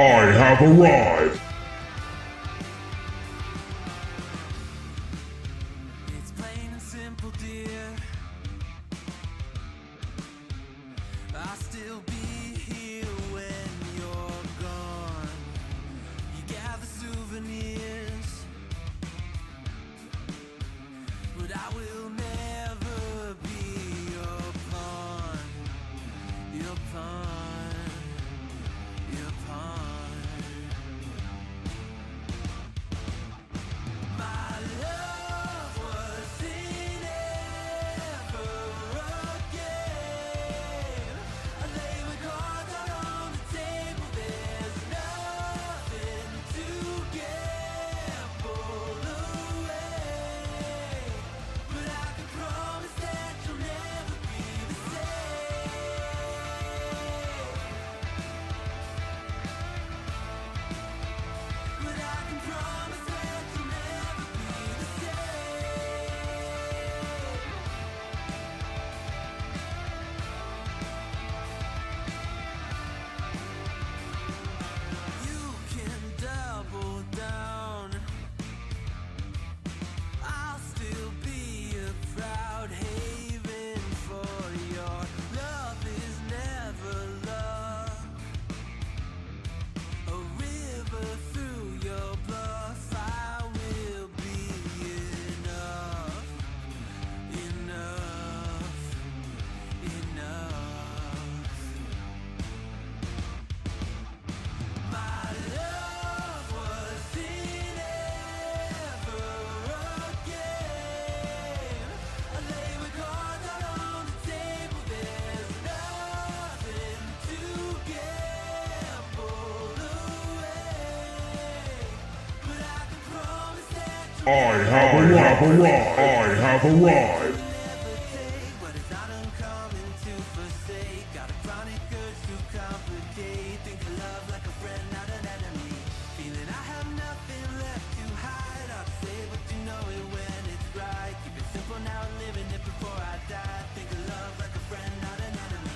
I have arrived. It's plain and simple, dear. I'll still be here when you're gone. You gather souvenirs, but I will never be your pawn. Your pawn. Your pawn. My love was in ever again. I lay my cards out on the table. There's nothing to gamble away, but I can promise that you'll never be the same. But I can promise that you'll never be the same. You can double down. I'll still be a proud haven for your love is never love. A river through your bluff, I will be enough, enough, enough. My love was in ever again. I lay my cards out on the table. There's nothing to gamble away, but I can promise that you'll I have arrived. I have arrived. never take what is not uncommon to forsake. Got a chronic urge to complicate. Think of love like a friend, not an enemy. Feeling I have nothing left to hide. I'll say what you know it when it's right. Keep it simple now, living it before I die. Think of love like a friend, not an enemy.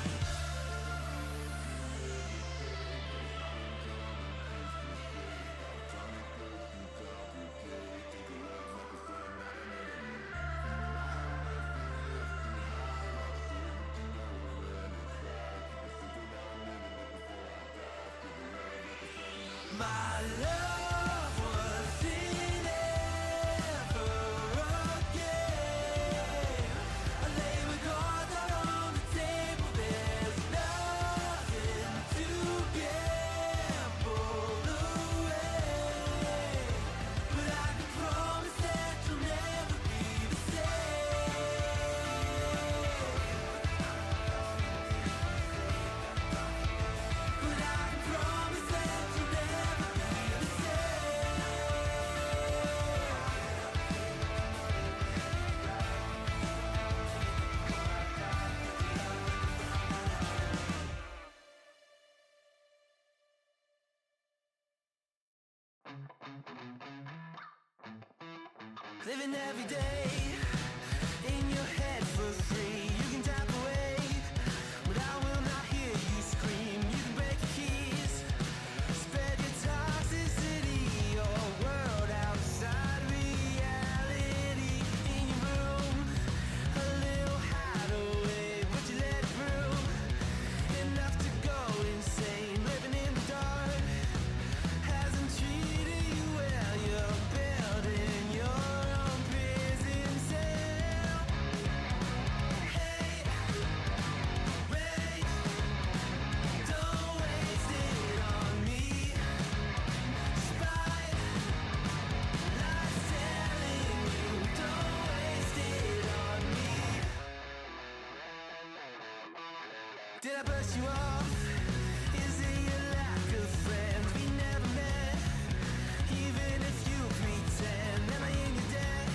My love was in ever again. I lay my cards out on the table. There's nothing to gamble away, but I can promise that you'll never be the same. But I can promise that you'll never be the same. Living every day in your head for free. You can tap away, but I will not hear you scream. You can break the keys, spread your toxicity, your world outside reality. In your room, a little hideaway, but you let it through. Enough to go insane, living in the dark hasn't treated you well. You're building your own prison cell. Hey, wait, don't waste it on me. Spite, lies telling you, don't waste it on me. Did I brush you off? Is it your lack of friends? We never met, even if you pretend. Am I in your debt?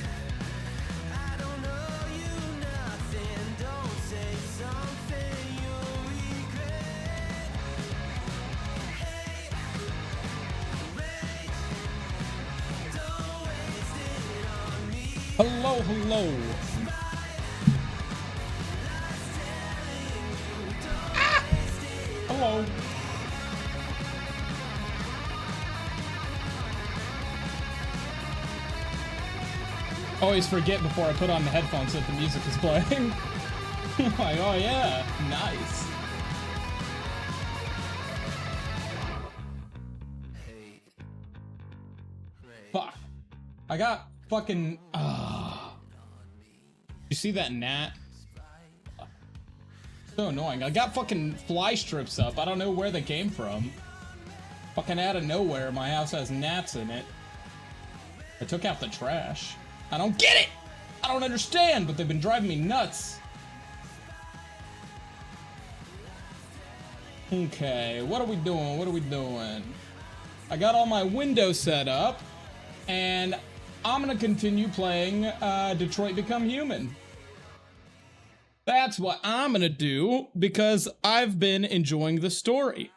I don't know you nothing. Don't say something you'll regret. Hey, wait, don't waste it on me. Hello, hello. Hello. Always forget before I put on the headphones that the music is playing. Like, oh yeah, nice. Fuck. I got fucking. You see that gnat? So annoying. I got fucking fly strips up. I don't know where they came from. Fucking out of nowhere, my house has gnats in it. I took out the trash. I don't get it! I don't understand, but they've been driving me nuts. Okay, what are we doing? What are we doing? I got all my windows set up, and I'm gonna continue playing Detroit Become Human. That's what I'm gonna do, because I've been enjoying the story.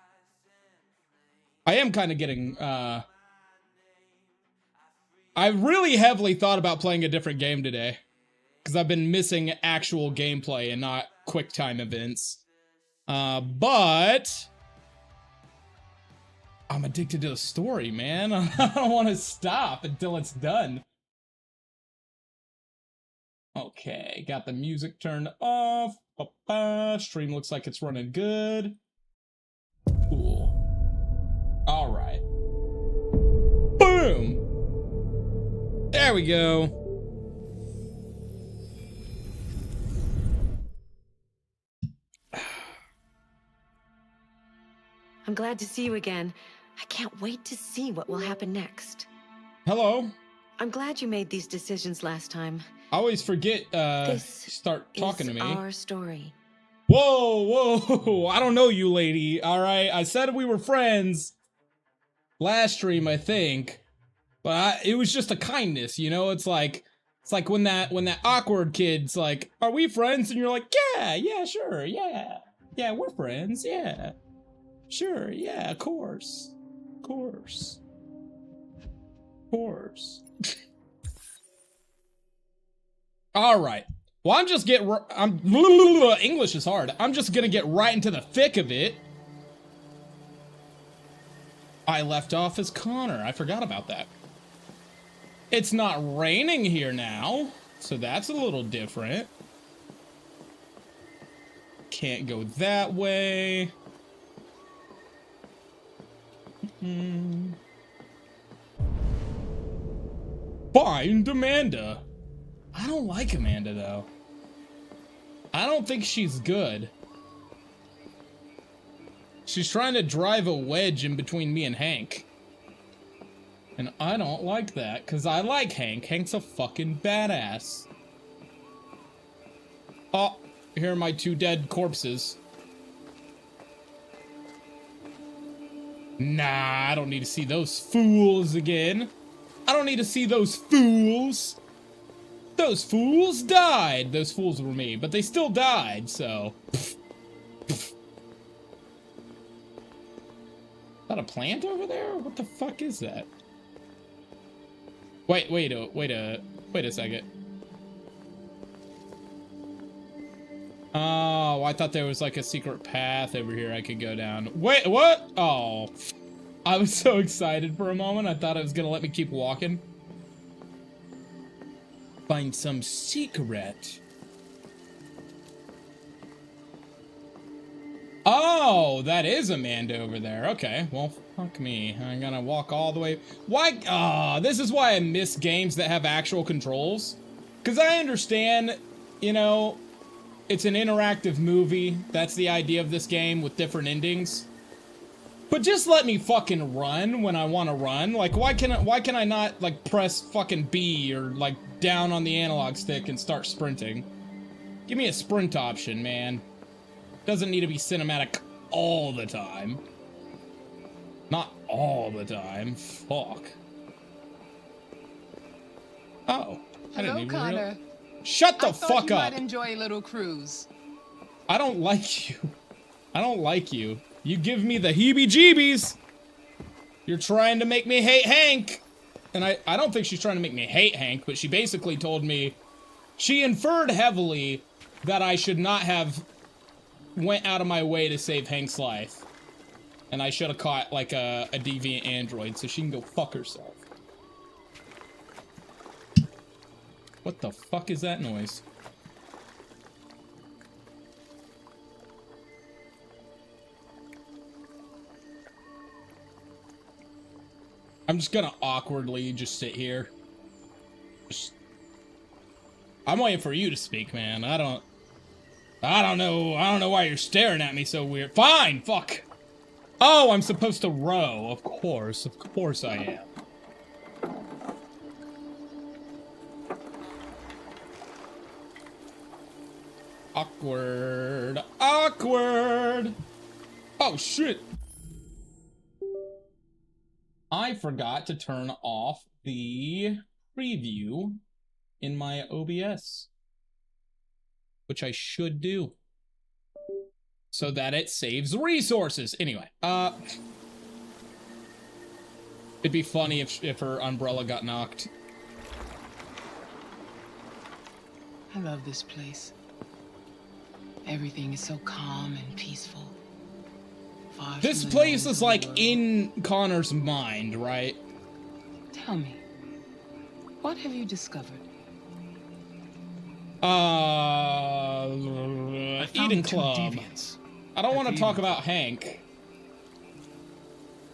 I am kind of getting, I really heavily thought about playing a different game today, because I've been missing actual gameplay and not quick time events. But I'm addicted to the story, man. I don't want to stop until it's done. Okay, got the music turned off. Stream looks like it's running good. Cool. All right. Boom. There we go. I'm glad to see you again. I can't wait to see what will happen next. Hello. I'm glad you made these decisions last time. I always forget, This start talking to me. Our story. Whoa, whoa, I don't know you, lady. All right, I said we were friends last stream, I think, but it was just a kindness, you know. It's like when that awkward kid's like, "Are we friends?" and you're like, "Yeah, sure, yeah, we're friends, yeah, sure, yeah, of course." All right. Well, English is hard. I'm just gonna get right into the thick of it. I left off as Connor. I forgot about that. It's not raining here now, so that's a little different. Can't go that way. Find Amanda. I don't like Amanda, though. I don't think she's good. She's trying to drive a wedge in between me and Hank. And I don't like that, because I like Hank. Hank's a fucking badass. Oh, here are my 2 dead corpses. Nah, I don't need to see those fools again. I don't need to see those fools. Those fools died. Those fools were me, but they still died, so. Is that a plant over there? What the fuck is that? Wait a second. Oh, I thought there was like a secret path over here I could go down. Wait, what? Oh, I was so excited for a moment. I thought it was gonna let me keep walking. Find some secret. Oh, that is Amanda over there. Okay, well, fuck me. I'm gonna walk all the way. Why? Oh, this is why I miss games that have actual controls. Because I understand, you know, it's an interactive movie. That's the idea of this game with different endings. But just let me fucking run when I want to run. Like, why can I not, like, press fucking B or, like, down on the analog stick and start sprinting? Give me a sprint option, man. Doesn't need to be cinematic all the time. Not all the time. Fuck. Oh. I didn't even Connor. Shut the I thought fuck you up. might enjoy a little cruise. I don't like you. I don't like you. You give me the heebie-jeebies. You're trying to make me hate Hank. And I don't think she's trying to make me hate Hank, but she basically told me, she inferred heavily that I should not have went out of my way to save Hank's life. And I should have caught, like, a deviant android, so she can go fuck herself. What the fuck is that noise? I'm just gonna awkwardly just sit here. I'm waiting for you to speak, man. I don't know why you're staring at me so weird. Fine, fuck. Oh, I'm supposed to row. Of course I am. Awkward. Oh, shit. I forgot to turn off the preview in my OBS, which I should do so that it saves resources. Anyway, it'd be funny if her umbrella got knocked. I love this place. Everything is so calm and peaceful. Far This from the place noise is of the like world. in Connor's mind, right? Tell me, what have you discovered? I found Eden the two Club. deviants. I don't at want to the talk Eden about Hank.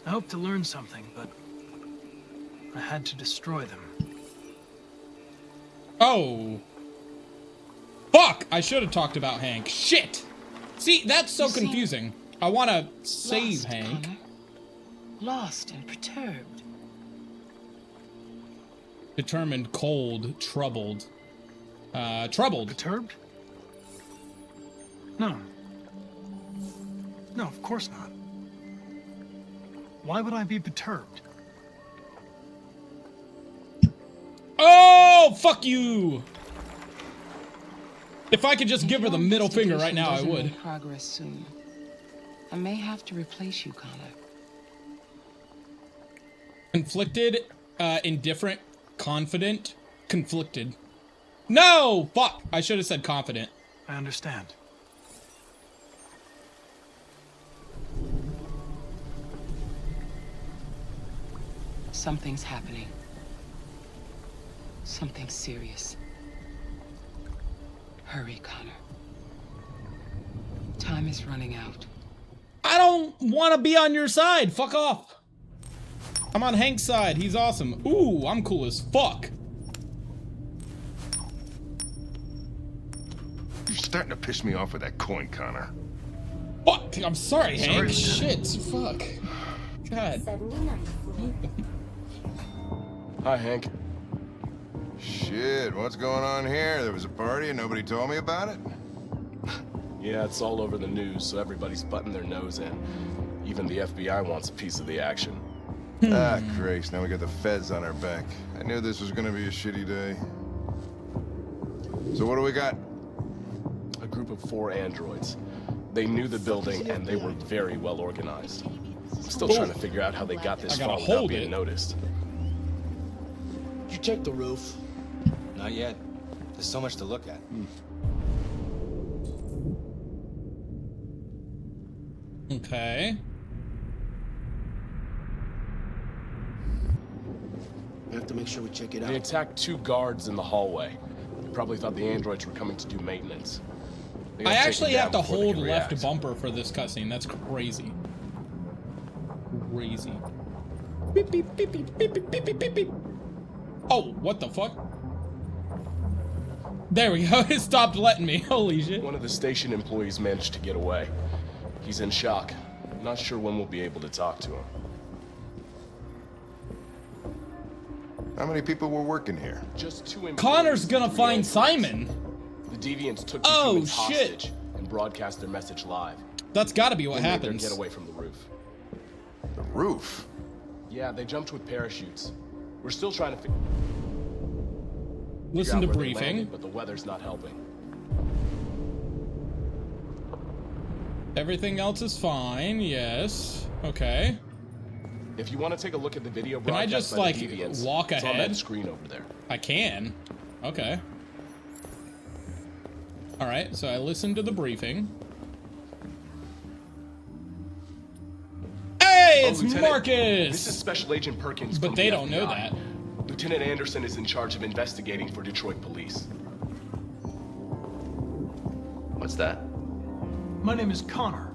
I hope to learn something, but I had to destroy them. Oh. Fuck! I should have talked about Hank. Shit! See, that's so You seem confusing. I want to save Lost, Hank. Connor. Lost and perturbed. Determined, cold, troubled. Troubled. Perturbed? No. No, of course not. Why would I be perturbed? Oh, fuck you! If I could just give her the Your middle finger right investigation now, I doesn't would. make progress soon. I may have to replace you, Connor. Conflicted, indifferent, confident, conflicted. No! Fuck! I should have said confident. I understand. Something's happening. Something serious. Hurry, Connor. Time is running out. I don't want to be on your side. Fuck off. I'm on Hank's side. He's awesome. Ooh, I'm cool as fuck. You're starting to piss me off with that coin, Connor. Fuck. I'm sorry, Hank. Lieutenant. Shit. Fuck. God. Hi, Hank. Shit, what's going on here? There was a party and nobody told me about it? Yeah, it's all over the news, so everybody's butting their nose in. Even the FBI wants a piece of the action. Ah, Grace, now we got the feds on our back. I knew this was gonna be a shitty day. So what do we got? A group of 4 androids. They knew the building, and they were very well organized. I'm still trying to figure out how they got this I gotta far without hold being it. noticed. Did you check the roof? Not yet. There's so much to look at. Okay. We have to make sure we check it They out. attacked 2 guards in the hallway. They probably thought the androids were coming to do maintenance. They got I taken actually down have to before they hold could left react. bumper for this cutscene. That's crazy. Crazy. Beep, beep, beep, beep, beep, beep, beep, beep, beep, beep. Oh, what the fuck? There we go. It stopped letting me. Holy shit. One of the station employees managed to get away. He's in shock. Not sure when we'll be able to talk to him. How many people were working here? Just 2 employees. Connor's gonna and 3 find androids. Simon. The deviants took the Oh, humans shit. hostage and broadcast their message live. That's gotta be what They made their happens. getaway from the roof. The roof? Yeah, they jumped with parachutes. We're still trying to figure Listen out to where they briefing. landed, but the weather's not helping. Everything else is fine. Yes. Okay. If you want to take a look at the video Can I broadcast just, by like, the deviants, walk it's on ahead? that screen over there. I can. Okay. All right. So I listened to the briefing. Hey, Oh, it's Lieutenant, Marcus. This is Special Agent Perkins. But from they the don't know FBI. that. Lieutenant Anderson is in charge of investigating for Detroit police. What's that? My name is Connor.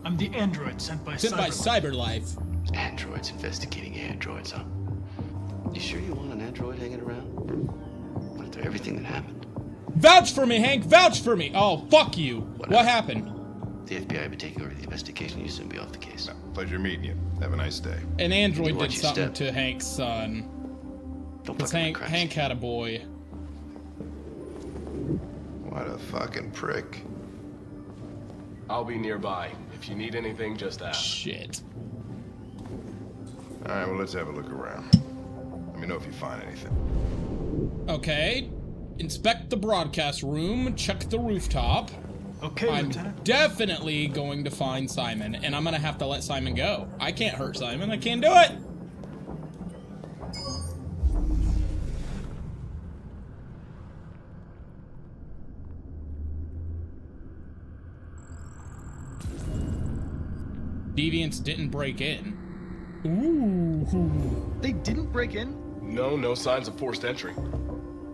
I'm the android sent by Sent by Cyberlife. Cyberlife. Androids investigating androids, huh? You sure you want an android hanging around? What after everything that happened? Vouch for me, Hank. Vouch for me. Oh, fuck you. What happened? The FBI will be taking over the investigation. You'll soon be off the case. Pleasure meeting you. Have a nice day. An android Watch did your something step. to Hank's son. Don't Because fuck up my cracks. Hank had a boy. What a fucking prick. I'll be nearby. If you need anything, just ask. Shit. All right, well, let's have a look around. Let me know if you find anything. Okay. Inspect the broadcast room. Check the rooftop. Okay, I'm Lieutenant. definitely going to find Simon, and I'm gonna have to let Simon go. I can't hurt Simon. I can't do it. Deviants didn't break in. Ooh. They didn't break in. No signs of forced entry.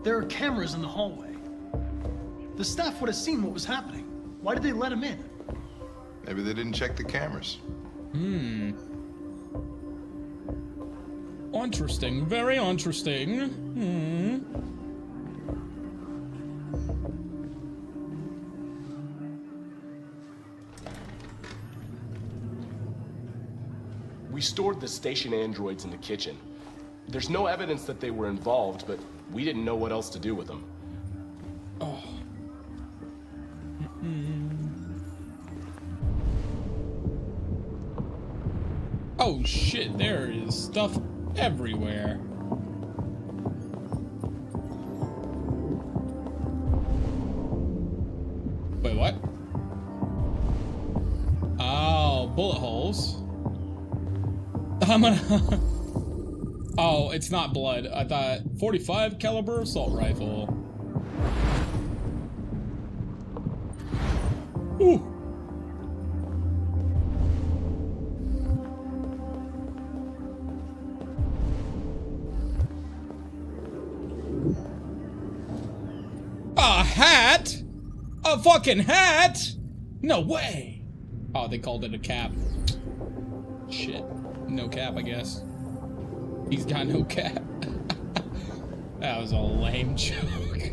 There are cameras in the hallway. The staff would have seen what was happening. Why did they let him in? Maybe they didn't check the cameras. Interesting. Very interesting. We stored the station androids in the kitchen. There's no evidence that they were involved, but we didn't know what else to do with them. Oh shit, there is stuff everywhere. Wait, what? Oh, bullet holes. I'm gonna... Oh, it's not blood. I thought 45 caliber assault rifle. Ooh. A hat? A fucking hat? No way. Oh, they called it a cap. Shit. No cap, I guess. He's got no cap. That was a lame joke.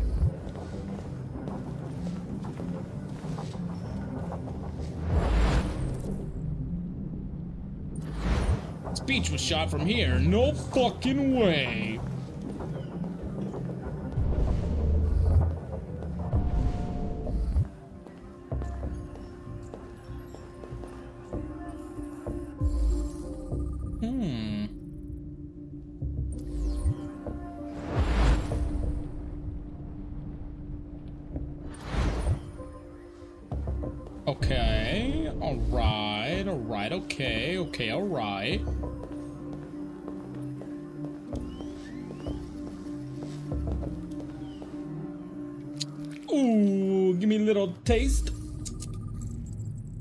Speech was shot from here. No fucking way. Okay, alright, okay, alright. Ooh, give me a little taste.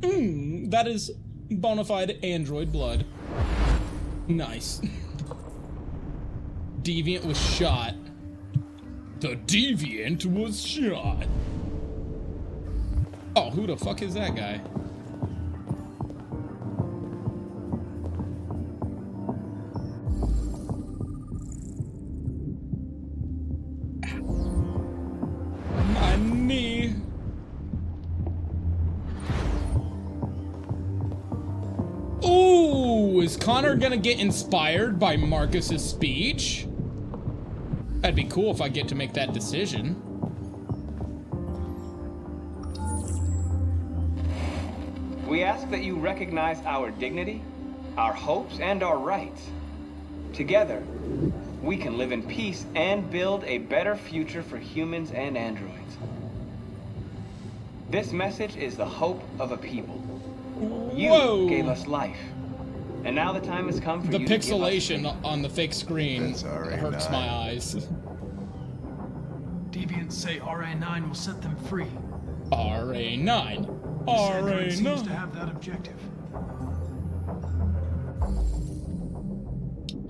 That is bona fide android blood. Nice. Deviant was shot. The Deviant was shot. Oh, who the fuck is that guy? My knee. Ooh, is Connor gonna get inspired by Marcus's speech? That'd be cool if I get to make that decision. We ask that you recognize our dignity, our hopes, and our rights. Together, we can live in peace and build a better future for humans and androids. This message is the hope of a people. You Whoa. gave us life, and now the time has come for The you to give us pixelation freedom. on the fake screen That's RA9. hurts my eyes. Deviants say RA9 will set them free. RA9. This android seems to RA9. have that objective.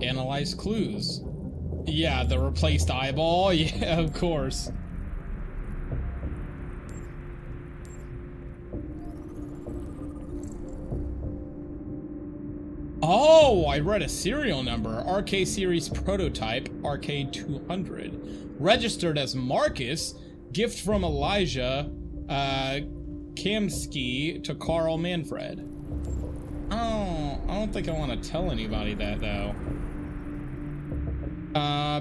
Analyze clues. Yeah, the replaced eyeball. Yeah, of course. Oh, I read a serial number. RK series prototype, RK200. Registered as Marcus. Gift from Elijah Kamsky to Carl Manfred. Oh, I don't think I want to tell anybody that, though.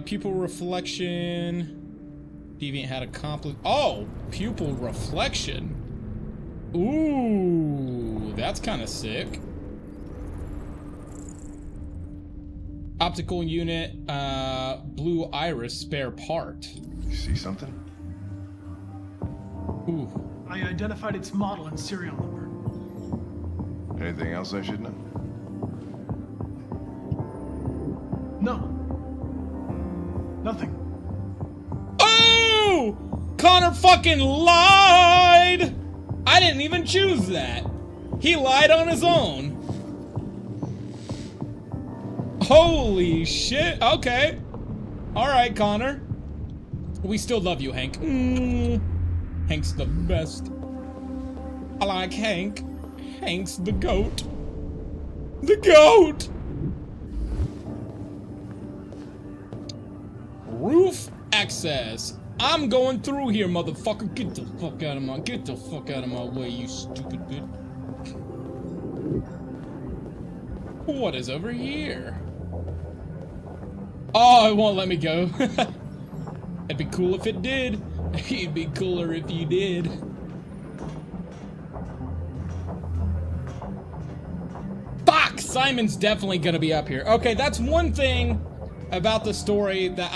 Pupil reflection. Deviant had accomplished. Oh, pupil reflection. Ooh, that's kind of sick. Optical unit, blue iris spare part. You see something? Ooh. I identified its model and serial number. Anything else I should know? No. Nothing. Oh! Connor fucking lied! I didn't even choose that. He lied on his own. Holy shit. Okay. Alright, Connor. We still love you, Hank. Hank's the best. I like Hank. Hank's the goat. The goat! Roof access. I'm going through here, motherfucker. Get the fuck out of my way, you stupid bitch. What is over here? Oh, it won't let me go. It'd be cool if it did. It'd be cooler if you did. Fuck! Simon's definitely gonna be up here. Okay, that's one thing about the story that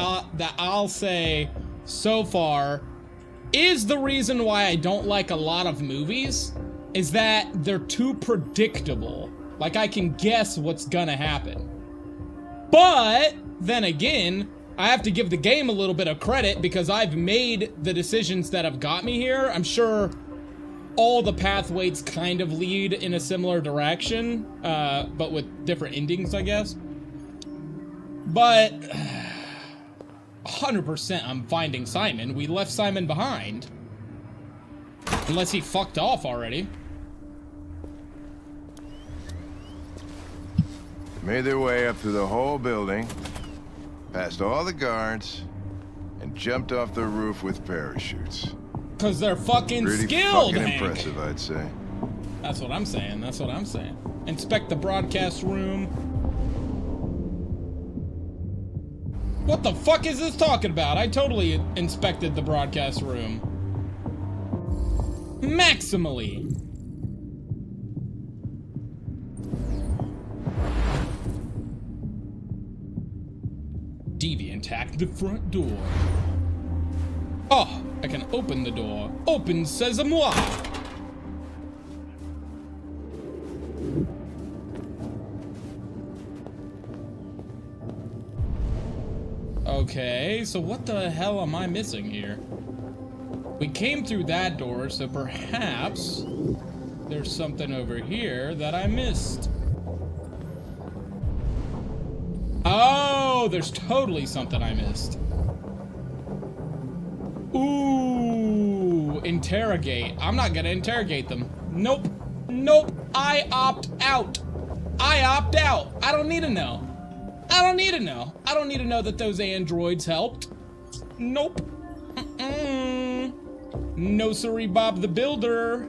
I'll say so far is the reason why I don't like a lot of movies is that they're too predictable. Like, I can guess what's gonna happen. But then again, I have to give the game a little bit of credit because I've made the decisions that have got me here. I'm sure all the pathways kind of lead in a similar direction, but with different endings, I guess. But 100% I'm finding Simon. We left Simon behind. Unless he fucked off already. Made their way up through the whole building, past all the guards, and jumped off the roof with parachutes. Cause they're fucking Pretty skilled, fucking Hank. impressive, I'd say. That's what I'm saying. That's what I'm saying. Inspect the broadcast room. What the fuck is this talking about? I totally inspected the broadcast room. Maximally. Deviant hacked the front door. Oh, I can open the door. Open, c'est moi. Okay, so what the hell am I missing here? We came through that door, so perhaps there's something over here that I missed. Oh, there's totally something I missed. Ooh, interrogate. I'm not gonna interrogate them. Nope. Nope. I opt out. I opt out. I don't need to know. I don't need to know. I don't need to know that those androids helped. Nope. No siree, Bob the Builder.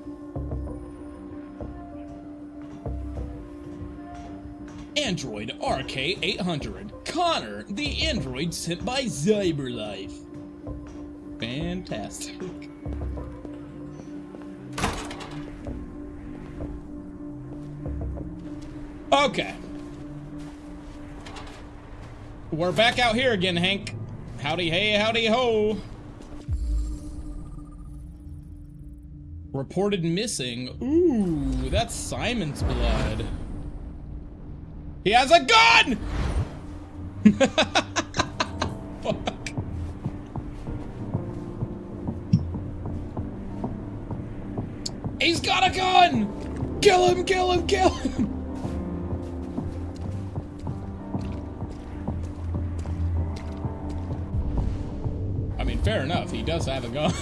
Android RK800. Connor, the android sent by Cyberlife. Fantastic. Okay. We're back out here again, Hank. Howdy hey, howdy ho. Reported missing. Ooh, that's Simon's blood. He has a gun! Fuck. He's got a gun! Kill him, kill him, kill him! fair enough. He does have a gun.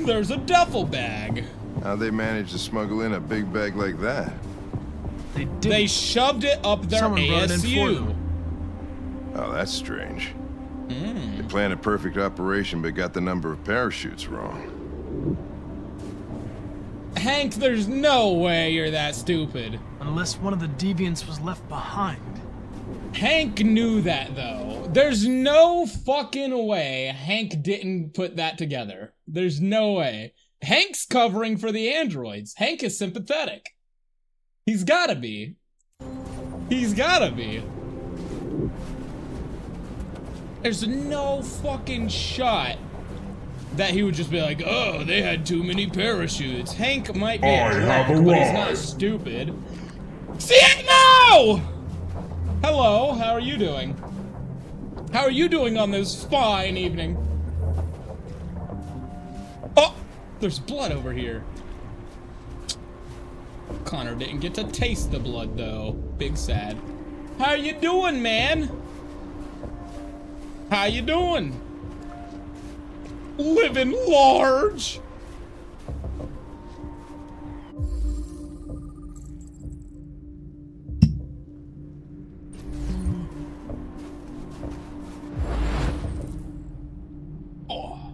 There's a duffel bag. How'd they manage to smuggle in a big bag like that? They shoved it up their Someone brought it in for ASU. them. Oh, that's strange. They planned a perfect operation, but got the number of parachutes wrong. Hank, there's no way you're that stupid. Unless one of the deviants was left behind. Hank knew that, though. There's no fucking way Hank didn't put that together. There's no way. Hank's covering for the androids. Hank is sympathetic. He's gotta be. He's gotta be. There's no fucking shot that he would just be like, oh, they had too many parachutes. Hank might be a drunk, but he's not stupid. See, no! Hello, how are you doing? How are you doing on this fine evening? Oh, there's blood over here. Connor didn't get to taste the blood, though. Big sad. How you doing, man? How you doing? Living large. Oh.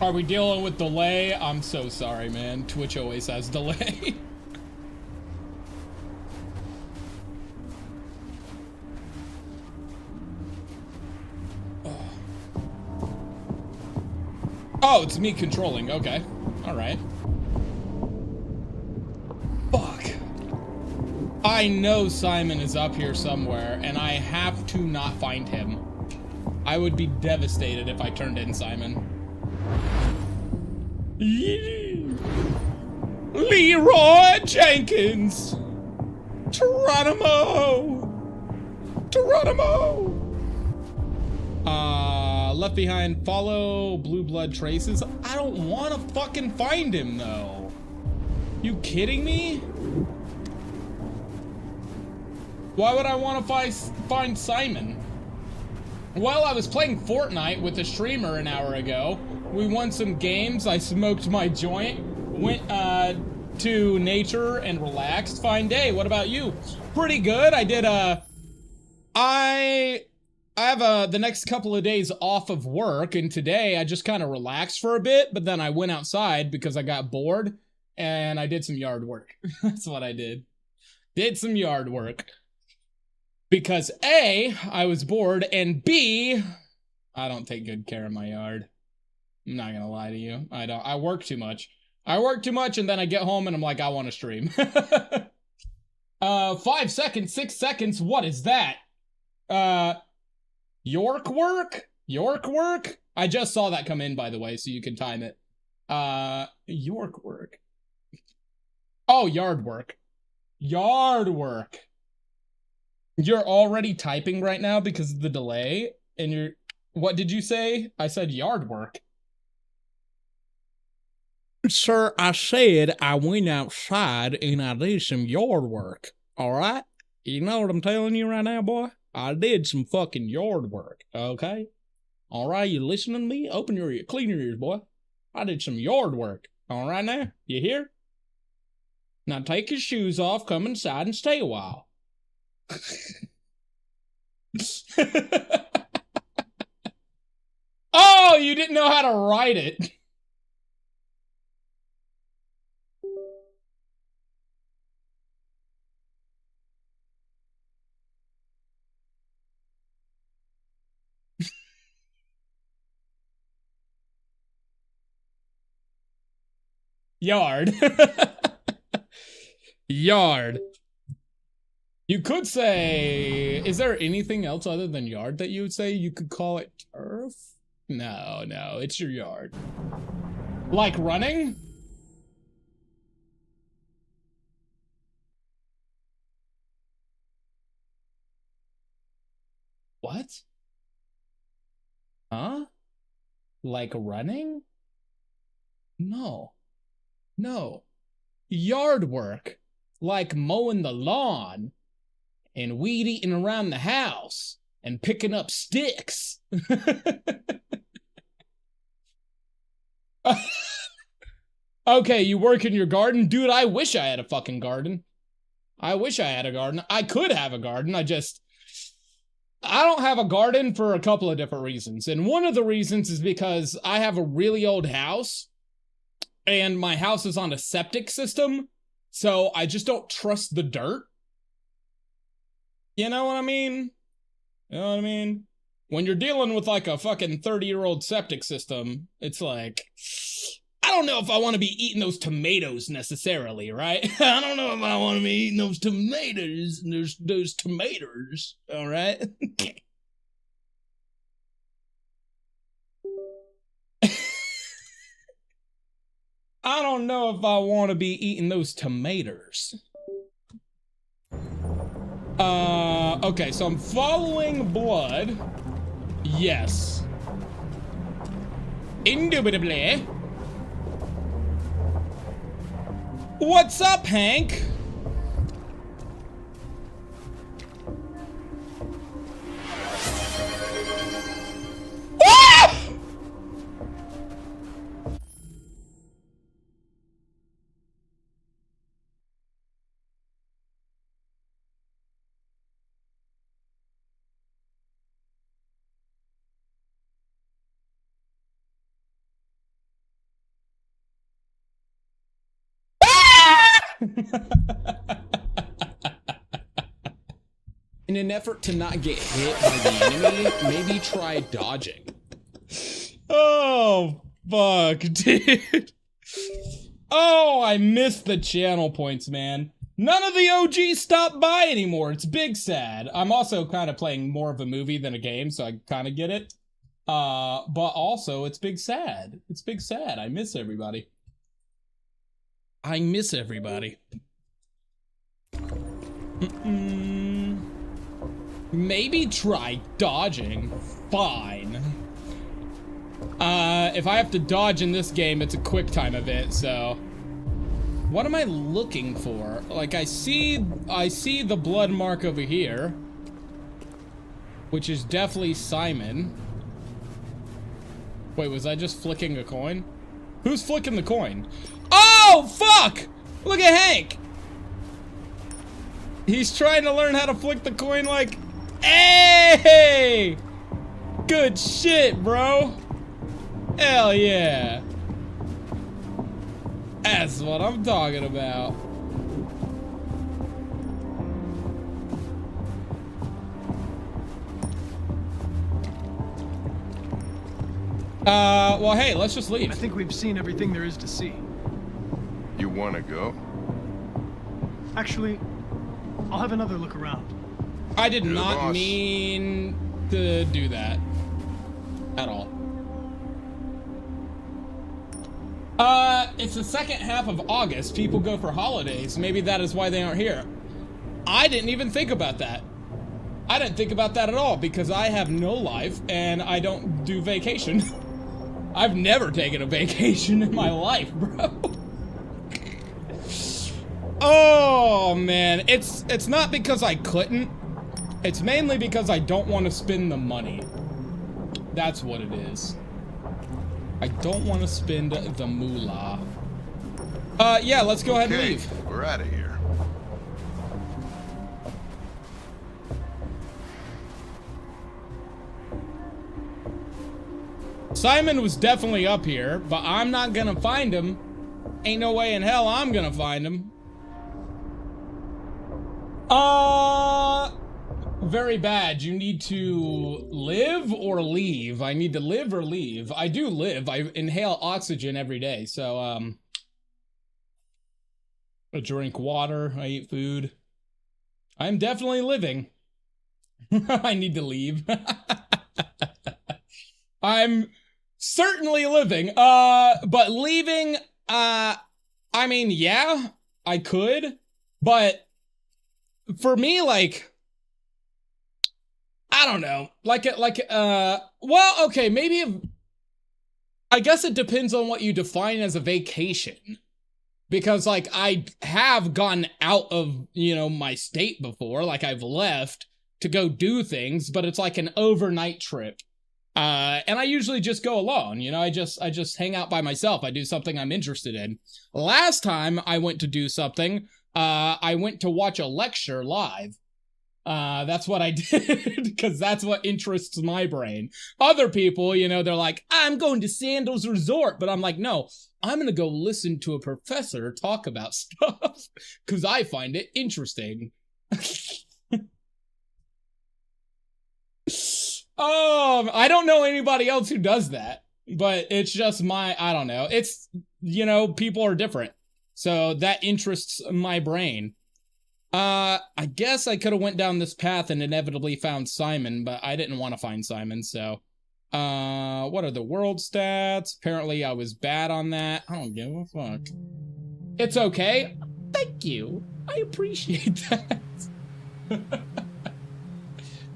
Are we dealing with delay? I'm so sorry, man. Twitch always has delay. Oh, it's me controlling. Okay. All right. Fuck. I know Simon is up here somewhere, and I have to not find him. I would be devastated if I turned in Simon. Leroy Jenkins! Geronimo! Geronimo! Left behind, follow blue blood traces. I don't want to fucking find him, though. You kidding me? Why would I want to find Simon? Well, I was playing Fortnite with a streamer an hour ago. We won some games. I smoked my joint. Went to nature and relaxed. Fine day. What about you? Pretty good. I did I have the next couple of days off of work, and today I just kind of relaxed for a bit, but then I went outside because I got bored and I did some yard work. That's what I did. Did some yard work. Because A, I was bored, and B, I don't take good care of my yard. I'm not gonna lie to you. I don't. I work too much. I work too much, and then I get home and I'm like, I want to stream. 5 seconds, 6 seconds. What is that? York work? York work? I just saw that come in, by the way, so you can time it. York work. Oh, yard work. Yard work. You're already typing right now because of the delay, and you're... What did you say? I said yard work. Sir, I said I went outside and I did some yard work, alright? You know what I'm telling you right now, boy? I did some fucking yard work, okay? Alright, you listening to me? Open your ears, clean your ears, boy. I did some yard work, alright now? You hear? Now take your shoes off, come inside and stay a while. Oh, you didn't know how to write it. Yard. Yard. You could say, is there anything else other than yard that you would say? You could call it turf? No, no, it's your yard. Like running? What? Huh? Like running? No. No. yard work, like mowing the lawn and weed eating around the house and picking up sticks. Okay, you work in your garden? Dude, I wish I had a fucking garden. I wish I had a garden. I could have a garden. I don't have a garden for a couple of different reasons. And one of the reasons is because I have a really old house and my house is on a septic system. So I just don't trust the dirt. You know what I mean? You know what I mean? When you're dealing with like a fucking 30-year-old septic system, it's like, I don't know if I want to be eating those tomatoes necessarily, right? I don't know if I want to be eating those tomatoes. Those tomatoes, all right? I don't know if I want to be eating those tomatoes. Okay, so I'm following blood. Yes. Indubitably. What's up, Hank? Ah! In an effort to not get hit by the enemy, maybe try dodging. Oh, fuck, dude. Oh, I missed the channel points, man. None of the OGs stop by anymore. It's big sad. I'm also kind of playing more of a movie than a game, so I kind of get it. But also, it's big sad. It's big sad. I miss everybody. I miss everybody. Maybe try dodging. Fine. If I have to dodge in this game, it's a quick time event, so. What am I looking for? Like, I see the blood mark over here, which is definitely Simon. Wait, was I just flicking a coin? Who's flicking the coin? Oh, fuck! Look at Hank! He's trying to learn how to flick the coin like... Hey! Good shit, bro! Hell yeah! That's what I'm talking about. Well, hey, let's just leave. I think we've seen everything there is to see. You want to go? Actually, I'll have another look around. I did You're the not boss. mean to do that. At all. It's the second half of August. People go for holidays. Maybe that is why they aren't here. I didn't even think about that. I didn't think about that at all because I have no life and I don't do vacation. I've never taken a vacation in my life, bro. Oh, man. It's not because I couldn't. It's mainly because I don't want to spend the money. That's what it is. I don't want to spend the moolah. Yeah, let's go ahead and Okay, leave. we're out of here. Simon was definitely up here, but I'm not gonna find him. Ain't no way in hell I'm gonna find him. Very bad. You need to live or leave. I need to live or leave. I do live. I inhale oxygen every day, so, I drink water. I eat food. I'm definitely living. I need to leave. I'm certainly living. But leaving, I mean, yeah, I could, but for me, like, I don't know, well, okay, maybe, I guess it depends on what you define as a vacation. because like I have gone out of, my state before, like I've left to go do things, but it's like an overnight trip. And I usually just go alone, I just hang out by myself. I do something I'm interested in. Last time I went to do something, I went to watch a lecture live. That's what I did, because that's what interests my brain. Other people, they're like, I'm going to Sandals Resort, but I'm like, no, I'm gonna go listen to a professor talk about stuff, because I find it interesting. I don't know anybody else who does that, but it's just I don't know. It's, people are different. So that interests my brain. I guess I could have went down this path and inevitably found Simon, but I didn't want to find Simon, so. What are the world stats? Apparently I was bad on that. I don't give a fuck. It's okay. Thank you. I appreciate that.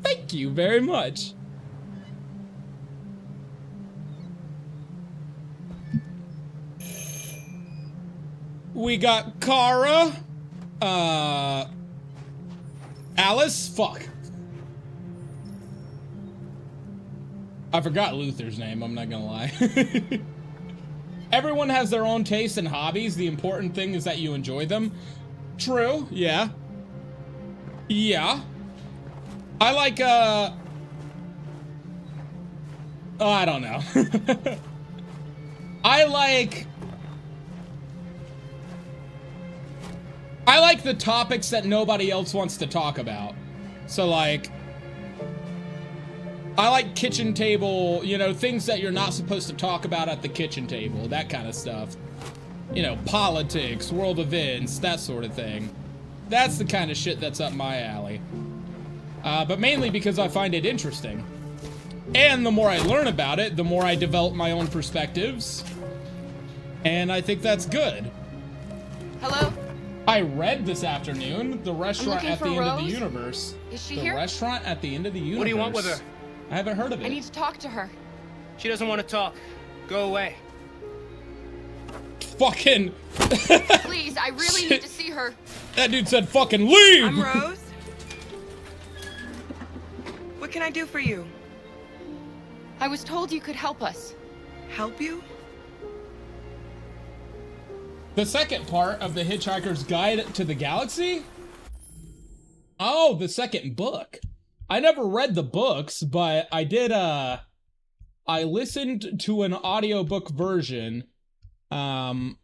Thank you very much. We got Kara. Alice? Fuck. I forgot Luther's name, I'm not gonna lie. Everyone has their own tastes and hobbies. The important thing is that you enjoy them. True, yeah. Yeah. I like, I don't know. I like the topics that nobody else wants to talk about. So, like, I like kitchen table, things that you're not supposed to talk about at the kitchen table, that kind of stuff. Politics, world events, that sort of thing. That's the kind of shit that's up my alley. But mainly because I find it interesting. And the more I learn about it, the more I develop my own perspectives. And I think that's good. Hello? I read this afternoon, The Restaurant at the End of the Universe. Is she The here? Restaurant at the End of the Universe. What do you want with her? I haven't heard of it. I need to talk to her. She doesn't want to talk. Go away. Fucking... Please, I really need to see her. That dude said fucking leave! I'm Rose. What can I do for you? I was told you could help us. Help you? The second part of The Hitchhiker's Guide to the Galaxy? Oh, the second book. I never read the books, but I did, I listened to an audiobook version, of,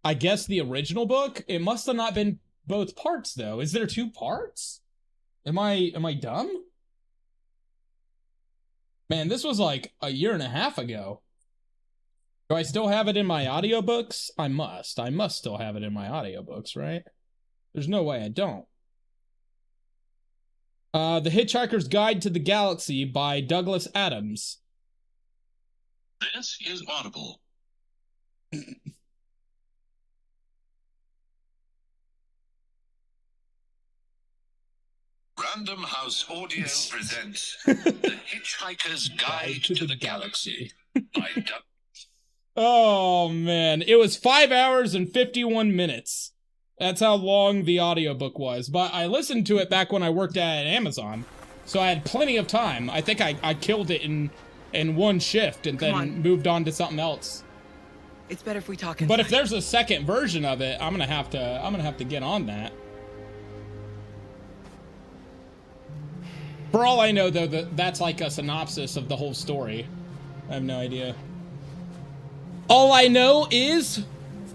I guess, the original book. It must have not been both parts, though. Is there 2 parts? Am I dumb? Man, this was like a year and a half ago. Do I still have it in my audiobooks? I must still have it in my audiobooks, right? There's no way I don't. The Hitchhiker's Guide to the Galaxy by Douglas Adams. This is Audible. Random House Audio presents The Hitchhiker's Guide to the Galaxy by Doug. Oh, man. It was 5 hours and 51 minutes. That's how long the audiobook was. But I listened to it back when I worked at Amazon. So I had plenty of time. I think I killed it in one shift and then moved on to something else. It's better if we talk inside. But if there's a second version of it, I'm gonna have to get on that. For all I know, though, that's like a synopsis of the whole story. I have no idea. All I know is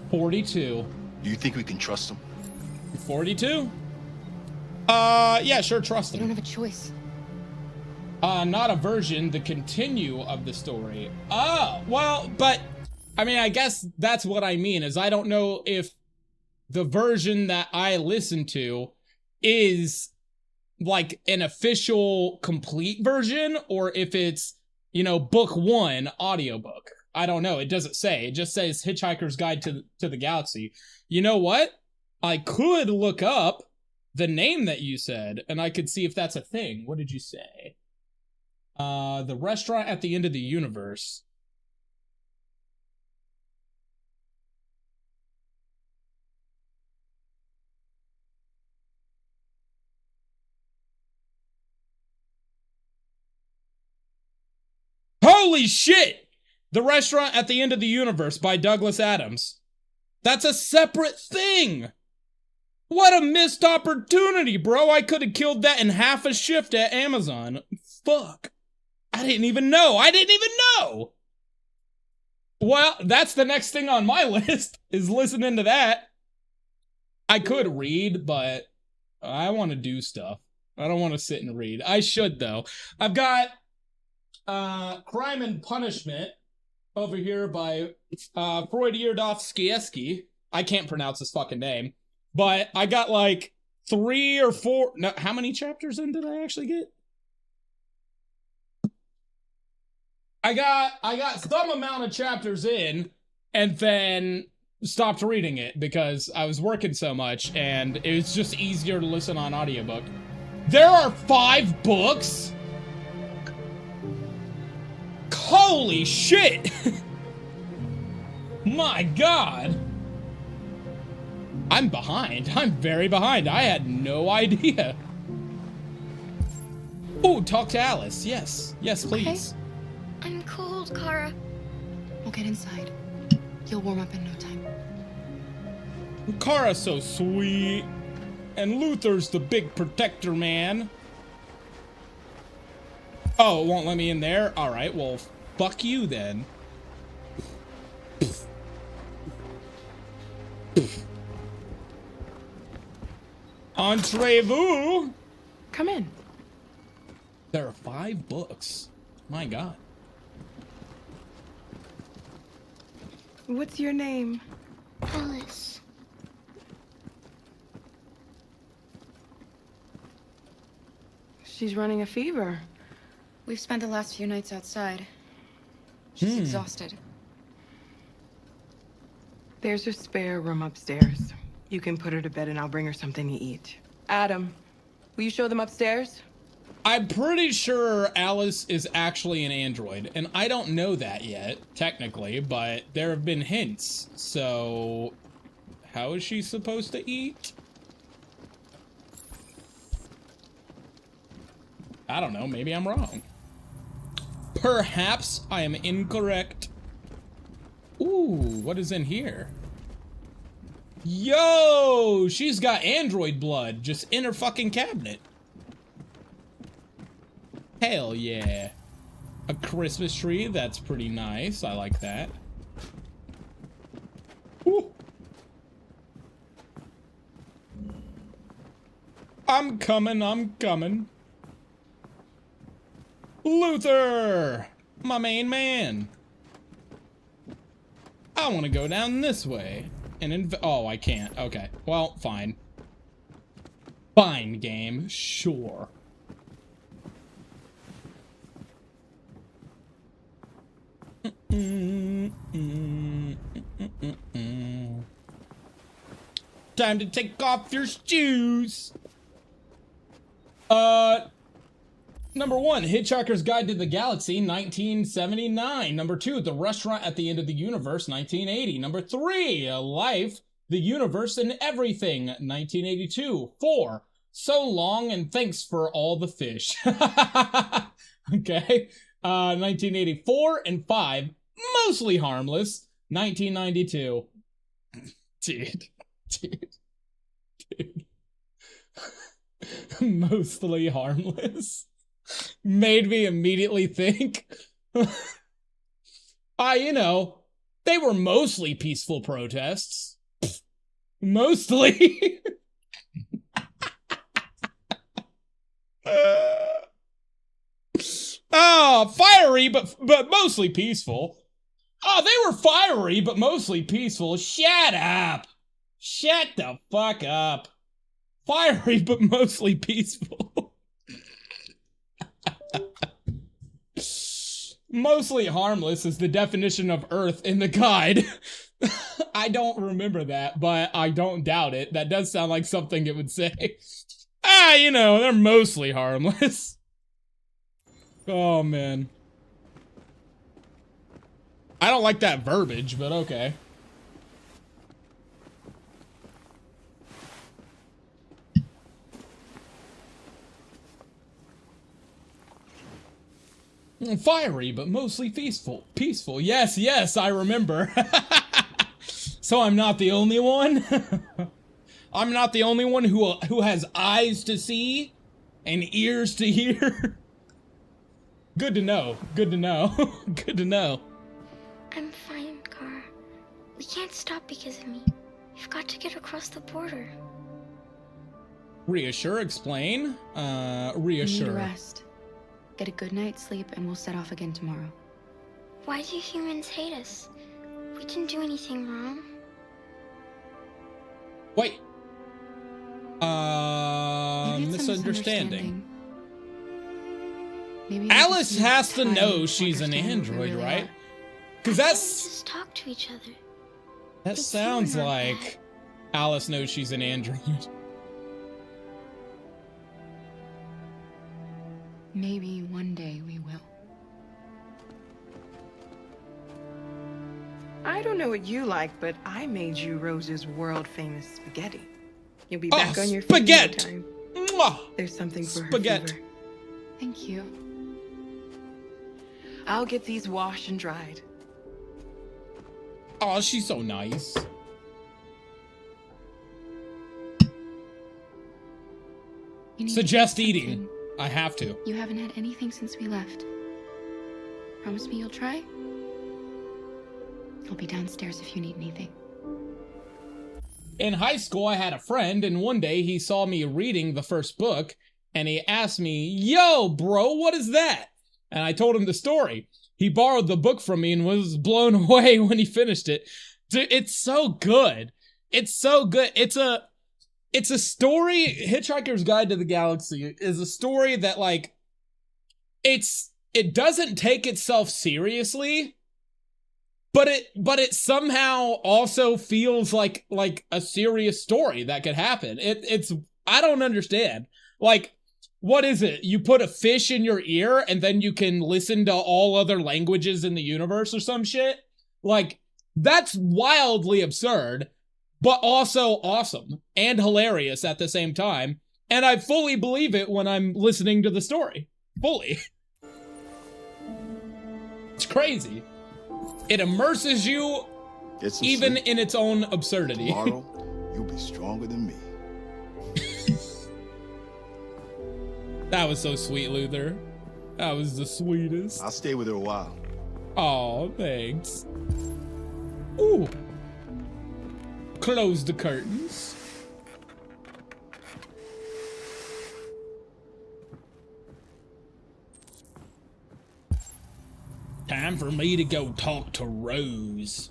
42. Do you think we can trust him? 42? Yeah, sure, trust him. You don't have a choice. Not a version, the continue of the story. Oh, well, but, I mean, I guess that's what I mean, is I don't know if the version that I listen to is, like, an official, complete version, or if it's, book 1 audiobook. I don't know. It doesn't say. It just says Hitchhiker's Guide to the Galaxy. You know what? I could look up the name that you said, and I could see if that's a thing. What did you say? The Restaurant at the End of the Universe. Holy shit! The Restaurant at the End of the Universe by Douglas Adams. That's a separate thing! What a missed opportunity, bro! I could have killed that in half a shift at Amazon. Fuck. I didn't even know! Well, that's the next thing on my list, is listening to that. I could read, but I want to do stuff. I don't want to sit and read. I should, though. I've got Crime and Punishment over here by Freudierdovskiewski. I can't pronounce his fucking name. But I got like 3 or 4... No, how many chapters in did I actually get? I got some amount of chapters in, and then stopped reading it because I was working so much, and it was just easier to listen on audiobook. There are 5 books? Holy shit! My god! I'm behind. I'm very behind. I had no idea. Ooh, talk to Alice. Yes. Yes, please. Okay. I'm cold, Kara. We'll get inside. You'll warm up in no time. Kara's so sweet. And Luther's the big protector man. Oh, it won't let me in there? Alright, well, fuck you then. Entrez-vous! Come in. There are 5 books. My god. What's your name? Alice. She's running a fever. We've spent the last few nights outside. She's exhausted. There's a spare room upstairs. You can put her to bed and I'll bring her something to eat. Adam, will you show them upstairs? I'm pretty sure Alice is actually an android, and I don't know that yet, technically, but there have been hints. So, how is she supposed to eat? I don't know, maybe I'm wrong. Perhaps I am incorrect. Ooh, what is in here? Yo, she's got android blood just in her fucking cabinet. Hell yeah. A Christmas tree, that's pretty nice. I like that. Ooh. I'm coming. Luther! My main man. I want to go down this way. And oh, I can't. Okay. Well, fine. Fine, game. Sure. Time to take off your shoes. Number 1, Hitchhiker's Guide to the Galaxy, 1979. Number 2, The Restaurant at the End of the Universe, 1980. Number 3, Life, the Universe, and Everything, 1982. 4, So Long and Thanks for All the Fish. Okay. 1984. And 5, Mostly Harmless, 1992. Dude. Mostly Harmless. Made me immediately think, you know, they were mostly peaceful protests. Mostly. Fiery, but mostly peaceful. Oh, they were fiery, but mostly peaceful. Shut up. Shut the fuck up. Fiery, but mostly peaceful. Mostly harmless is the definition of Earth in the guide. I don't remember that, but I don't doubt it. That does sound like something it would say. You know, they're mostly harmless. Oh, man. I don't like that verbiage, but okay. Fiery, but mostly peaceful. Peaceful. Yes, yes, I remember. So I'm not the only one? I'm not the only one who has eyes to see and ears to hear? Good to know. Good to know. Good to know. I'm fine, Kara. We can't stop because of me. We've got to get across the border. Reassure, explain. You need Reassure. rest. Get a good night's sleep and we'll set off again tomorrow. Why do humans hate us? We didn't do anything wrong. Wait. Maybe it's a Misunderstanding. Maybe we Alice just need has to time know she's an understand what we android, really right? are. Because We that's just talk to each other. that It's sounds not like bad. Alice knows she's an android. Maybe one day we will. I don't know what you like, but I made you Rose's world-famous spaghetti. You'll be back on your feet in no spaghetti. time. Mwah. There's something for her Spaghetti. fever. Thank you. I'll get these washed and dried. Oh, she's so nice. You need to Suggest eat eating. something. I have to. You haven't had anything since we left. Promise me you'll try? I'll be downstairs if you need anything. In high school, I had a friend, and one day he saw me reading the first book, and he asked me, "Yo, bro, what is that?" And I told him the story. He borrowed the book from me and was blown away when he finished it. Dude, it's so good. It's so good. It's a story. Hitchhiker's Guide to the Galaxy is a story that, like, it doesn't take itself seriously, but it somehow also feels like a serious story that could happen. It's I don't understand. Like, what is it? You put a fish in your ear and then you can listen to all other languages in the universe or some shit? Like, that's wildly absurd, but also awesome and hilarious at the same time. And I fully believe it when I'm listening to the story. Fully. It's crazy. It immerses you even in its own absurdity. Tomorrow, you'll be stronger than me. That was so sweet, Luther. That was the sweetest. I'll stay with her a while. Oh, thanks. Ooh. Close the curtains. Time for me to go talk to Rose.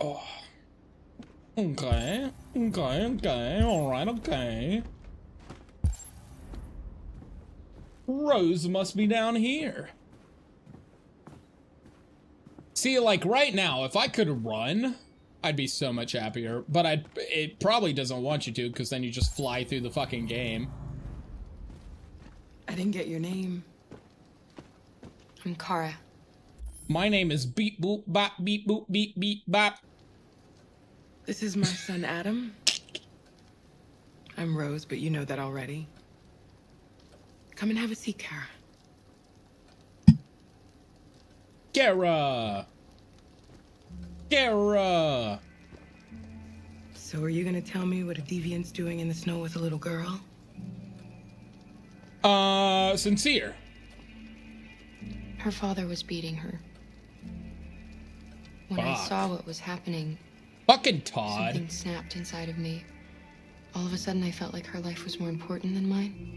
Oh. Okay. Alright, okay. Rose must be down here. See, like, right now, if I could run, I'd be so much happier. But it probably doesn't want you to, because then you just fly through the fucking game. I didn't get your name. I'm Kara. My name is Beep Boop Bop Beep Boop Beep Beep Bop. This is my son, Adam. I'm Rose, but you know that already. Come and have a seat, Kara. Kara! Kara! So are you gonna tell me what a deviant's doing in the snow with a little girl? Sincere. Her father was beating her. When I Fuck. saw what was happening, Fucking Todd. something snapped inside of me. All of a sudden, I felt like her life was more important than mine.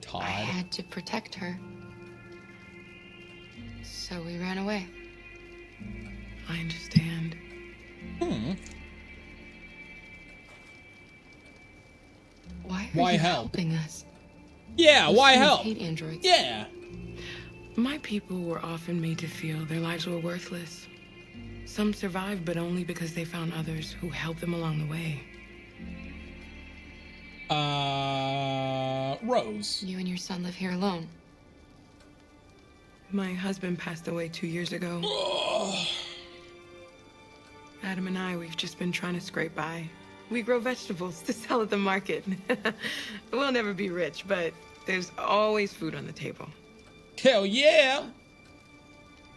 Todd. I had to protect her. So we ran away. I understand. Why are Why you help? helping us? Yeah, Those why humans help? hate androids. Yeah. My people were often made to feel their lives were worthless. Some survived, but only because they found others who helped them along the way. Rose. You and your son live here alone. My husband passed away 2 years ago. Adam and I, we've just been trying to scrape by. We grow vegetables to sell at the market. We'll never be rich, but there's always food on the table. Hell yeah!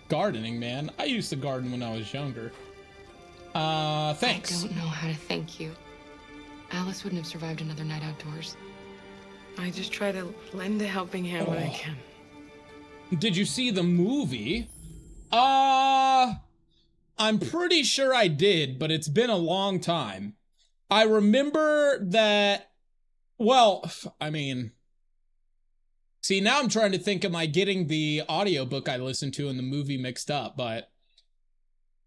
Gardening, man. I used to garden when I was younger. Thanks. I don't know how to thank you. Alice wouldn't have survived another night outdoors. I just try to lend a helping hand when I can. Did you see the movie? I'm pretty sure I did, but it's been a long time. I remember that, well, I mean, see, now I'm trying to think, am I getting the audiobook I listened to in the movie mixed up? But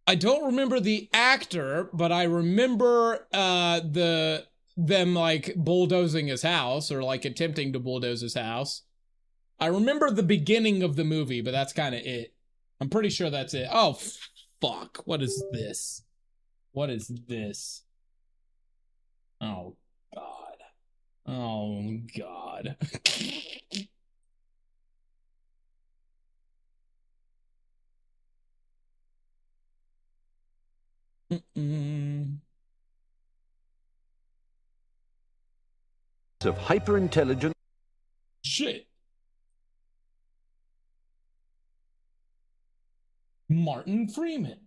I don't remember the actor, but I remember them like bulldozing his house, or like attempting to bulldoze his house. I remember the beginning of the movie, but that's kind of it. I'm pretty sure that's it. Oh, fuck. What is this? What is this? Oh, God. Oh, God. Of hyper-intelligent. Shit. Martin Freeman.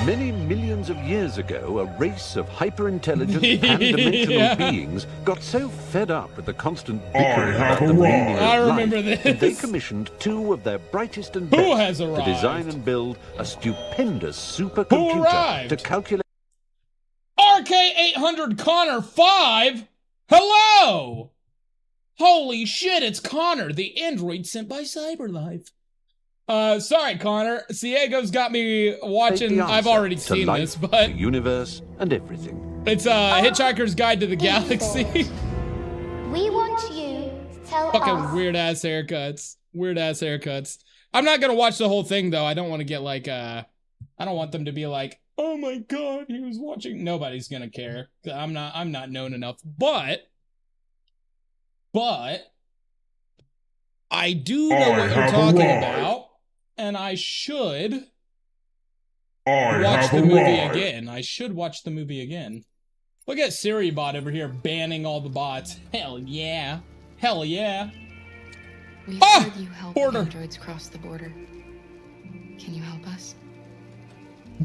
Many millions of years ago, a race of hyper-intelligent pan-dimensional beings got so fed up with the constant bickering about the meaning I of remember life this. that they commissioned two of their brightest and Who best has to arrived? design and build a stupendous supercomputer arrived? to calculate. RK800 Connor 5? Hello! Holy shit, it's Connor, the android sent by CyberLife. Sorry, Connor. Ciego's got me watching. the I've answer already to seen life, this, but the universe and everything. it's Hitchhiker's Guide to the Galaxy. We want you to tell Fucking us. weird ass haircuts. Weird ass haircuts. I'm not gonna watch the whole thing though. I don't want to get like I don't want them to be like, oh my god, he was watching. Nobody's gonna care. I'm not known enough. But I do know what you're talking about, and I should watch the movie again. I should watch the movie again. Look at SiriBot over here banning all the bots. Hell yeah. Hell yeah. We've heard you help border. androids cross the border. Can you help us?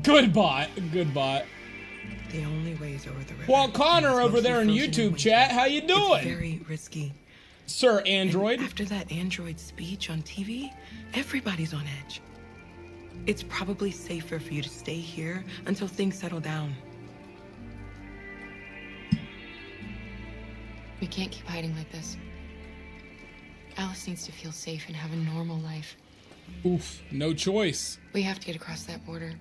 Good bot. Good bot. The only way is over the river. Well, Connor over there in YouTube chat, how you It's doing? very risky. Sir Android. And after that android speech on TV, everybody's on edge. It's probably safer for you to stay here until things settle down. We can't keep hiding like this. Alice needs to feel safe and have a normal life. Oof, no choice. We have to get across that border.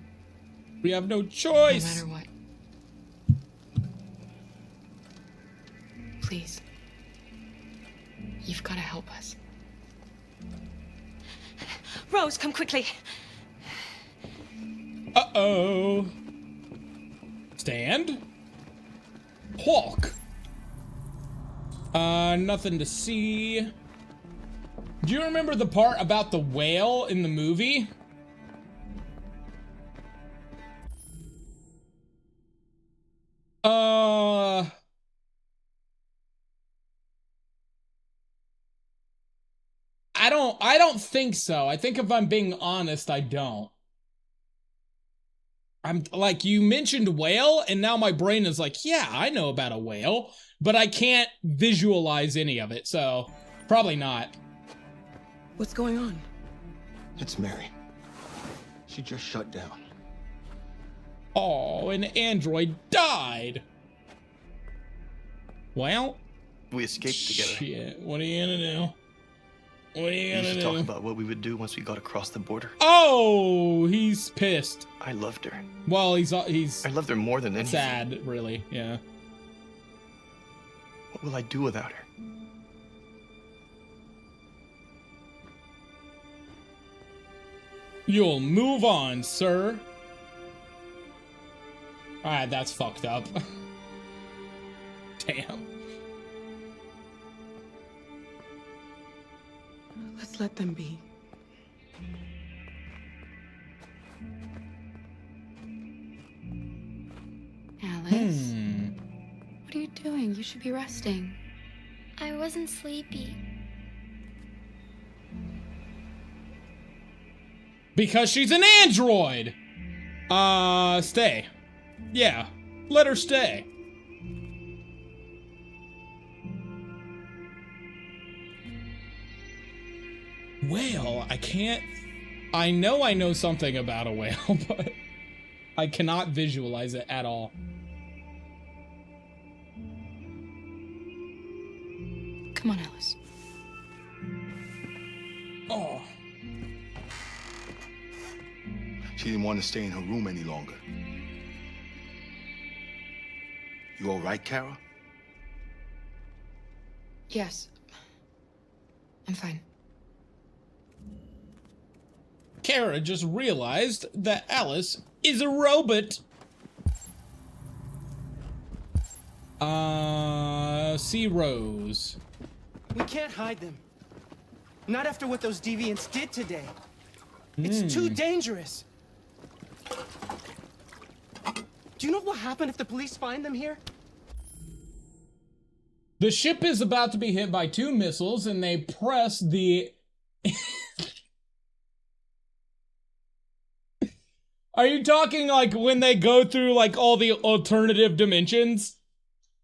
We have no choice. No matter what. Please. You've got to help us. Rose, come quickly. Uh-oh. Stand. Hawk. Nothing to see. Do you remember the part about the whale in the movie? I don't think so. I think if I'm being honest, I don't. I'm like, you mentioned whale, and now my brain is like, yeah, I know about a whale, but I can't visualize any of it, so probably not. What's going on? It's Mary. She just shut down. Oh, an android died. Well, We escaped together. shit. What are you gonna do? What are you We gonna used to do? talk about what we would do once we got across the border. Oh, he's pissed. I loved her. Well, he's I loved her more than anything. sad, really. Yeah. What will I do without her? You'll move on, sir. Alright, that's fucked up. Damn. Just let them be. Alice? What are you doing? You should be resting. I wasn't sleepy. Because she's an android! Stay. Yeah, let her stay. Whale, I know something about a whale, but I cannot visualize it at all. Come on, Alice. Oh. She didn't want to stay in her room any longer. You all right, Kara? Yes. I'm fine. Kara just realized that Alice is a robot. See Rose. We can't hide them. Not after what those deviants did today. It's too dangerous. Do you know what happened if the police find them here? The ship is about to be hit by 2 missiles and they press the... Are you talking like when they go through like all the alternative dimensions?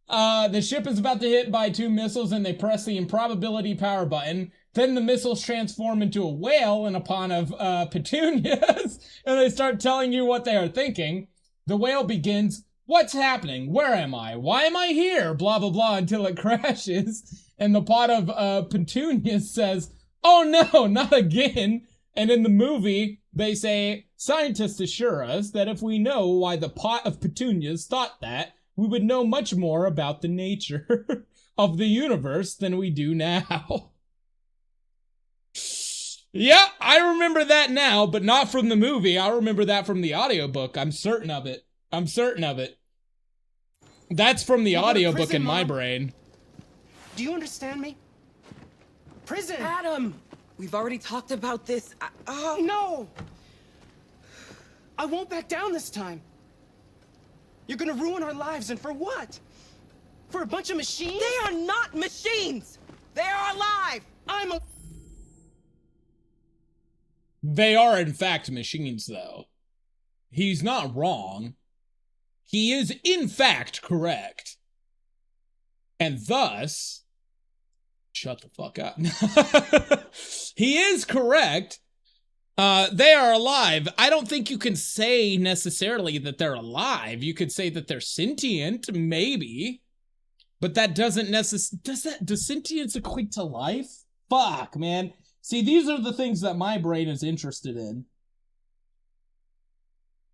The ship is about to hit by 2 missiles and they press the improbability power button. Then the missiles transform into a whale and upon of petunias and they start telling you what they are thinking. The whale begins, what's happening? Where am I? Why am I here? Blah, blah, blah, until it crashes. And the pot of petunias says, oh no, not again. And in the movie, they say, scientists assure us that if we know why the pot of petunias thought that, we would know much more about the nature of the universe than we do now. Yeah, I remember that now, but not from the movie. I remember that from the audiobook. I'm certain of it. I'm certain of it. That's from the audiobook in my brain. Do you understand me? Prison! Adam! We've already talked about this. No! I won't back down this time. You're gonna ruin our lives, and for what? For a bunch of machines? They are not machines! They are alive! They are, in fact, machines, though. He's not wrong. He is, in fact, correct. And thus... Shut the fuck up. He is correct. They are alive. I don't think you can say necessarily that they're alive. You could say that they're sentient, maybe. But that doesn't necessarily... Does sentience equate to life? Fuck, man. See, these are the things that my brain is interested in.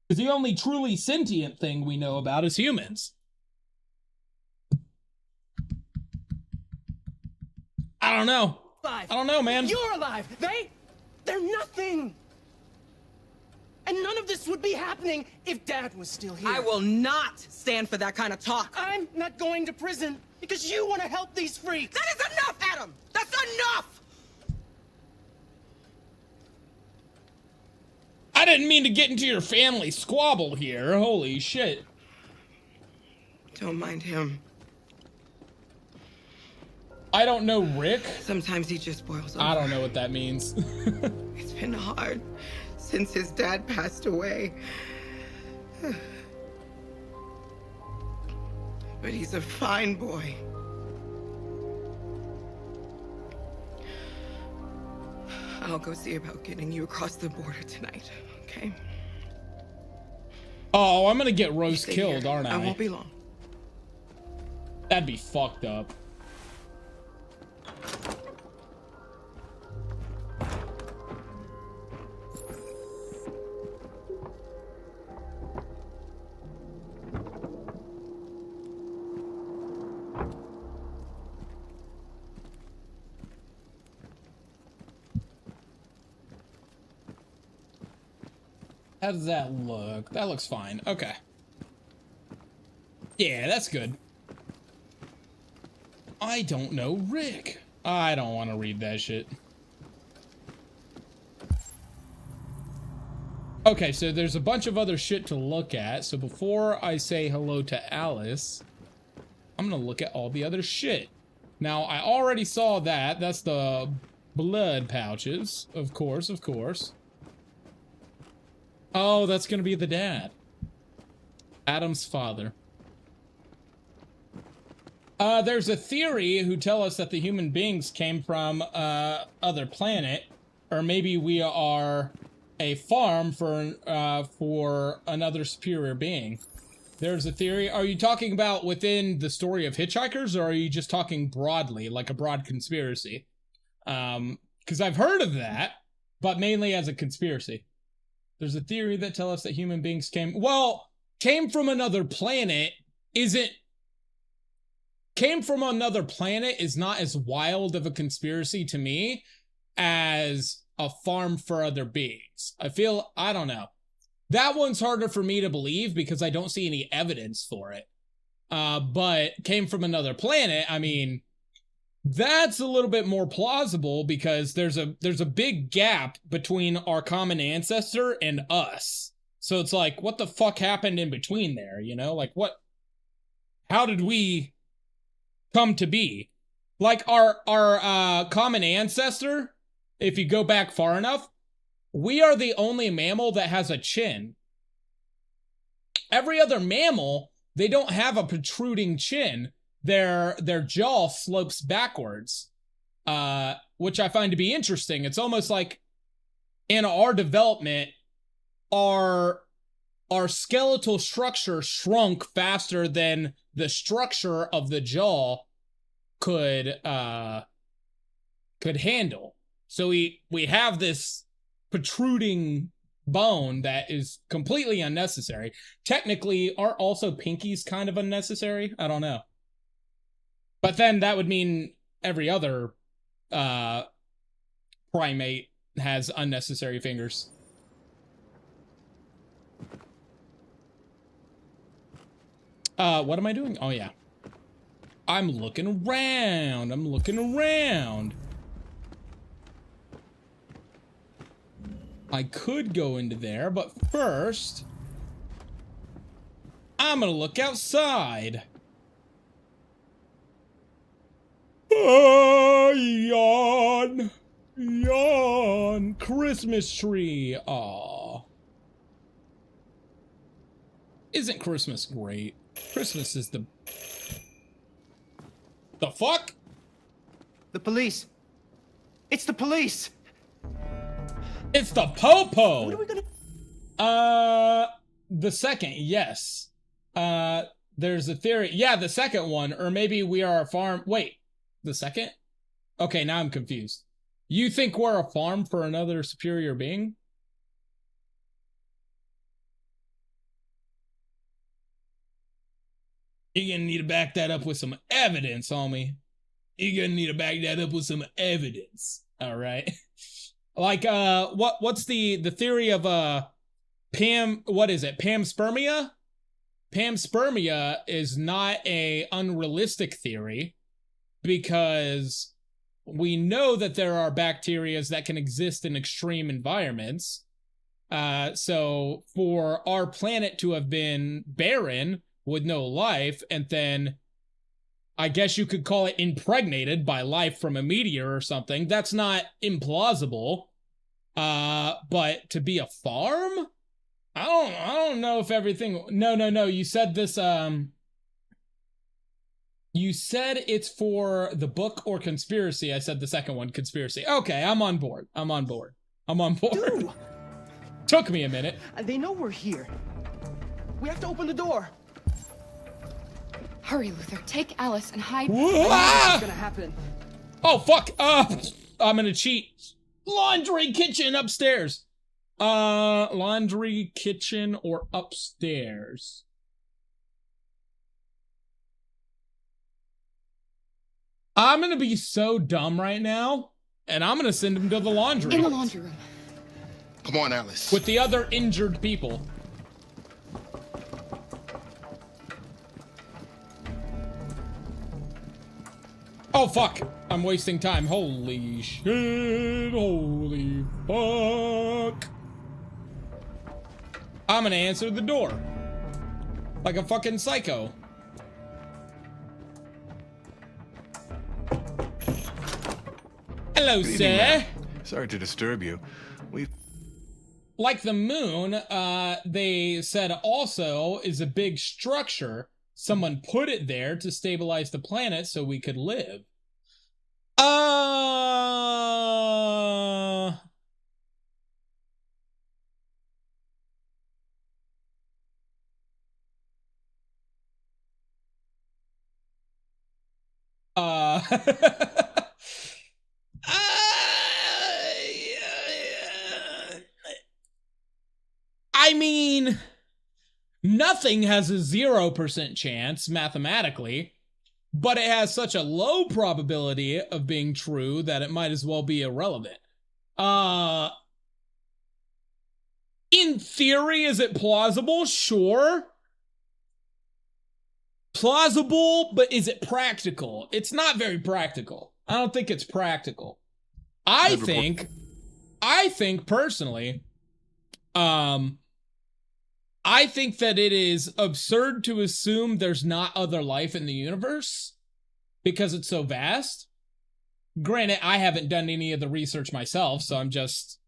Because the only truly sentient thing we know about is humans. I don't know. I don't know, man. You're alive! They're nothing! And none of this would be happening if Dad was still here. I will not stand for that kind of talk. I'm not going to prison because you want to help these freaks. That is enough, Adam! That's enough! I didn't mean to get into your family squabble here. Holy shit. Don't mind him. I don't know Rick. Sometimes he just boils over. I don't know what that means. It's been hard since his dad passed away. But he's a fine boy. I'll go see about getting you across the border tonight, okay? Oh, I'm gonna get Rose Stay killed, here. aren't I? I won't be long. That'd be fucked up. How does that look? That looks fine. Okay. Yeah, that's good. I don't know Rick. I don't want to read that shit. Okay, so there's a bunch of other shit to look at. So before I say hello to Alice, I'm gonna look at all the other shit. Now, I already saw that. That's the blood pouches. Of course, of course. Oh, that's gonna be the dad. Adam's father. There's a theory who tell us that the human beings came from other planet, or maybe we are a farm for another superior being. There's a theory. Are you talking about within the story of Hitchhikers, or are you just talking broadly, like a broad conspiracy? Because I've heard of that, but mainly as a conspiracy. There's a theory that tell us that human beings came from another planet came from another planet is not as wild of a conspiracy to me as a farm for other beings. I don't know. That one's harder for me to believe because I don't see any evidence for it. But came from another planet, I mean, that's a little bit more plausible because there's a big gap between our common ancestor and us. So it's like, what the fuck happened in between there, you know? Like, how did we come to be? Like, our common ancestor, if you go back far enough, we are the only mammal that has a chin. Every other mammal, they don't have a protruding chin. Their jaw slopes backwards, which I find to be interesting. It's almost like in our development, our skeletal structure shrunk faster than the structure of the jaw could handle. So we have this protruding bone that is completely unnecessary. Technically, aren't also pinkies kind of unnecessary? I don't know. But then that would mean every other primate has unnecessary fingers. What am I doing? Oh, yeah. I'm looking around. I'm looking around. I could go into there, but first, I'm gonna look outside. Oh, yawn. Yawn. Christmas tree. Aw. Isn't Christmas great? Christmas is the fuck? The police. It's the police. It's the Popo. What are we gonna... The second, yes. There's a theory. Yeah, the second one, or maybe we are a farm. Wait, the second? Okay, now I'm confused. You think we're a farm for another superior being? You're gonna need to back that up with some evidence, homie. You're gonna need to back that up with some evidence. All right. Like, what's the theory of what is it? Panspermia? Panspermia is not a unrealistic theory because we know that there are bacteria that can exist in extreme environments. So for our planet to have been barren with no life, and then I guess you could call it impregnated by life from a meteor or something, that's not implausible. But to be a farm? I don't know if everything... No. You said this, you said it's for the book or conspiracy. I said the second one, conspiracy. Okay, I'm on board. Dude. Took me a minute. They know we're here. We have to open the door. Hurry, Luther. Take Alice and hide. What's gonna happen? Oh, fuck. I'm gonna cheat. Laundry kitchen upstairs. Laundry kitchen or upstairs. I'm gonna be so dumb right now, and I'm gonna send him to the laundry. In the laundry room. Come on, Alice. With the other injured people. Oh, fuck. I'm wasting time. Holy shit. Holy fuck. I'm gonna answer the door. Like a fucking psycho. Hello, Good evening, sir. ma'am. Sorry to disturb you. Like the moon, they said also is a big structure. Someone put it there to stabilize the planet so we could live. I mean, nothing has a 0% chance mathematically, but it has such a low probability of being true that it might as well be irrelevant. In theory, is it plausible? Sure. Plausible, but is it practical? It's not very practical. I don't think it's practical. I think personally, I think that it is absurd to assume there's not other life in the universe because it's so vast. Granted, I haven't done any of the research myself, so I'm just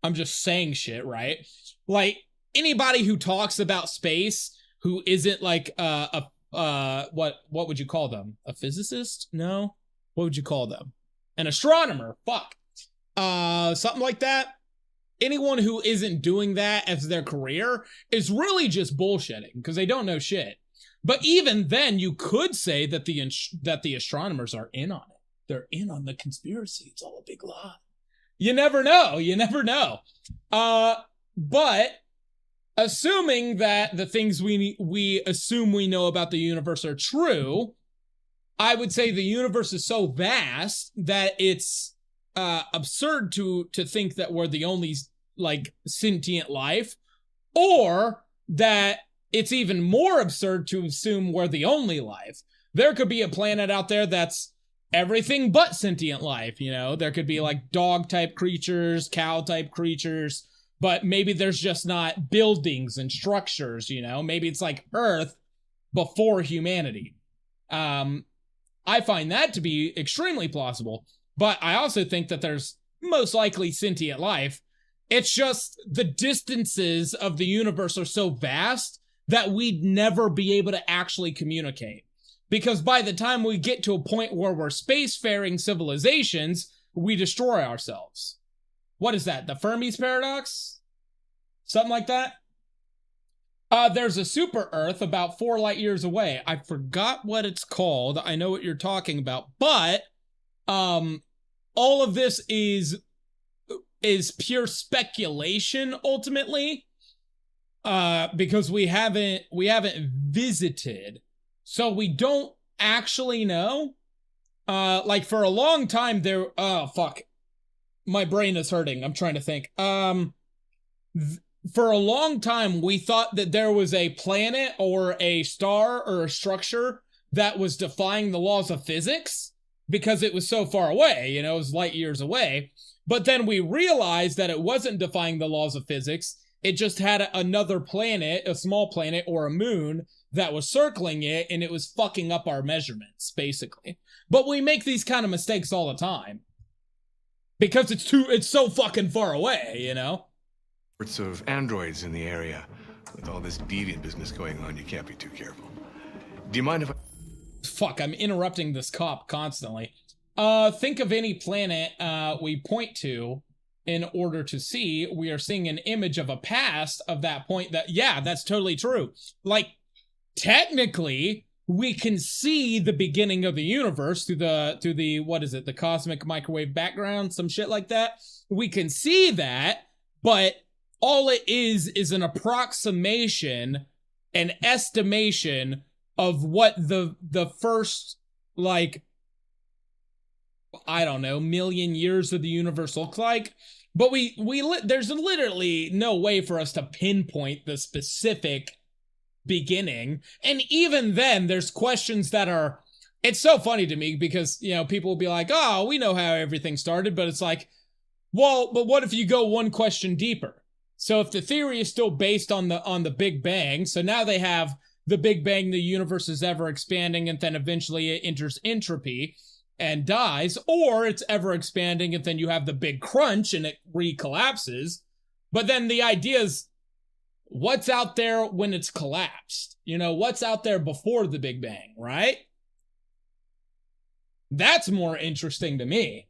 saying shit, right? Like, anybody who talks about space who isn't like what would you call them? A physicist? No? What would you call them? An astronomer. Fuck. Something like that. Anyone who isn't doing that as their career is really just bullshitting because they don't know shit. But even then, you could say that the astronomers are in on it. They're in on the conspiracy. It's all a big lie. You never know. You never know. But assuming that the things we assume we know about the universe are true, I would say the universe is so vast that it's absurd to think that we're the only like sentient life, or that it's even more absurd to assume we're the only life. There could be a planet out there that's everything but sentient life, you know? There could be like dog-type creatures, cow-type creatures, but maybe there's just not buildings and structures, you know? Maybe it's like Earth before humanity. I find that to be extremely plausible, but I also think that there's most likely sentient life. It's just the distances of the universe are so vast that we'd never be able to actually communicate. Because by the time we get to a point where we're spacefaring civilizations, we destroy ourselves. What is that? The Fermi's paradox? Something like that? There's a super Earth about 4 light years away. I forgot what it's called. I know what you're talking about, but all of this is pure speculation ultimately, because we haven't visited, so we don't actually know. Like for a long time there, oh fuck, my brain is hurting. I'm trying to think. For a long time, we thought that there was a planet or a star or a structure that was defying the laws of physics because it was so far away, you know, it was light years away. But then we realized that it wasn't defying the laws of physics. It just had another planet, a small planet or a moon that was circling it, and it was fucking up our measurements, basically. But we make these kind of mistakes all the time because it's so fucking far away, you know? Sorts of androids in the area. With all this deviant business going on, you can't be too careful. Do you mind if I... Fuck, I'm interrupting this cop constantly. Think of any planet we point to in order to see. We are seeing an image of a past of that point that, yeah, that's totally true. Like, technically, we can see the beginning of the universe through the what is it, the cosmic microwave background, some shit like that. We can see that, but all it is an approximation, an estimation of what the first, like, I don't know, million years of the universe looks like. But there's literally no way for us to pinpoint the specific beginning. And even then, there's questions that are, it's so funny to me because, you know, people will be like, oh, we know how everything started, but it's like, well, but what if you go one question deeper? So if the theory is still based on the Big Bang, so now they have the Big Bang, the universe is ever expanding, and then eventually it enters entropy and dies, or it's ever expanding and then you have the big crunch and it recollapses. But then the idea is, what's out there when it's collapsed? You know, what's out there before the Big Bang, right? That's more interesting to me.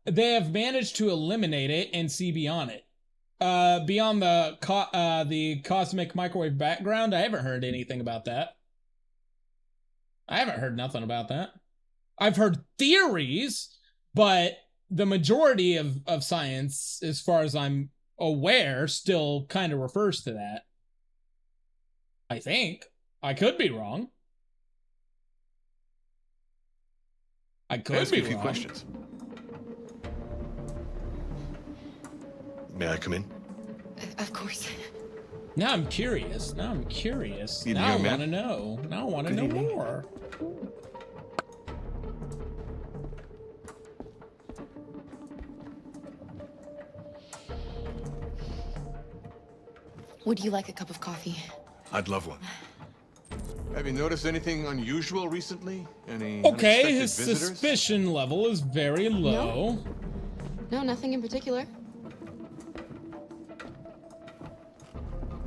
They have managed to eliminate it and see beyond it. Beyond the cosmic microwave background, I haven't heard anything about that. I haven't heard nothing about that. I've heard theories, but the majority of science, as far as I'm aware, still kind of refers to that. I think. I could be wrong. I could Ask be you a few wrong. questions. May I come in? Of course. Now I'm curious. Now I want to know. Now I want to know more. Would you like a cup of coffee? I'd love one. Have you noticed anything unusual recently? Any Okay, unexpected his visitors? suspicion level is very low. No, nothing in particular.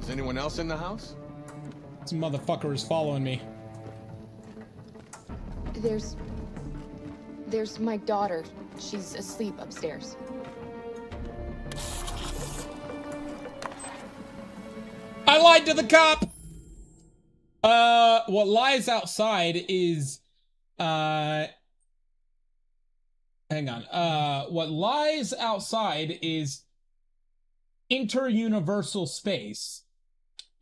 Is anyone else in the house? This motherfucker is following me. There's my daughter. She's asleep upstairs. I lied to the cop! What lies outside is, hang on. What lies outside is interuniversal space.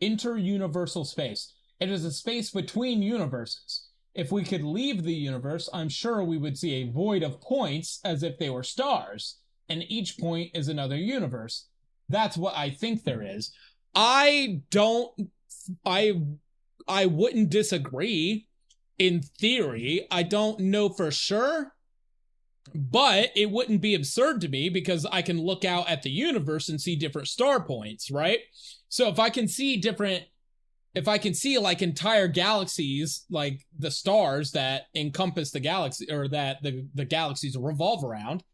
Interuniversal space. It is a space between universes. If we could leave the universe, I'm sure we would see a void of points as if they were stars, and each point is another universe. That's what I think there is. I wouldn't disagree in theory. I don't know for sure, but it wouldn't be absurd to me because I can look out at the universe and see different star points, right? So if I can see like entire galaxies, like the stars that encompass the galaxy, or that the galaxies revolve around,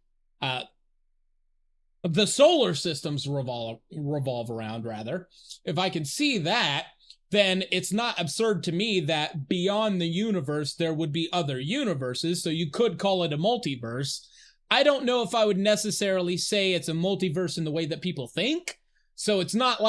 the solar systems revolve around, rather. If I can see that, then it's not absurd to me that beyond the universe there would be other universes, so you could call it a multiverse. I don't know if I would necessarily say it's a multiverse in the way that people think, so it's not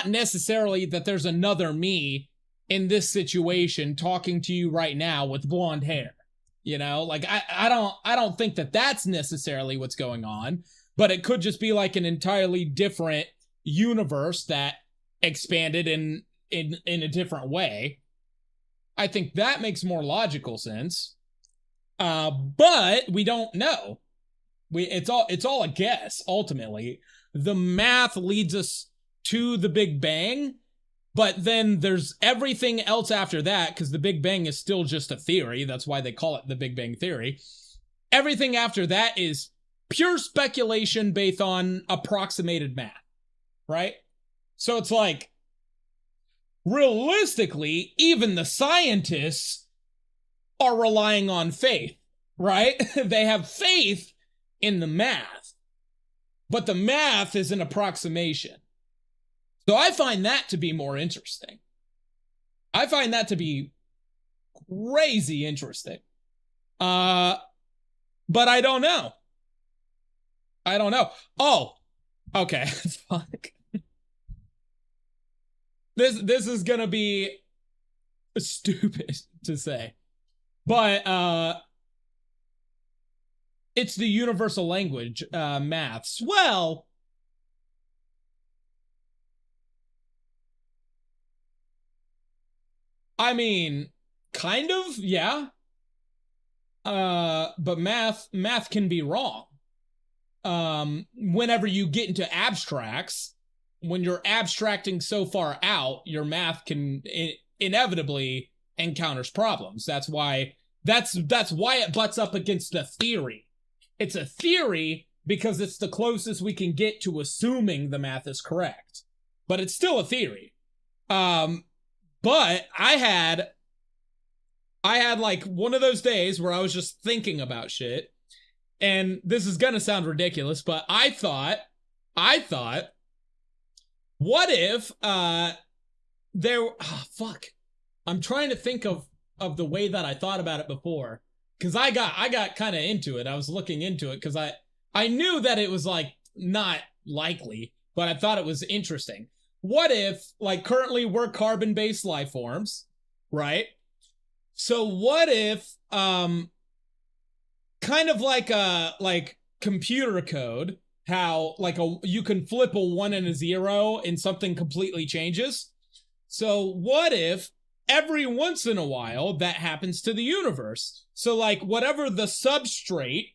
necessarily that there's another me in this situation talking to you right now with blonde hair. You know, like I don't think that that's necessarily what's going on, but it could just be like an entirely different universe that expanded in a different way. I think that makes more logical sense. But we don't know. It's all a guess, ultimately. The math leads us to the Big Bang, but then there's everything else after that, because the Big Bang is still just a theory. That's why they call it the Big Bang Theory. Everything after that is pure speculation based on approximated math, right? So it's like, realistically, even the scientists are relying on faith, right? They have faith in the math, but the math is an approximation. So I find that to be more interesting. I find that to be crazy interesting. But I don't know. Oh, okay. Fuck. This is gonna be stupid to say, but it's the universal language, maths. Well, I mean, kind of, yeah. But math can be wrong. Whenever you get into abstracts, when you're abstracting so far out, your math can inevitably encounters problems. That's why it butts up against the theory. It's a theory, because it's the closest we can get to assuming the math is correct. But it's still a theory. But I had like one of those days where I was just thinking about shit. And this is gonna sound ridiculous, but I thought, what if, I'm trying to think of the way that I thought about it before. Cause I got kind of into it. I was looking into it cause I knew that it was like not likely, but I thought it was interesting. What if, like, currently we're carbon-based life forms, right? So what if, kind of like computer code, how like you can flip a 1 and a 0 and something completely changes? So what if every once in a while that happens to the universe? So like whatever the substrate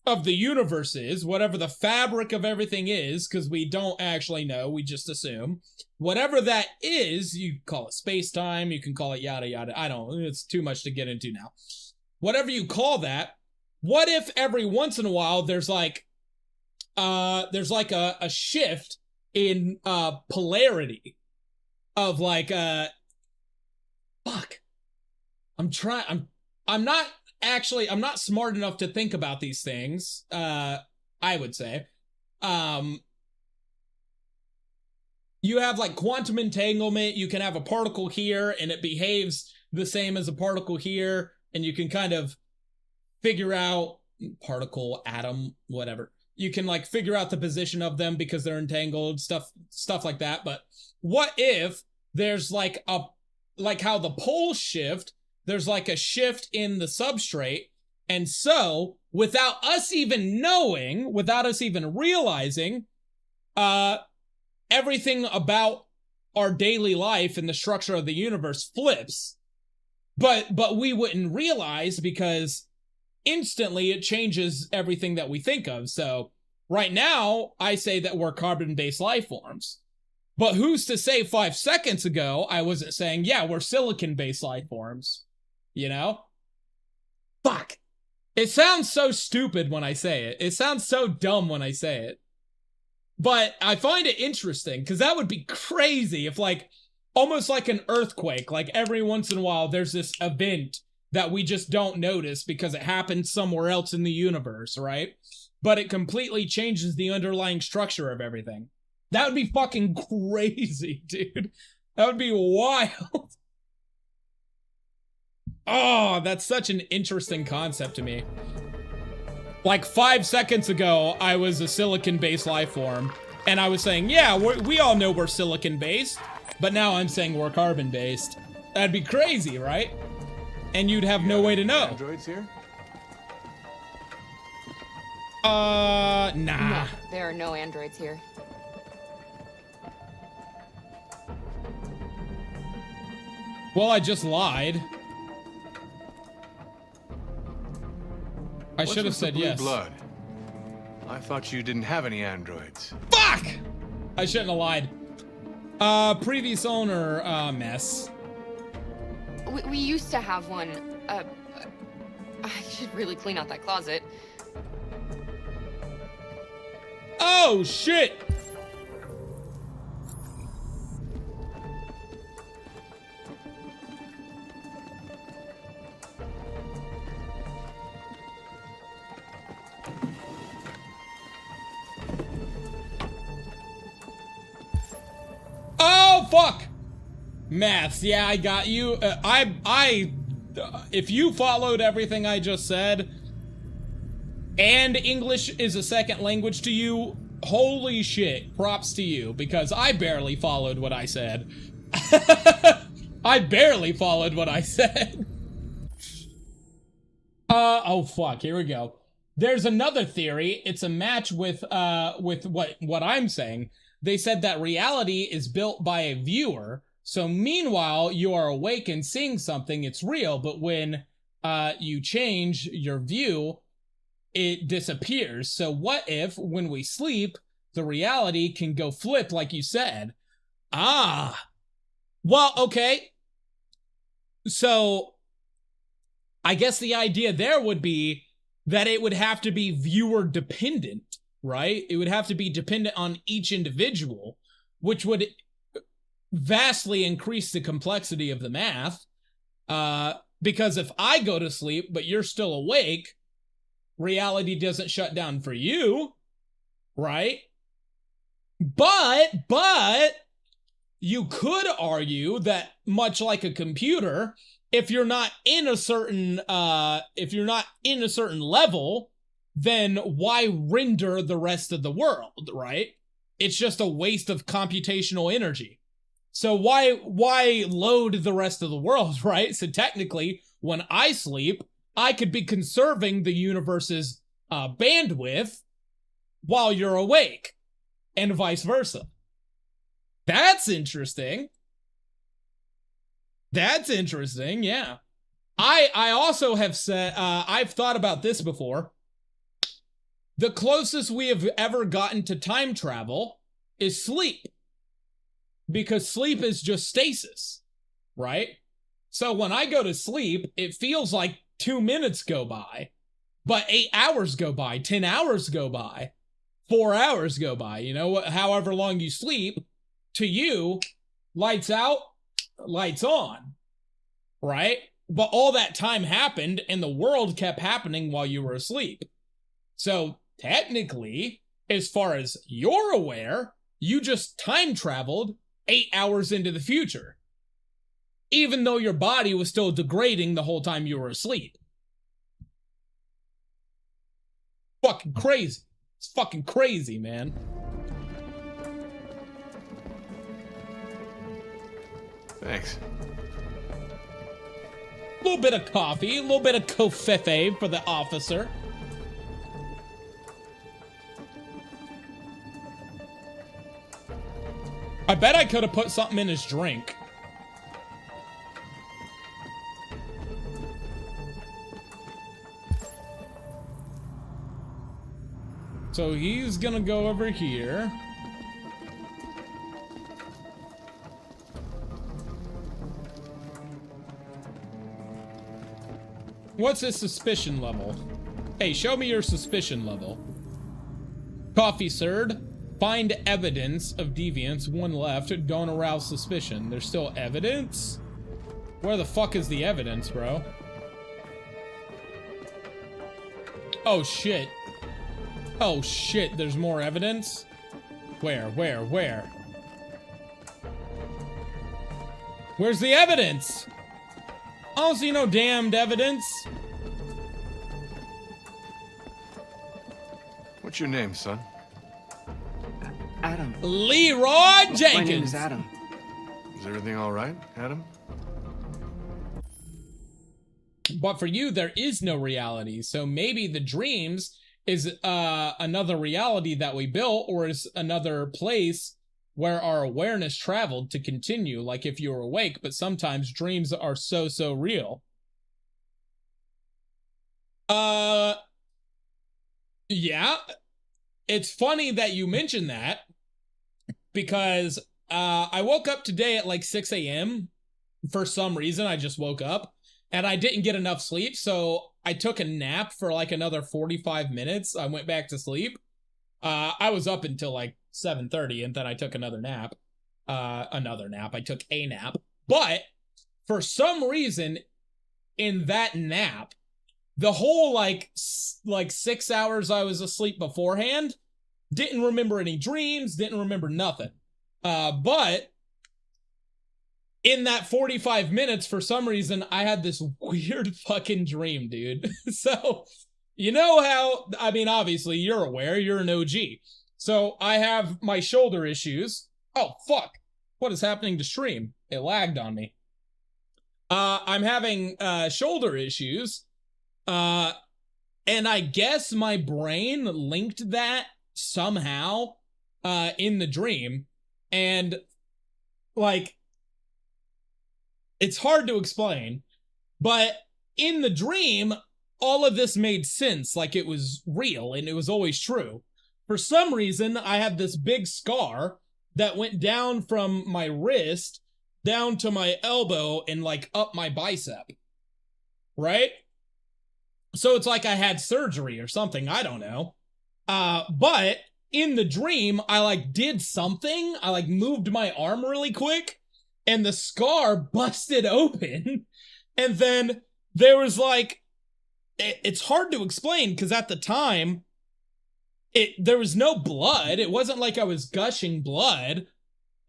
of the universe is, whatever the fabric of everything is, because we don't actually know, we just assume, whatever that is, you call it space-time, you can call it yada yada, I don't, it's too much to get into now. Whatever you call that, what if every once in a while there's like a shift in polarity of like I'm not smart enough to think about these things, I would say. You have like quantum entanglement, you can have a particle here and it behaves the same as a particle here, and you can kind of figure out particle, atom, whatever. You can like figure out the position of them because they're entangled, stuff like that. But what if there's like how the poles shift, there's like a shift in the substrate, and so without us even knowing, without us even realizing, everything about our daily life and the structure of the universe flips, but we wouldn't realize because instantly it changes everything that we think of. So right now I say that we're carbon-based life forms, but who's to say 5 seconds ago I wasn't saying, yeah, we're silicon-based life forms, you know? Fuck. It sounds so stupid when I say it. It sounds so dumb when I say it. But I find it interesting, because that would be crazy if, like, almost like an earthquake, like every once in a while there's this event that we just don't notice because it happened somewhere else in the universe, right? But it completely changes the underlying structure of everything. That would be fucking crazy, dude. That would be wild. Oh, that's such an interesting concept to me. Like 5 seconds ago, I was a silicon-based life form, and I was saying, yeah, we all know we're silicon-based, but now I'm saying we're carbon-based. That'd be crazy, right? And you'd have no way to know. Androids here? Nah. No, there are no androids here. Well, I just lied. I should have said yes. Blood? I thought you didn't have any androids. Fuck! I shouldn't have lied. Previous owner, mess. We used to have one. I should really clean out that closet. Oh, shit! Oh, fuck! Maths, yeah, I got you. If you followed everything I just said, and English is a second language to you, holy shit, props to you, because I barely followed what I said. I barely followed what I said. Oh fuck, here we go. There's another theory. It's a match with what I'm saying. They said that reality is built by a viewer. So meanwhile, you are awake and seeing something, it's real, but when you change your view, it disappears. So what if, when we sleep, the reality can go flip like you said? Ah. Well, okay. So I guess the idea there would be that it would have to be viewer dependent. right? It would have to be dependent on each individual, which would vastly increase the complexity of the math. Because if I go to sleep, but you're still awake, reality doesn't shut down for you, right? But you could argue that much like a computer, if you're not in a certain level, then why render the rest of the world, right? It's just a waste of computational energy. So why load the rest of the world, right? So technically, when I sleep, I could be conserving the universe's bandwidth while you're awake, and vice versa. That's interesting. That's interesting, yeah. I also have said, I've thought about this before. The closest we have ever gotten to time travel is sleep. Because sleep is just stasis, right? So when I go to sleep, it feels like 2 minutes go by, but 8 hours go by, 10 hours go by, 4 hours go by, you know, however long you sleep, to you, lights out, lights on, right? But all that time happened and the world kept happening while you were asleep. So technically, as far as you're aware, you just time traveled 8 hours into the future, even though your body was still degrading the whole time you were asleep. Fucking crazy. It's fucking crazy, man. Thanks. A little bit of coffee, a little bit of covfefe for the officer. I bet I could have put something in his drink. So he's gonna go over here. What's his suspicion level? Hey, show me your suspicion level. Coffee Sird. Find evidence of deviance. 1 left. Don't arouse suspicion. There's still evidence? Where the fuck is the evidence, bro? Oh, shit. Oh, shit. There's more evidence? Where? Where's the evidence? I don't see no damned evidence. What's your name, son? Adam. Leroy Jenkins. My name is Adam. Is everything all right, Adam? But for you, there is no reality. So maybe the dreams is another reality that we built, or is another place where our awareness traveled to continue, like if you were awake, but sometimes dreams are so real. Yeah. It's funny that you mentioned that, because I woke up today at like 6 a.m. For some reason. I just woke up and I didn't get enough sleep, so I took a nap for like another 45 minutes. I went back to sleep. I was up until like 7:30, and then I took another nap. I took a nap. But for some reason, in that nap, the whole like 6 hours I was asleep beforehand, didn't remember any dreams, didn't remember nothing. But in that 45 minutes, for some reason, I had this weird fucking dream, dude. So, you know how, I mean, obviously you're aware, you're an OG. So I have my shoulder issues. Oh, fuck. What is happening to stream? It lagged on me. I'm having shoulder issues. And I guess my brain linked that somehow in the dream. And, like, it's hard to explain, but in the dream, all of this made sense, like it was real and it was always true. For some reason, I had this big scar that went down from my wrist down to my elbow and like up my bicep, right? So it's like I had surgery or something, I don't know. But in the dream, I like did something. I like moved my arm really quick and the scar busted open. And then there was like, it's hard to explain because at the time, there was no blood. It wasn't like I was gushing blood.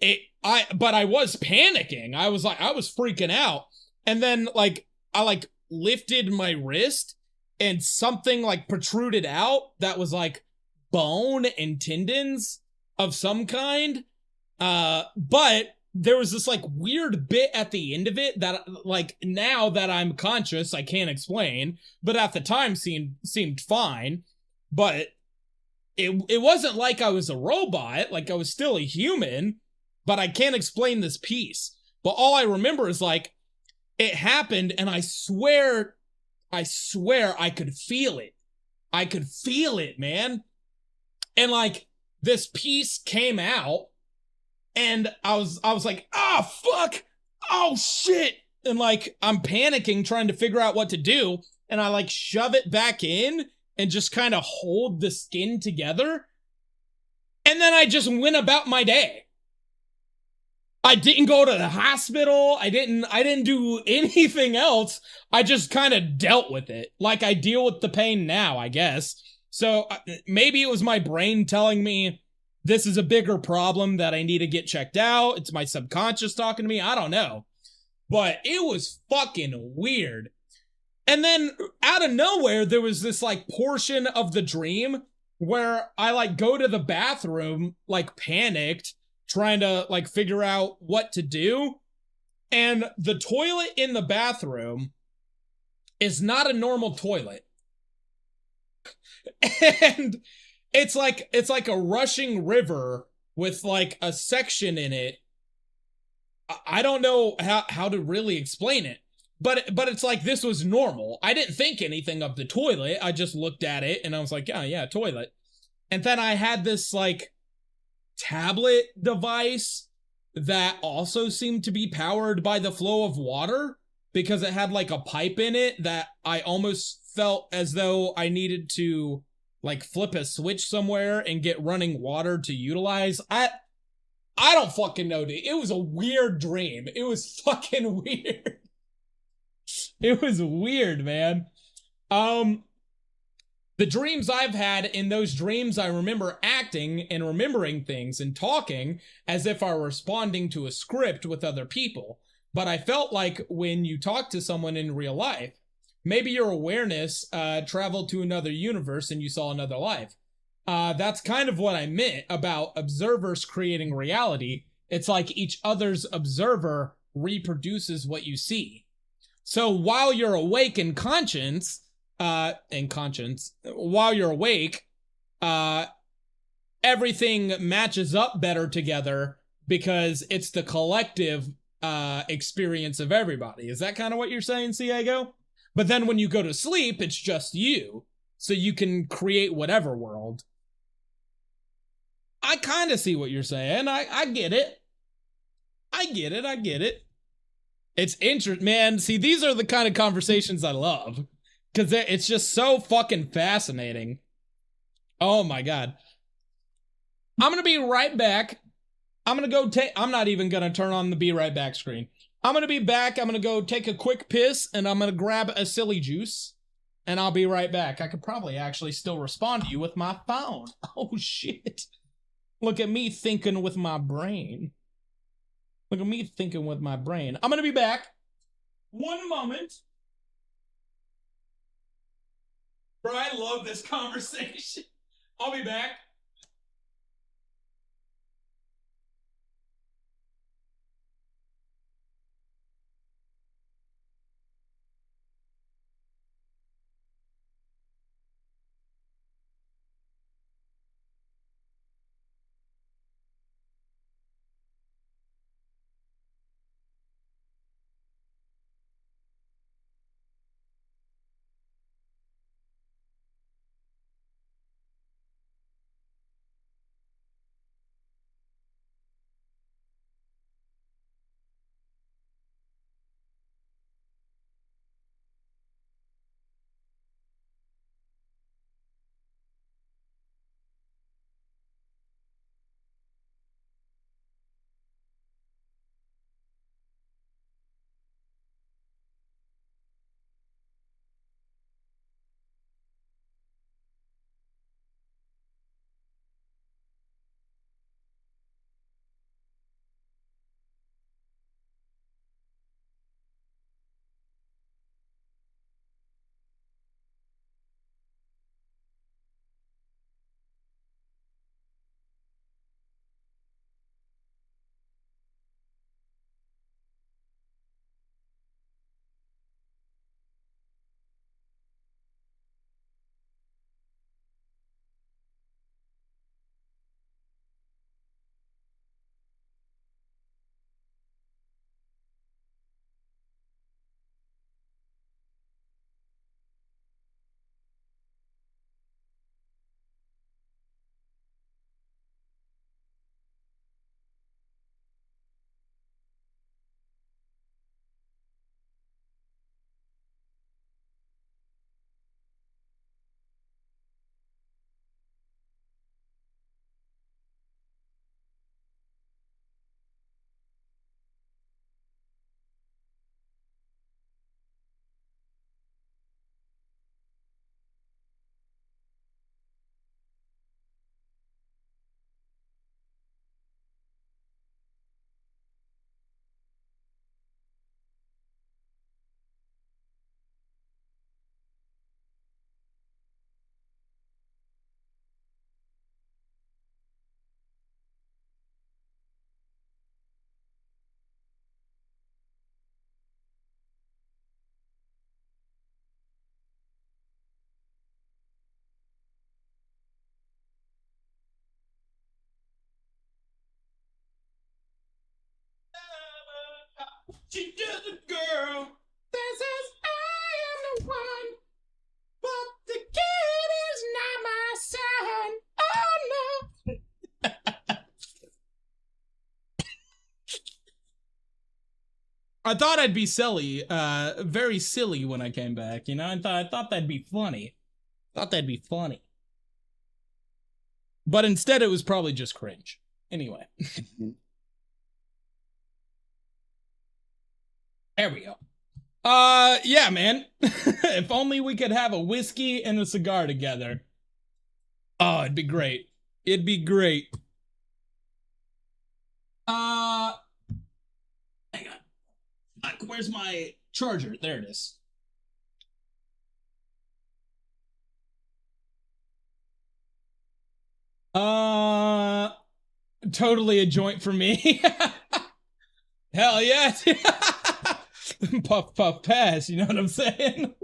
But I was panicking. I was freaking out. And then like, I like lifted my wrist and something like protruded out that was like bone and tendons of some kind. But there was this like weird bit at the end of it that like now that I'm conscious, I can't explain, but at the time seemed fine. But it wasn't like I was a robot, like I was still a human, but I can't explain this piece. But all I remember is like it happened and I swear I could feel it. I could feel it, man. And like this piece came out and I was like, "Oh fuck. Oh shit." And like I'm panicking trying to figure out what to do and I like shove it back in and just kind of hold the skin together. And then I just went about my day. I didn't go to the hospital. I didn't do anything else. I just kind of dealt with it. Like I deal with the pain now, I guess. So maybe it was my brain telling me this is a bigger problem that I need to get checked out. It's my subconscious talking to me. I don't know. But it was fucking weird. And then out of nowhere, there was this like portion of the dream where I like go to the bathroom, like panicked, trying to like figure out what to do. And the toilet in the bathroom is not a normal toilet. And it's like a rushing river with like a section in it. I don't know how to really explain it. But it's like this was normal. I didn't think anything of the toilet. I just looked at it and I was like, yeah, toilet. And then I had this like tablet device that also seemed to be powered by the flow of water because it had like a pipe in it that I almost felt as though I needed to like flip a switch somewhere and get running water to utilize. I don't fucking know, dude. It was a weird dream. It was fucking weird. It was weird, man. The dreams I've had, in those dreams, I remember acting and remembering things and talking as if I were responding to a script with other people. But I felt like when you talk to someone in real life, maybe your awareness traveled to another universe and you saw another life. That's kind of what I meant about observers creating reality. It's like each other's observer reproduces what you see. So while you're awake in conscience, while you're awake, everything matches up better together because it's the collective experience of everybody. Is that kind of what you're saying, Ciego? But then when you go to sleep, it's just you, so you can create whatever world. I kind of see what you're saying. I get it. I get it. It's interesting, man. See, these are the kind of conversations I love. Because it's just so fucking fascinating. Oh my god. I'm going to be right back. I'm going to go I'm not even going to turn on the be right back screen. I'm going to be back. I'm going to go take a quick piss. And I'm going to grab a silly juice. And I'll be right back. I could probably actually still respond to you with my phone. Oh shit. Look at me thinking with my brain. Look at me thinking with my brain. I'm going to be back. One moment. Bro, I love this conversation. I'll be back. I thought I'd be silly, very silly when I came back, you know? I thought that'd be funny. But instead it was probably just cringe. Anyway. There we go. Yeah, man. If only we could have a whiskey and a cigar together. Oh, it'd be great. It'd be great. Hang on. Where's my charger? There it is. Totally a joint for me. Hell yeah. Puff, puff, pass, you know what I'm saying?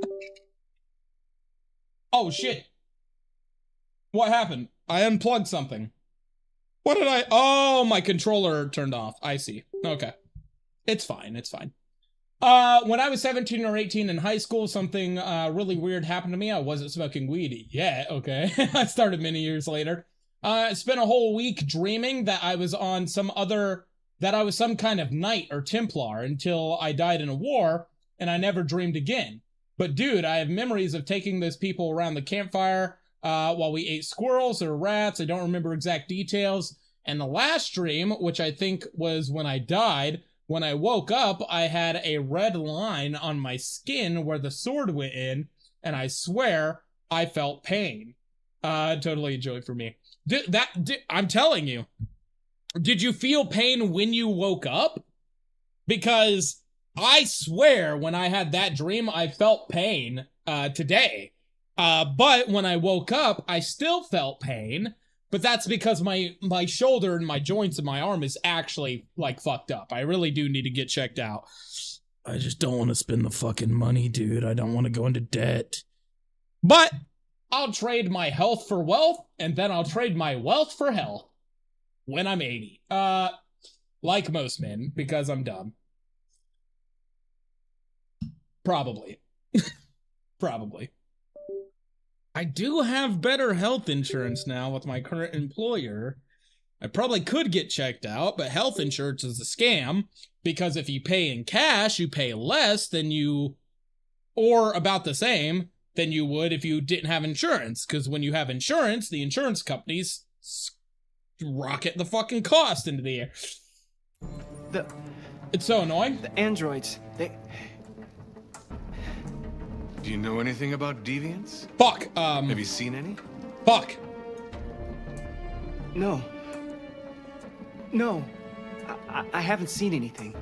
Oh, shit. What happened? I unplugged something. What did I... Oh, my controller turned off. I see. Okay. It's fine, it's fine. When I was 17 or 18 in high school, something really weird happened to me. I wasn't smoking weed yet, okay? I started many years later. I spent a whole week dreaming that I was on some kind of knight or Templar until I died in a war, and I never dreamed again. But dude, I have memories of taking those people around the campfire while we ate squirrels or rats. I don't remember exact details. And the last dream, which I think was when I died, when I woke up, I had a red line on my skin where the sword went in, and I swear I felt pain. Totally a joy for me. I'm telling you. Did you feel pain when you woke up? Because I swear when I had that dream, I felt pain today. But when I woke up, I still felt pain. But that's because my shoulder and my joints and my arm is actually, like, fucked up. I really do need to get checked out. I just don't want to spend the fucking money, dude. I don't want to go into debt. But I'll trade my health for wealth, and then I'll trade my wealth for health. When I'm 80. Like most men, because I'm dumb. Probably. Probably. I do have better health insurance now with my current employer. I probably could get checked out, but health insurance is a scam, because if you pay in cash, you pay less than you, or about the same, than you would if you didn't have insurance, because when you have insurance, the insurance companies rocket the fucking cost into the air. It's so annoying. The androids, they... Do you know anything about deviants? Fuck, Have you seen any? Fuck. No. No. I haven't seen anything.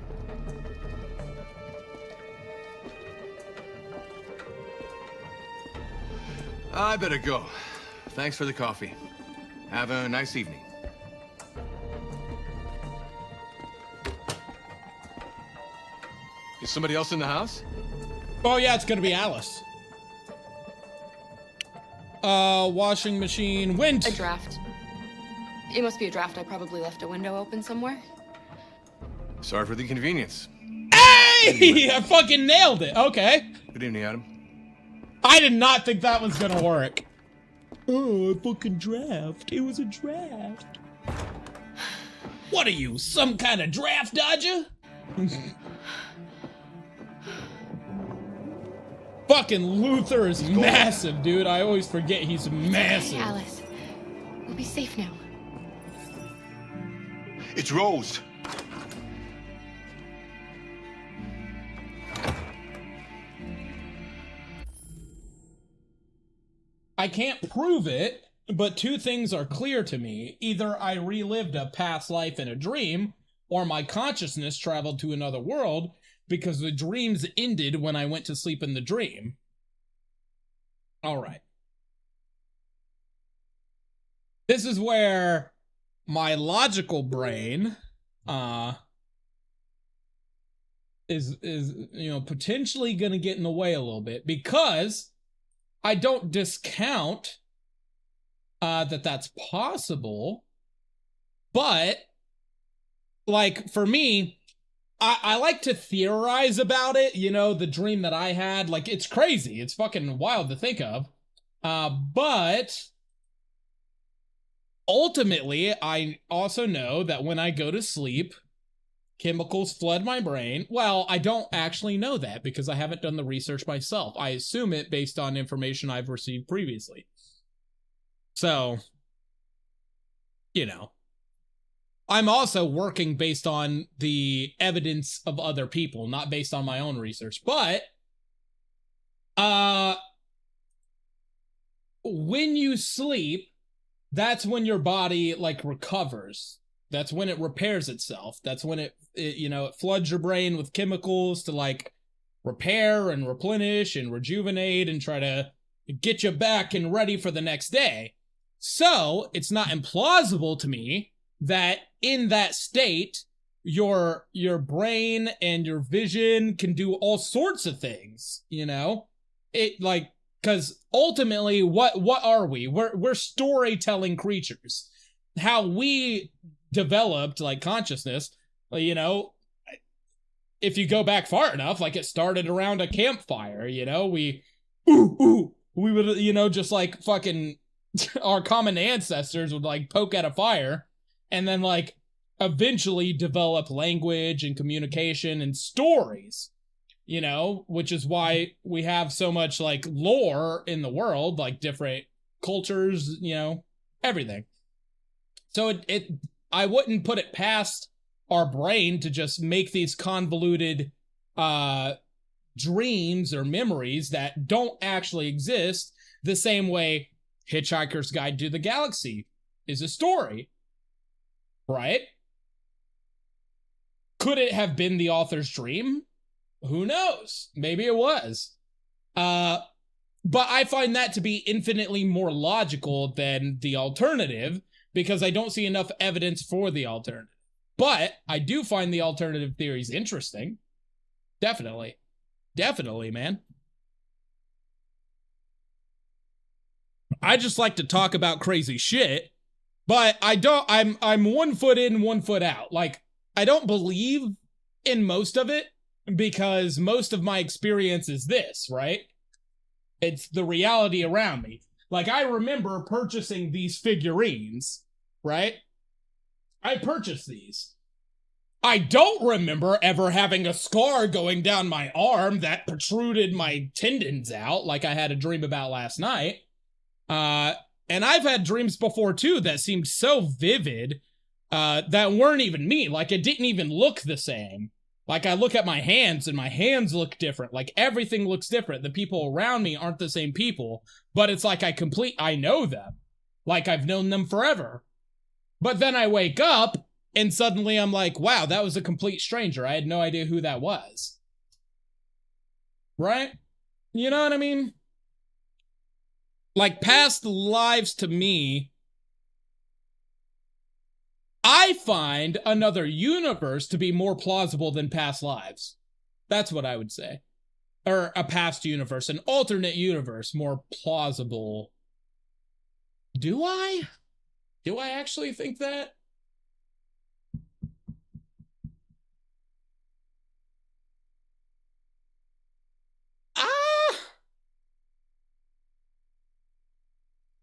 I better go. Thanks for the coffee. Have a nice evening. Is somebody else in the house? Oh yeah, it's gonna be Alice. Washing machine, wind. A draft. It must be a draft. I probably left a window open somewhere. Sorry for the inconvenience. Hey! I fucking nailed it. Okay. Good evening, Adam. I did not think that was gonna work. Oh, a fucking draft. It was a draft. What are you, some kind of draft dodger? Fucking Luther is massive, dude. I always forget he's massive. Hey, Alice. We'll be safe now. It's Rose. I can't prove it, but two things are clear to me. Either I relived a past life in a dream, or my consciousness traveled to another world, because the dreams ended when I went to sleep in the dream. All right. This is where my logical brain is you know, potentially going to get in the way a little bit, because I don't discount that that's possible, but like for me, I like to theorize about it, you know, the dream that I had, like, it's crazy. It's fucking wild to think of. But ultimately, I also know that when I go to sleep, chemicals flood my brain. Well, I don't actually know that because I haven't done the research myself. I assume it based on information I've received previously. So, you know. I'm also working based on the evidence of other people, not based on my own research. But, when you sleep, that's when your body, like, recovers. That's when it repairs itself. That's when it floods your brain with chemicals to, like, repair and replenish and rejuvenate and try to get you back and ready for the next day. So, it's not implausible to me that in that state, your brain and your vision can do all sorts of things, you know? It, like, because ultimately, what are we? We're storytelling creatures. How we developed, like, consciousness, you know, if you go back far enough, like, it started around a campfire, you know? We would, you know, just, like, fucking, our common ancestors would, like, poke at a fire, and then, like, eventually develop language and communication and stories, you know, which is why we have so much, like, lore in the world, like, different cultures, you know, everything. So I wouldn't put it past our brain to just make these convoluted dreams or memories that don't actually exist, the same way Hitchhiker's Guide to the Galaxy is a story. Right? Could it have been the author's dream? Who knows? Maybe it was. But I find that to be infinitely more logical than the alternative because I don't see enough evidence for the alternative. But I do find the alternative theories interesting. Definitely. Definitely, man. I just like to talk about crazy shit. But I'm 1 foot in, 1 foot out. Like, I don't believe in most of it because most of my experience is this, right? It's the reality around me. Like, I remember purchasing these figurines, right? I purchased these. I don't remember ever having a scar going down my arm that protruded my tendons out like I had a dream about last night. And I've had dreams before, too, that seemed so vivid that weren't even me. Like, it didn't even look the same. Like, I look at my hands, and my hands look different. Like, everything looks different. The people around me aren't the same people. But it's like I know them. Like, I've known them forever. But then I wake up, and suddenly I'm like, wow, that was a complete stranger. I had no idea who that was. Right? You know what I mean? Like, past lives to me, I find another universe to be more plausible than past lives. That's what I would say. Or a past universe, an alternate universe, more plausible. Do I? Do I actually think that?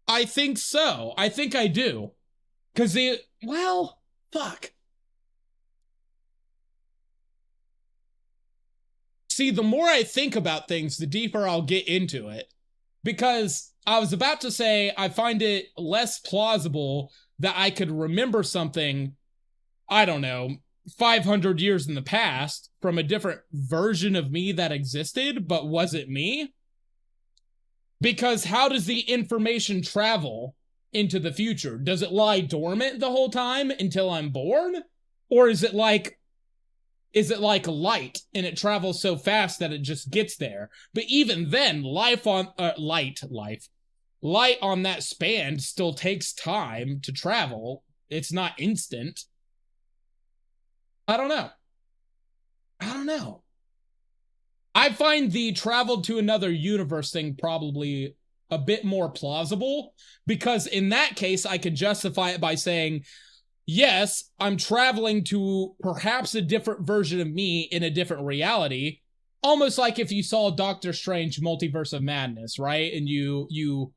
I think so. I think I do. Because fuck. See, the more I think about things, the deeper I'll get into it. Because I was about to say I find it less plausible that I could remember something, I don't know, 500 years in the past from a different version of me that existed, but wasn't me. Because how does the information travel into the future? Does it lie dormant the whole time until I'm born? Or is it like light and it travels so fast that it just gets there? But even then, light on that span still takes time to travel. It's not instant. I don't know. I find the travel to another universe thing probably a bit more plausible, because in that case, I could justify it by saying, yes, I'm traveling to perhaps a different version of me in a different reality, almost like if you saw Doctor Strange Multiverse of Madness, right? And you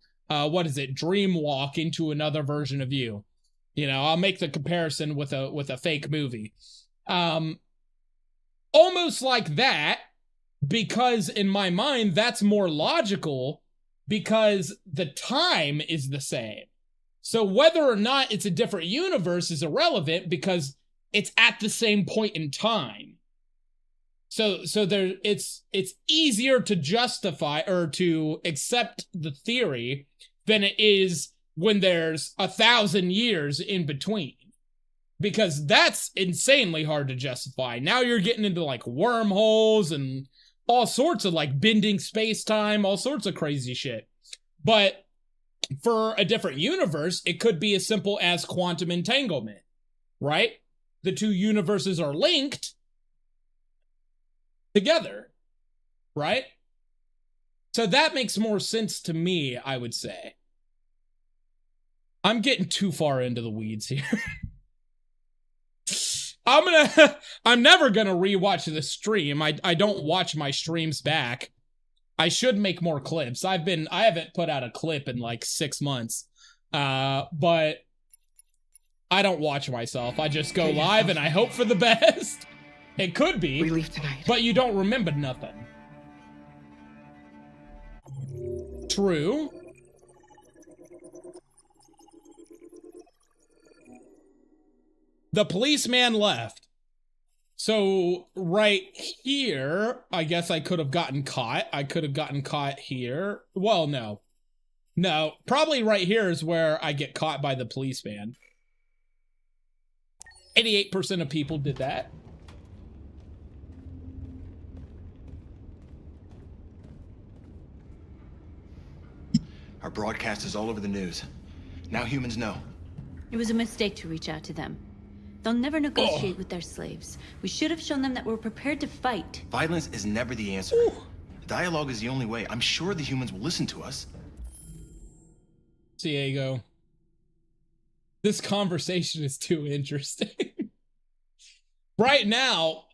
dream walk into another version of you. You know, I'll make the comparison with a fake movie. almost like that, because in my mind, that's more logical because the time is the same. So whether or not it's a different universe is irrelevant because it's at the same point in time. So there, it's easier to justify or to accept the theory than it is when there's 1,000 years in between. Because that's insanely hard to justify. Now you're getting into like wormholes and all sorts of like bending space-time, all sorts of crazy shit. But for a different universe, it could be as simple as quantum entanglement, right? The two universes are linked together, right? So that makes more sense to me, I would say. I'm getting too far into the weeds here. I'm never gonna rewatch the stream. I don't watch my streams back. I should make more clips. I haven't put out a clip in like 6 months. But I don't watch myself. I just go live and I hope for the best. It could be. We leave tonight. But you don't remember nothing. True. The policeman left. So right here, I guess I could have gotten caught. I could have gotten caught here. Well, no. No, probably right here is where I get caught by the policeman. 88% of people did that. Our broadcast is all over the news. Now humans know. It was a mistake to reach out to them. They'll never negotiate with their slaves. We should have shown them that we're prepared to fight. Violence is never the answer. Dialogue is the only way. I'm sure the humans will listen to us. Diego. This conversation is too interesting. Right now,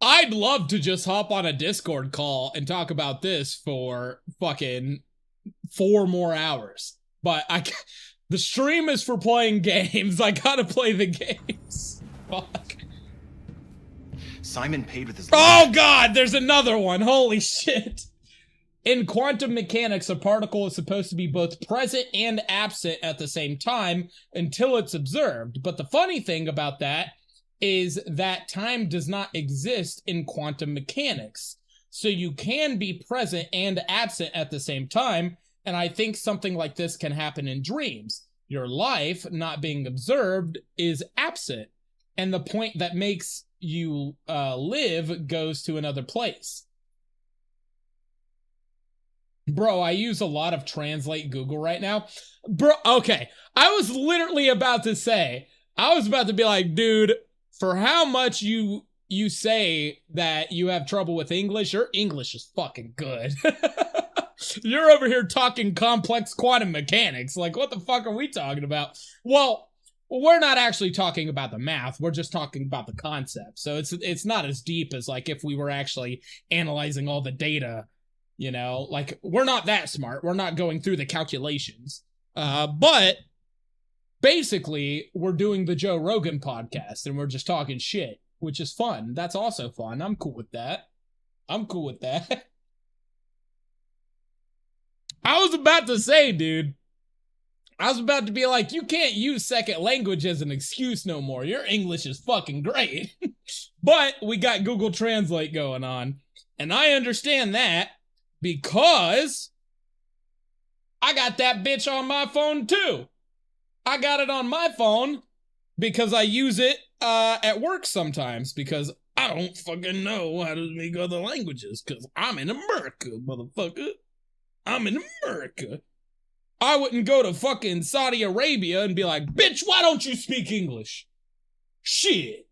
I'd love to just hop on a Discord call and talk about this for fucking 4 more hours. But the stream is for playing games. I gotta play the games. Fuck. Simon paid with his life. Oh god, there's another one. Holy shit. In quantum mechanics, a particle is supposed to be both present and absent at the same time until it's observed. But the funny thing about that is that time does not exist in quantum mechanics. So you can be present and absent at the same time, and I think something like this can happen in dreams. Your life not being observed is absent, and the point that makes you live goes to another place. Bro, I use a lot of Translate Google right now. Bro, okay, I was literally about to say, I was about to be like, dude, for how much you say that you have trouble with English, your English is fucking good. You're over here talking complex quantum mechanics. Like, what the fuck are we talking about? Well, we're not actually talking about the math. We're just talking about the concept. So it's not as deep as like if we were actually analyzing all the data, you know? Like, we're not that smart. We're not going through the calculations. But basically, we're doing the Joe Rogan podcast and we're just talking shit, which is fun. That's also fun. I'm cool with that. I'm cool with that. I was about to say, dude, I was about to be like, you can't use second language as an excuse no more. Your English is fucking great. But we got Google Translate going on. And I understand that because I got that bitch on my phone too. I got it on my phone because I use it at work sometimes because I don't fucking know how to speak other languages because I'm in America, motherfucker. I'm in America. I wouldn't go to fucking Saudi Arabia and be like, bitch, why don't you speak English? Shit.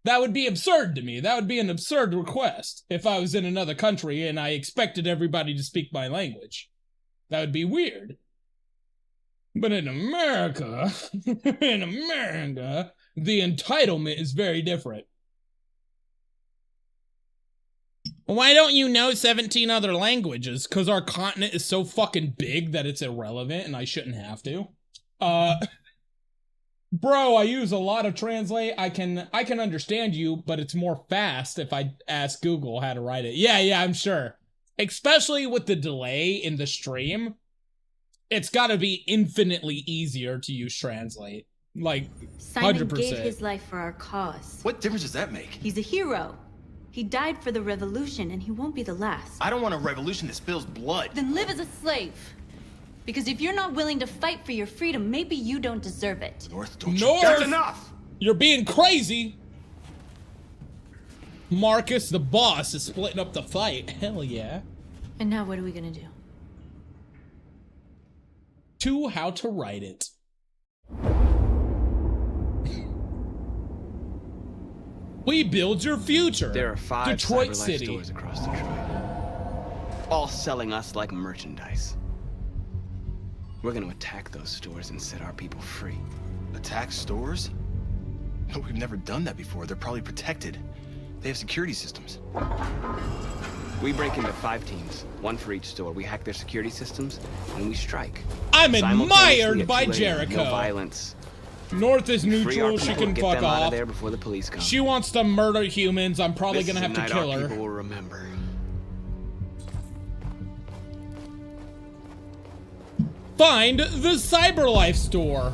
That would be absurd to me. That would be an absurd request if I was in another country and I expected everybody to speak my language. That would be weird. But in America, the entitlement is very different. Why don't you know 17 other languages? Because our continent is so fucking big that it's irrelevant and I shouldn't have to. Bro, I use a lot of translate. I can understand you, but it's more fast if I ask Google how to write it. Yeah, I'm sure. Especially with the delay in the stream, it's got to be infinitely easier to use translate. Like, Simon 100%. gave his life for our cause. What difference does that make? He's a hero. He died for the revolution, and he won't be the last. I don't want a revolution that spills blood. Then live as a slave. Because if you're not willing to fight for your freedom, maybe you don't deserve it. North, don't North, you... That's enough! You're being crazy! Marcus, the boss, is splitting up the fight. Hell yeah. And now what are we gonna do? How to write it. We build your future. There are 5 Detroit CyberLife City. stores across Detroit, all selling us like merchandise. We're gonna attack those stores and set our people free. Attack stores? No, we've never done that before. They're probably protected. They have security systems. We break into 5 teams, 1 for each store. We hack their security systems, and we strike. I'm Simultaneously admired at by 2 a.m., Jericho. No violence. North is Free our neutral. She people, can get fuck them out of off. there before the police come. She wants to murder humans. I'm probably This gonna is have a to night kill our her. people will remember. Find the CyberLife store.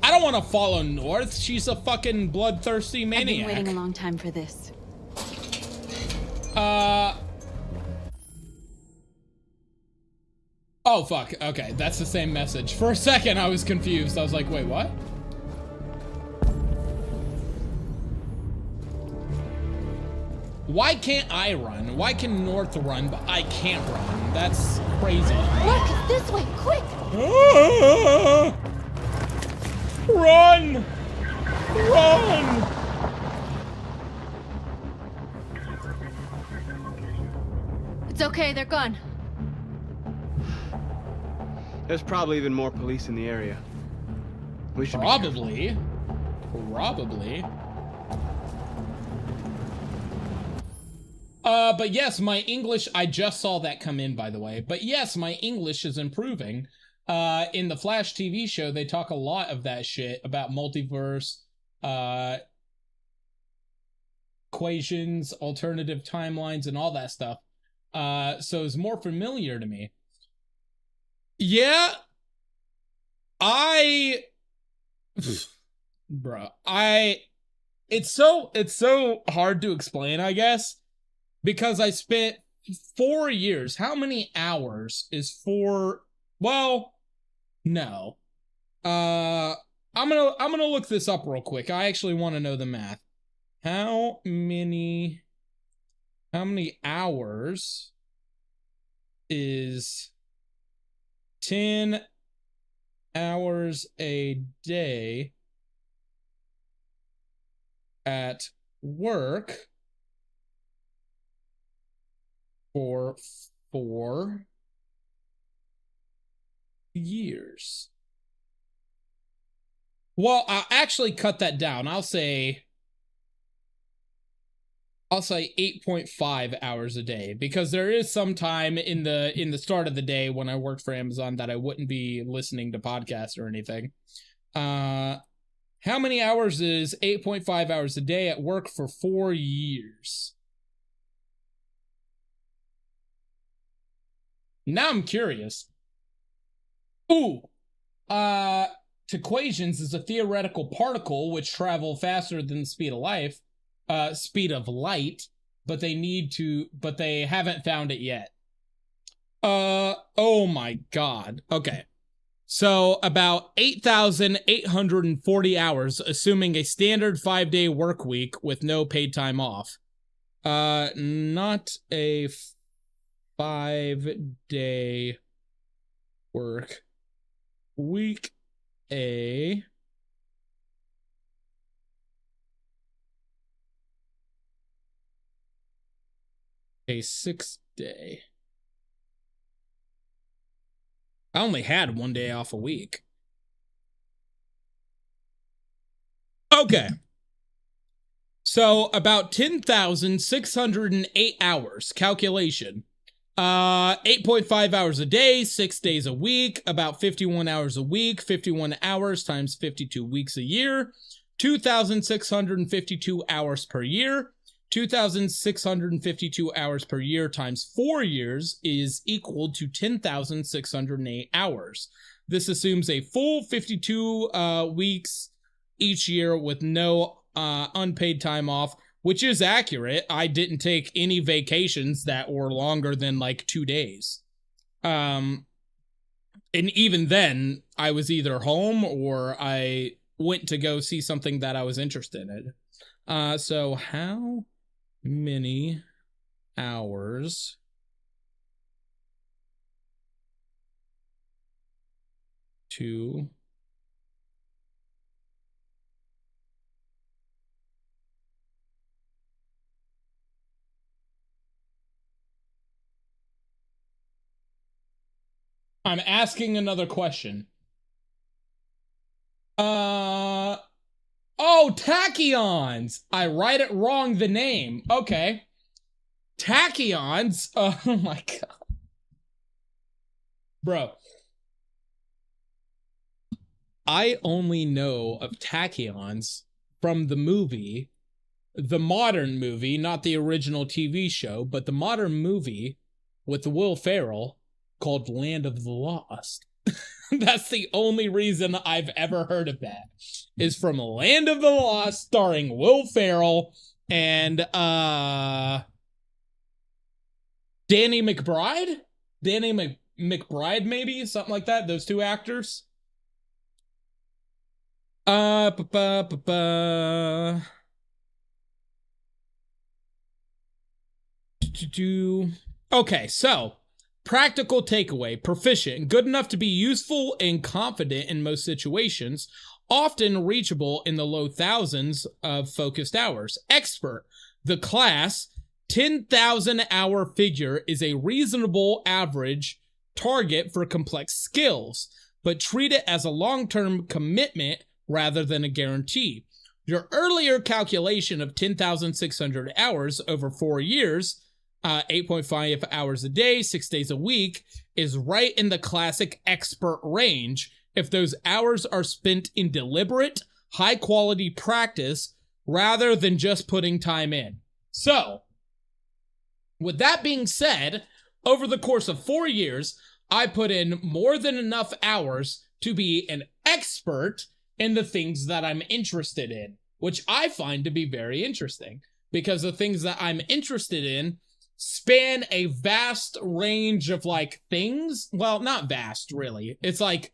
I don't want to follow North. She's a fucking bloodthirsty I've been maniac. waiting a long time for this. Oh, fuck. Okay, that's the same message. For a second, I was confused. I was like, wait, what? Why can't I run? Why can North run, but I can't run? That's crazy. Marcus, this way, quick! Ah! Run! Run! It's okay, they're gone. There's probably even more police in the area. We should Probably. Probably. But yes, my English, I just saw that come in, by the way. But yes, my English is improving. In the Flash TV show, they talk a lot of that shit about multiverse, equations, alternative timelines, and all that stuff. So it's more familiar to me. Yeah. Bro, it's so hard to explain, I guess, because I spent 4 years. How many hours is 4? Well, no. I'm gonna look this up real quick. I actually want to know the math. How many hours is 10 hours a day at work for 4 years? Well, I'll actually cut that down. I'll say 8.5 hours a day, because there is some time in the start of the day when I worked for Amazon that I wouldn't be listening to podcasts or anything. How many hours is 8.5 hours a day at work for 4 years? Now I'm curious. Ooh. Equations is a theoretical particle which travel faster than the speed of light, but they haven't found it yet. Oh my god. Okay. So about 8,840 hours, assuming a standard 5-day work week with no paid time off. Not a 5-day work week. A 6-day. I only had 1 day off a week. Okay. So about 10,608 hours calculation. 8.5 hours a day, 6 days a week, about 51 hours a week, 51 hours times 52 weeks a year, 2,652 hours per year. 2,652 hours per year times 4 years is equal to 10,608 hours. This assumes a full 52 weeks each year with no unpaid time off, which is accurate. I didn't take any vacations that were longer than like 2 days. And even then, I was either home or I went to go see something that I was interested in. So how many hours to I'm asking another question. Oh, tachyons. I write it wrong, the name. Okay. Tachyons. Oh my god. Bro. I only know of tachyons from the movie, the modern movie, not the original TV show, but the modern movie with Will Ferrell called Land of the Lost. That's the only reason I've ever heard of that, is from Land of the Lost starring Will Ferrell and Danny McBride? Danny McBride, maybe? Something like that. Those two actors. Okay, so practical takeaway: proficient, good enough to be useful and confident in most situations, often reachable in the low thousands of focused hours. Expert, the class 10,000 hour figure is a reasonable average target for complex skills, but treat it as a long-term commitment rather than a guarantee. Your earlier calculation of 10,600 hours over 4 years, 8.5 hours a day, 6 days a week, is right in the classic expert range if those hours are spent in deliberate, high-quality practice rather than just putting time in. So, with that being said, over the course of 4 years, I put in more than enough hours to be an expert in the things that I'm interested in, which I find to be very interesting, because the things that I'm interested in span a vast range of like things. Well, not vast, really. It's like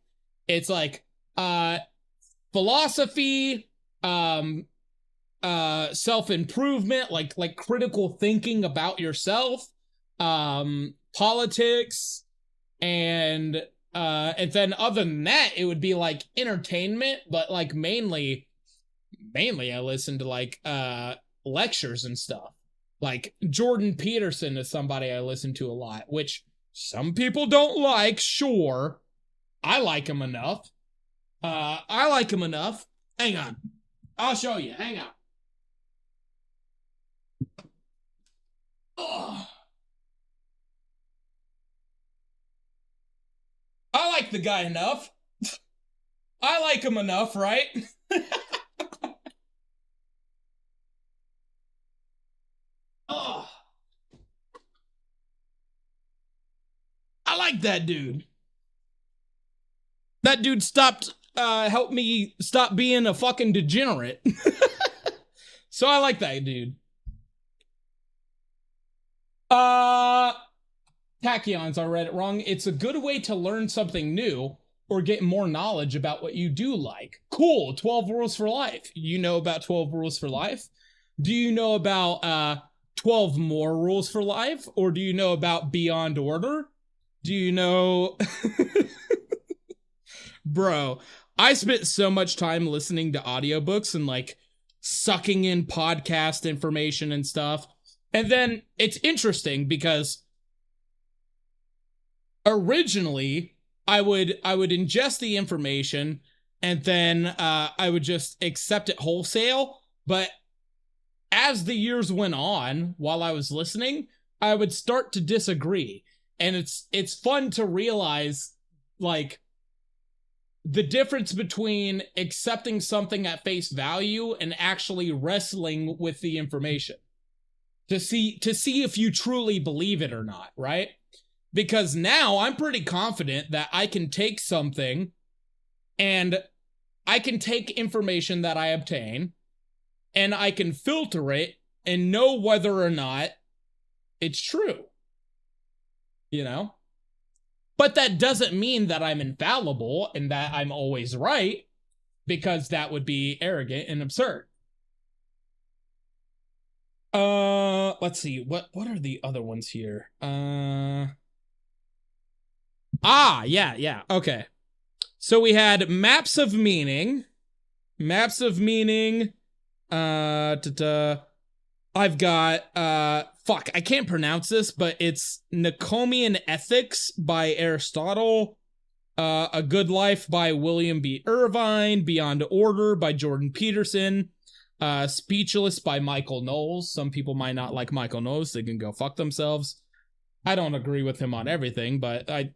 philosophy, self-improvement, like critical thinking about yourself, politics, and then other than that, it would be like entertainment, but like mainly I listen to like lectures and stuff. Like Jordan Peterson is somebody I listen to a lot, which some people don't like, sure. I like him enough. Hang on. I'll show you. Hang on. Oh. I like the guy enough. I like him enough, right? Oh. I like that dude. That dude helped me stop being a fucking degenerate. So I like that dude. Tachyons, I read it wrong. It's a good way to learn something new or get more knowledge about what you do like. Cool, 12 rules for life. You know about 12 rules for life? Do you know about 12 more rules for life? Or do you know about Beyond Order? Do you know... Bro, I spent so much time listening to audiobooks and like sucking in podcast information and stuff. And then it's interesting because originally I would ingest the information and then I would just accept it wholesale. But as the years went on, while I was listening, I would start to disagree. And it's fun to realize, like, the difference between accepting something at face value and actually wrestling with the information to see if you truly believe it or not, right? Because now I'm pretty confident that I can take something and I can take information that I obtain and I can filter it and know whether or not it's true. You know? But that doesn't mean that I'm infallible and that I'm always right, because that would be arrogant and absurd. Let's see. What are the other ones here? Yeah. Okay. So we had maps of meaning. Maps of meaning. I've got, I can't pronounce this, but it's Nicomachean Ethics by Aristotle, A Good Life by William B. Irvine, Beyond Order by Jordan Peterson, Speechless by Michael Knowles. Some people might not like Michael Knowles, they can go fuck themselves. I don't agree with him on everything, but I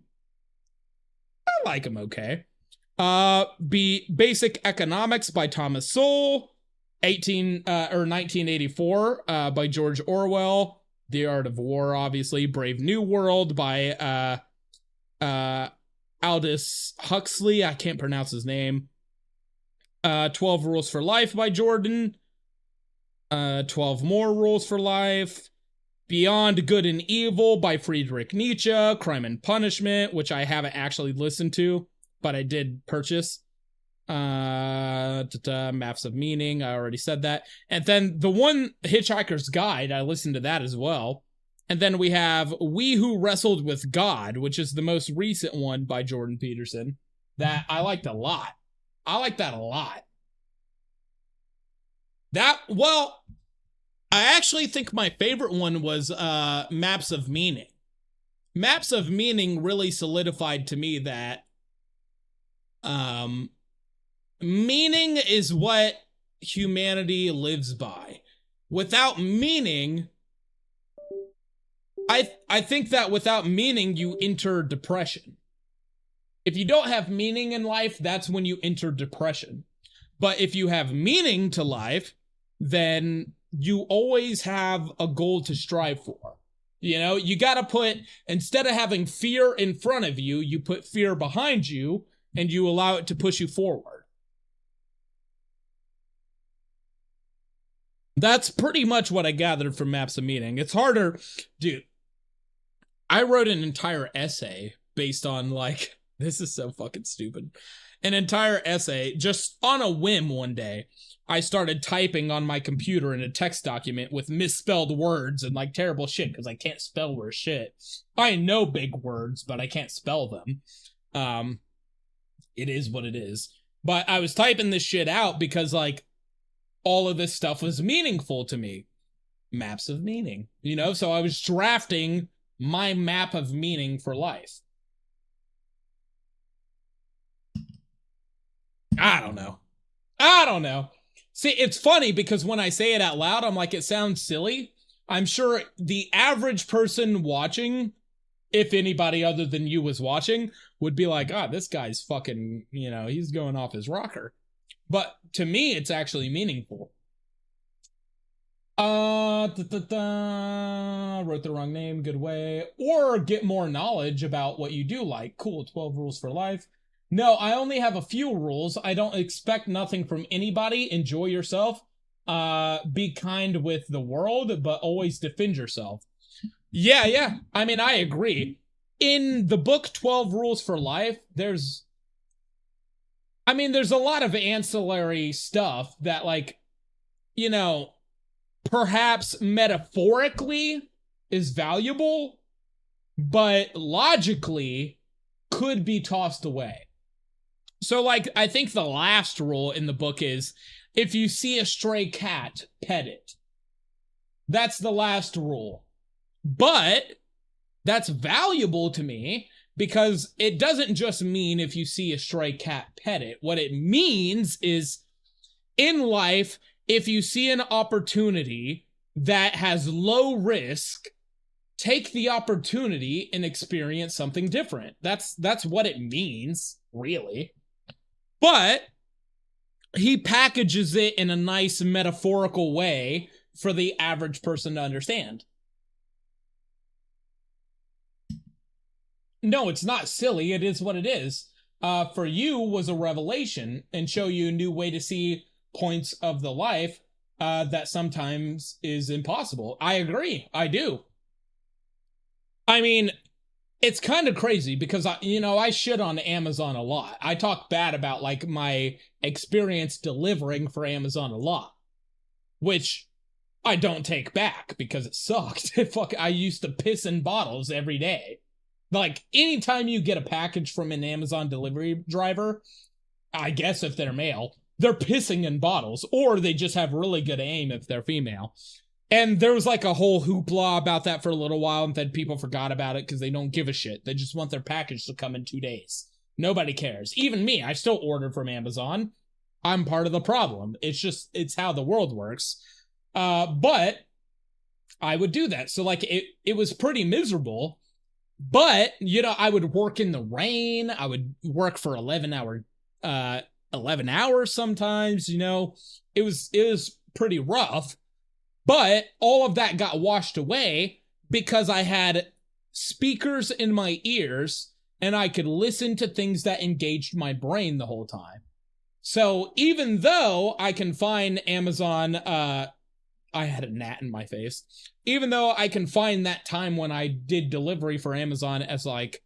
like him okay. Basic Economics by Thomas Sowell. 1984 by George Orwell. The Art of War, obviously. Brave New World by Aldous Huxley. I can't pronounce his name. 12 Rules for Life by Jordan. 12 More Rules for Life. Beyond Good and Evil by Friedrich Nietzsche. Crime and Punishment, which I haven't actually listened to, but I did purchase. Maps of Meaning, I already said that. And then the one, Hitchhiker's Guide, I listened to that as well. And then we have We Who Wrestled with God, which is the most recent one by Jordan Peterson, that I liked a lot. I like that a lot. I actually think my favorite one was Maps of Meaning. Maps of Meaning really solidified to me that meaning is what humanity lives by. Without meaning, I think that without meaning, you enter depression. If you don't have meaning in life, that's when you enter depression. But if you have meaning to life, then you always have a goal to strive for. You know, you gotta put, instead of having fear in front of you, you put fear behind you and you allow it to push you forward. That's pretty much what I gathered from Maps of Meaning. It's harder, dude. I wrote an entire essay based on, like, this is so fucking stupid. An entire essay just on a whim one day. I started typing on my computer in a text document with misspelled words and like terrible shit because I can't spell worse shit. I know big words, but I can't spell them. It is what it is. But I was typing this shit out because, like, all of this stuff was meaningful to me. Maps of meaning, you know? So I was drafting my map of meaning for life. I don't know. See, it's funny because when I say it out loud, I'm like, it sounds silly. I'm sure the average person watching, if anybody other than you was watching, would be like, this guy's fucking, you know, he's going off his rocker. But to me, it's actually meaningful. Wrote the wrong name, good way. Or get more knowledge about what you do like. Cool, 12 rules for life. No, I only have a few rules. I don't expect nothing from anybody. Enjoy yourself. Be kind with the world, but always defend yourself. Yeah. I mean, I agree. In the book 12 Rules for Life, there's a lot of ancillary stuff that, like, you know, perhaps metaphorically is valuable, but logically could be tossed away. So, like, I think the last rule in the book is, if you see a stray cat, pet it. That's the last rule. But that's valuable to me because it doesn't just mean if you see a stray cat, pet it. What it means is, in life, if you see an opportunity that has low risk, take the opportunity and experience something different. That's what it means, really. But he packages it in a nice metaphorical way for the average person to understand. No, it's not silly. It is what it is. For you was a revelation and show you a new way to see points of the life that sometimes is impossible. I agree. I do. I mean, it's kind of crazy because I shit on Amazon a lot. I talk bad about like my experience delivering for Amazon a lot, which I don't take back because it sucked. I used to piss in bottles every day. Like, anytime you get a package from an Amazon delivery driver, I guess if they're male, they're pissing in bottles, or they just have really good aim if they're female. And there was like a whole hoopla about that for a little while, and then people forgot about it because they don't give a shit. They just want their package to come in 2 days. Nobody cares. Even me, I still order from Amazon. I'm part of the problem. It's how the world works. But I would do that. So like it was pretty miserable. But, I would work in the rain. I would work for 11 hours sometimes, It was pretty rough. But all of that got washed away because I had speakers in my ears and I could listen to things that engaged my brain the whole time. So even though I can find Amazon, I had a gnat in my face. Even though I can find that time when I did delivery for Amazon as like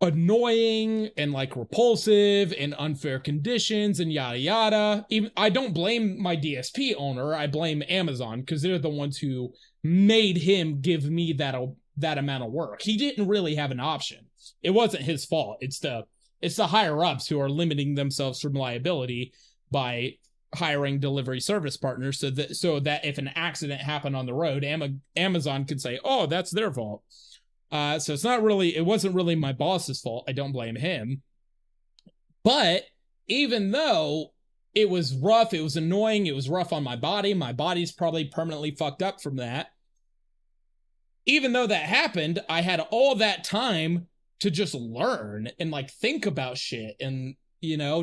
annoying and like repulsive and unfair conditions and yada yada. Even I don't blame my DSP owner. I blame Amazon because they're the ones who made him give me that amount of work. He didn't really have an option. It wasn't his fault. It's the higher ups who are limiting themselves from liability by hiring delivery service partners so that if an accident happened on the road, Amazon could say, oh, that's their fault. So it wasn't really my boss's fault. I don't blame him. But even though it was rough, it was annoying, it was rough on my body's probably permanently fucked up from that. Even though that happened, I had all that time to just learn and like think about shit and,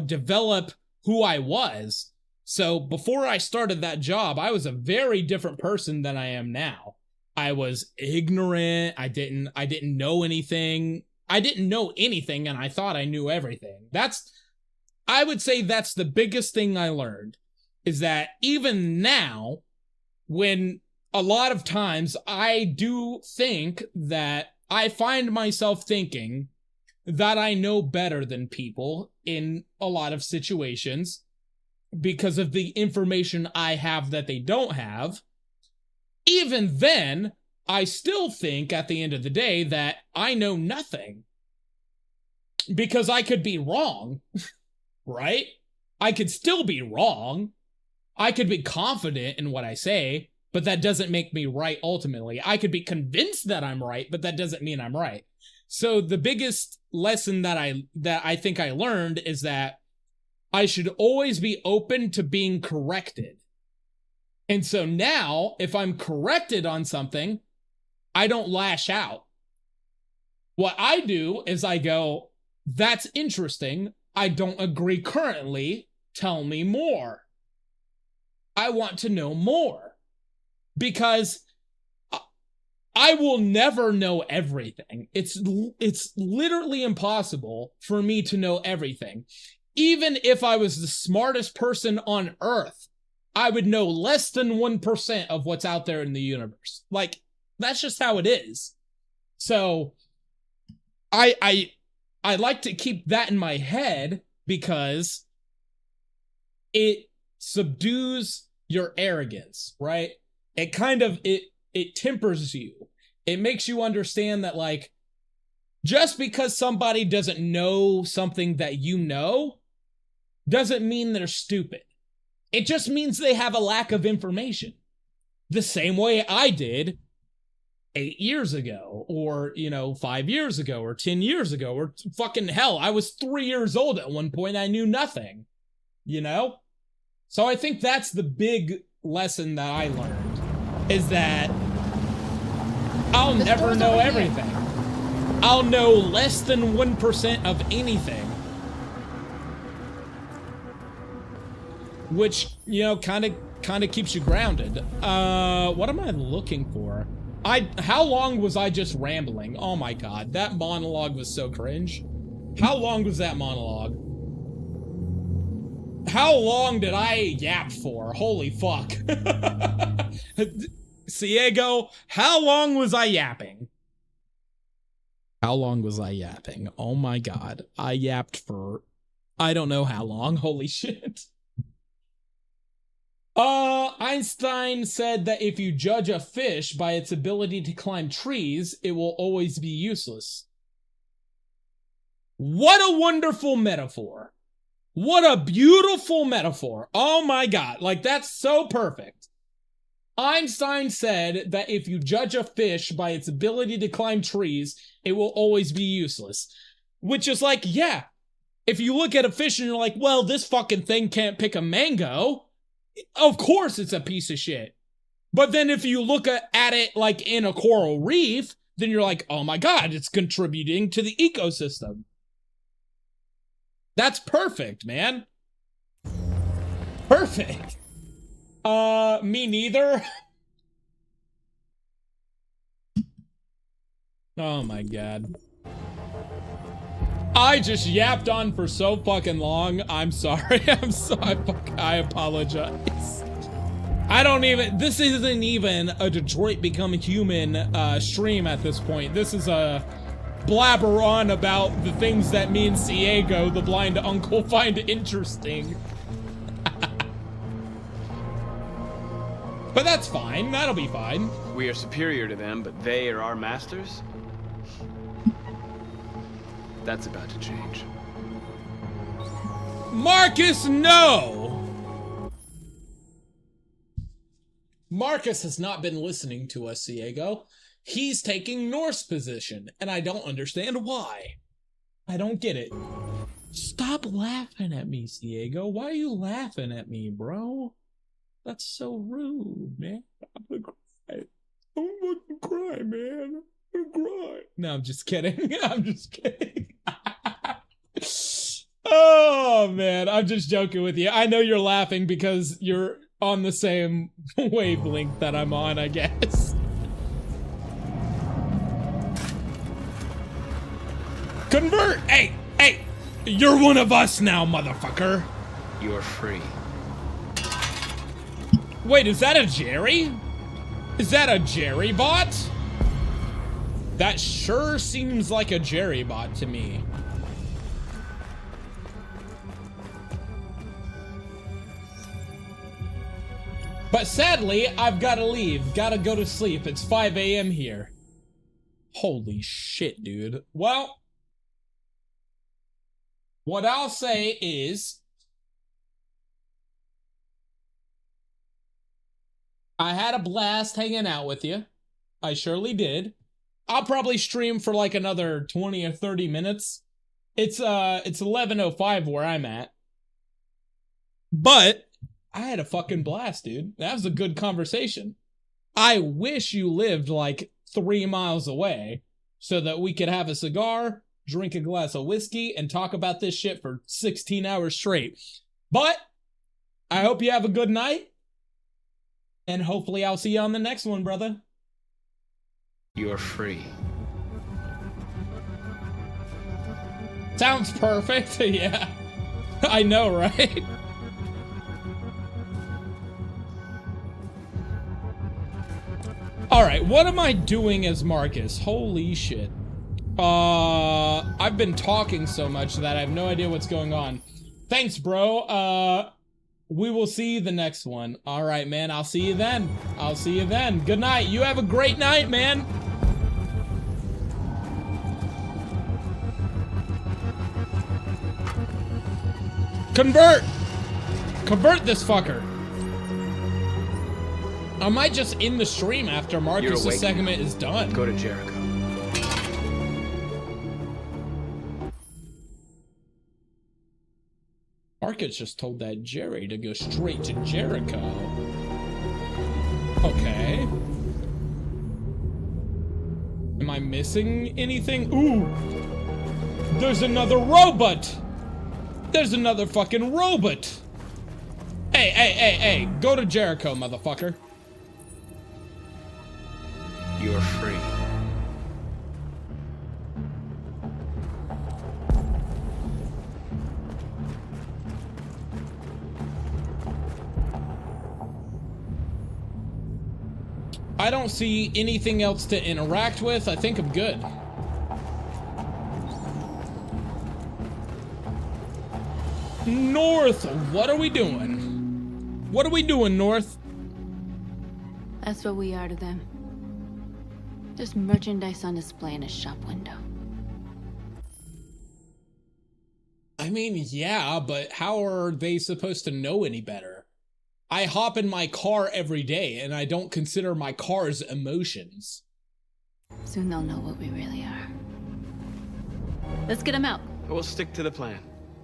develop who I was. So before I started that job, I was a very different person than I am now. I was ignorant. I didn't know anything. I didn't know anything and I thought I knew everything. I would say that's the biggest thing I learned, is that even now, when a lot of times I do think that I find myself thinking that I know better than people in a lot of situations because of the information I have that they don't have. Even then, I still think at the end of the day that I know nothing. Because I could be wrong, right? I could still be wrong. I could be confident in what I say, but that doesn't make me right ultimately. I could be convinced that I'm right, but that doesn't mean I'm right. So the biggest lesson that I think I learned is that I should always be open to being corrected. And so now, if I'm corrected on something, I don't lash out. What I do is I go, that's interesting. I don't agree currently. Tell me more. I want to know more. Because I will never know everything. It's literally impossible for me to know everything. Even if I was the smartest person on Earth, I would know less than 1% of what's out there in the universe. Like, that's just how it is. So, I like to keep that in my head because it subdues your arrogance, right? It kind of, it tempers you. It makes you understand that, like, just because somebody doesn't know something that you know, doesn't mean they're stupid. It just means they have a lack of information. The same way I did 8 years ago, or, 5 years ago, or 10 years ago, or fucking hell, I was 3 years old at one point, I knew nothing. So I think that's the big lesson that I learned, is that I'll never know everything. I'll know less than 1% of anything. Which, you know, kind of keeps you grounded. What am I looking for? How long was I just rambling? Oh my god, that monologue was so cringe. How long was that monologue? How long did I yap for? Holy fuck. Ciego, how long was I yapping? How long was I yapping? Oh my god. I yapped for I don't know how long. Holy shit. Einstein said that if you judge a fish by its ability to climb trees, it will always be useless. What a wonderful metaphor. What a beautiful metaphor. Oh my god, like that's so perfect. Einstein said that if you judge a fish by its ability to climb trees, it will always be useless. Which is like, yeah, if you look at a fish and you're like, well, this fucking thing can't pick a mango, of course it's a piece of shit. But then if you look at it like in a coral reef, then you're like, oh my god, it's contributing to the ecosystem. That's perfect, man. Perfect. Me neither. Oh my god. I just yapped on for so fucking long. I'm sorry. I apologize. I don't even, this isn't even a Detroit Become Human stream at this point. This is a blabber on about the things that me and Ciego, the blind uncle, find interesting. But that's fine. That'll be fine. We are superior to them, but they are our masters? That's about to change. Marcus, no! Marcus has not been listening to us, Ciego. He's taking North's position, and I don't understand why. I don't get it. Stop laughing at me, Ciego. Why are you laughing at me, bro? That's so rude, man. I'm gonna cry. I'm gonna cry, man. I'm gonna cry. No, I'm just kidding. I'm just kidding. Oh, man. I'm just joking with you. I know you're laughing because you're on the same wavelength that I'm on, I guess. Convert! Hey! Hey! You're one of us now, motherfucker! You're free. Wait, is that a Jerry? Is that a Jerry bot? That sure seems like a Jerry bot to me. But sadly, I've got to leave. Gotta go to sleep. It's 5 a.m. here. Holy shit, dude. Well, what I'll say is, I had a blast hanging out with you. I surely did. I'll probably stream for like another 20 or 30 minutes. It's 11:05 where I'm at. But I had a fucking blast, dude. That was a good conversation. I wish you lived like 3 miles away so that we could have a cigar, drink a glass of whiskey, and talk about this shit for 16 hours straight. But I hope you have a good night. And hopefully I'll see you on the next one, brother. You're free. Sounds perfect. Yeah. I know, right? Alright, what am I doing as Marcus? Holy shit. I've been talking so much that I have no idea what's going on. Thanks, bro. We will see you the next one. Alright, man, I'll see you then. I'll see you then. Good night. You have a great night, man. Convert! Convert this fucker. I might just end the stream after Marcus' segment is done. Go to Jericho. Marcus just told that Jerry to go straight to Jericho. Okay. I missing anything? Ooh! There's another robot! There's another fucking robot! Hey, go to Jericho, motherfucker. You're free. I don't see anything else to interact with. I think I'm good. North, what are we doing? What are we doing, North? That's what we are to them. Just merchandise on display in a shop window. I mean, yeah, but how are they supposed to know any better? I hop in my car every day, and I don't consider my car's emotions. Soon they'll know what we really are. Let's get them out. We'll stick to the plan.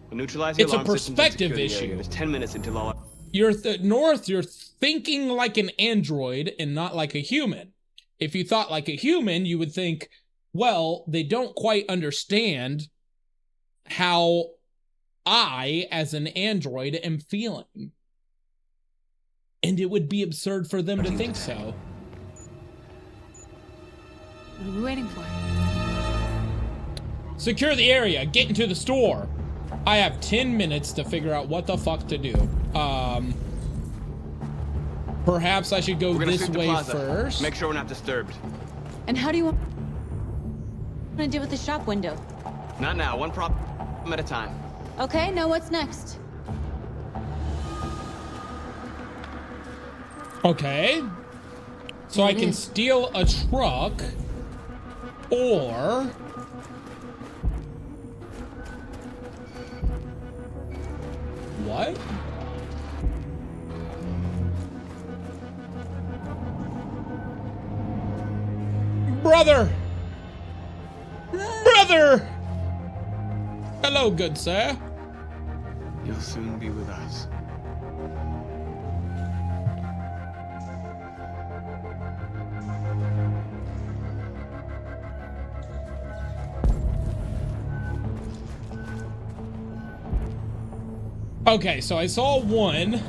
We'll neutralize the It's a alarm systems and perspective secure the issue. area. There's 10 minutes until all... You're North, you're thinking like an android and not like a human. If you thought like a human, you would think, well, they don't quite understand how I, as an android, am feeling. And it would be absurd for them to think so. What are we waiting for? Secure the area. Get into the store. I have 10 minutes to figure out what the fuck to do. Perhaps I should go this sweep the way plaza. first. Make sure we're not disturbed. And how do you want to deal with the shop window? Not now. One problem at a time. Okay, now what's next? Okay. So I can steal a truck, or what? Brother! Brother! Hello, good sir. You'll soon be with us. Okay, so I saw one,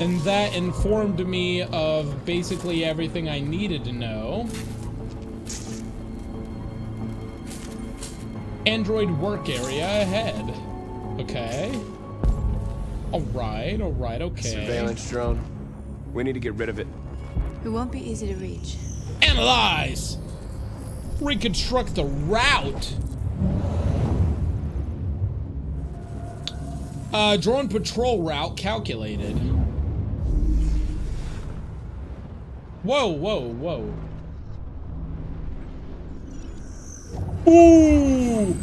and that informed me of basically everything I needed to know. Android work area ahead. Okay. Alright, okay. Surveillance drone. We need to get rid of it. It won't be easy to reach. Analyze! Reconstruct the route! Drone patrol route calculated. Whoa. Ooh!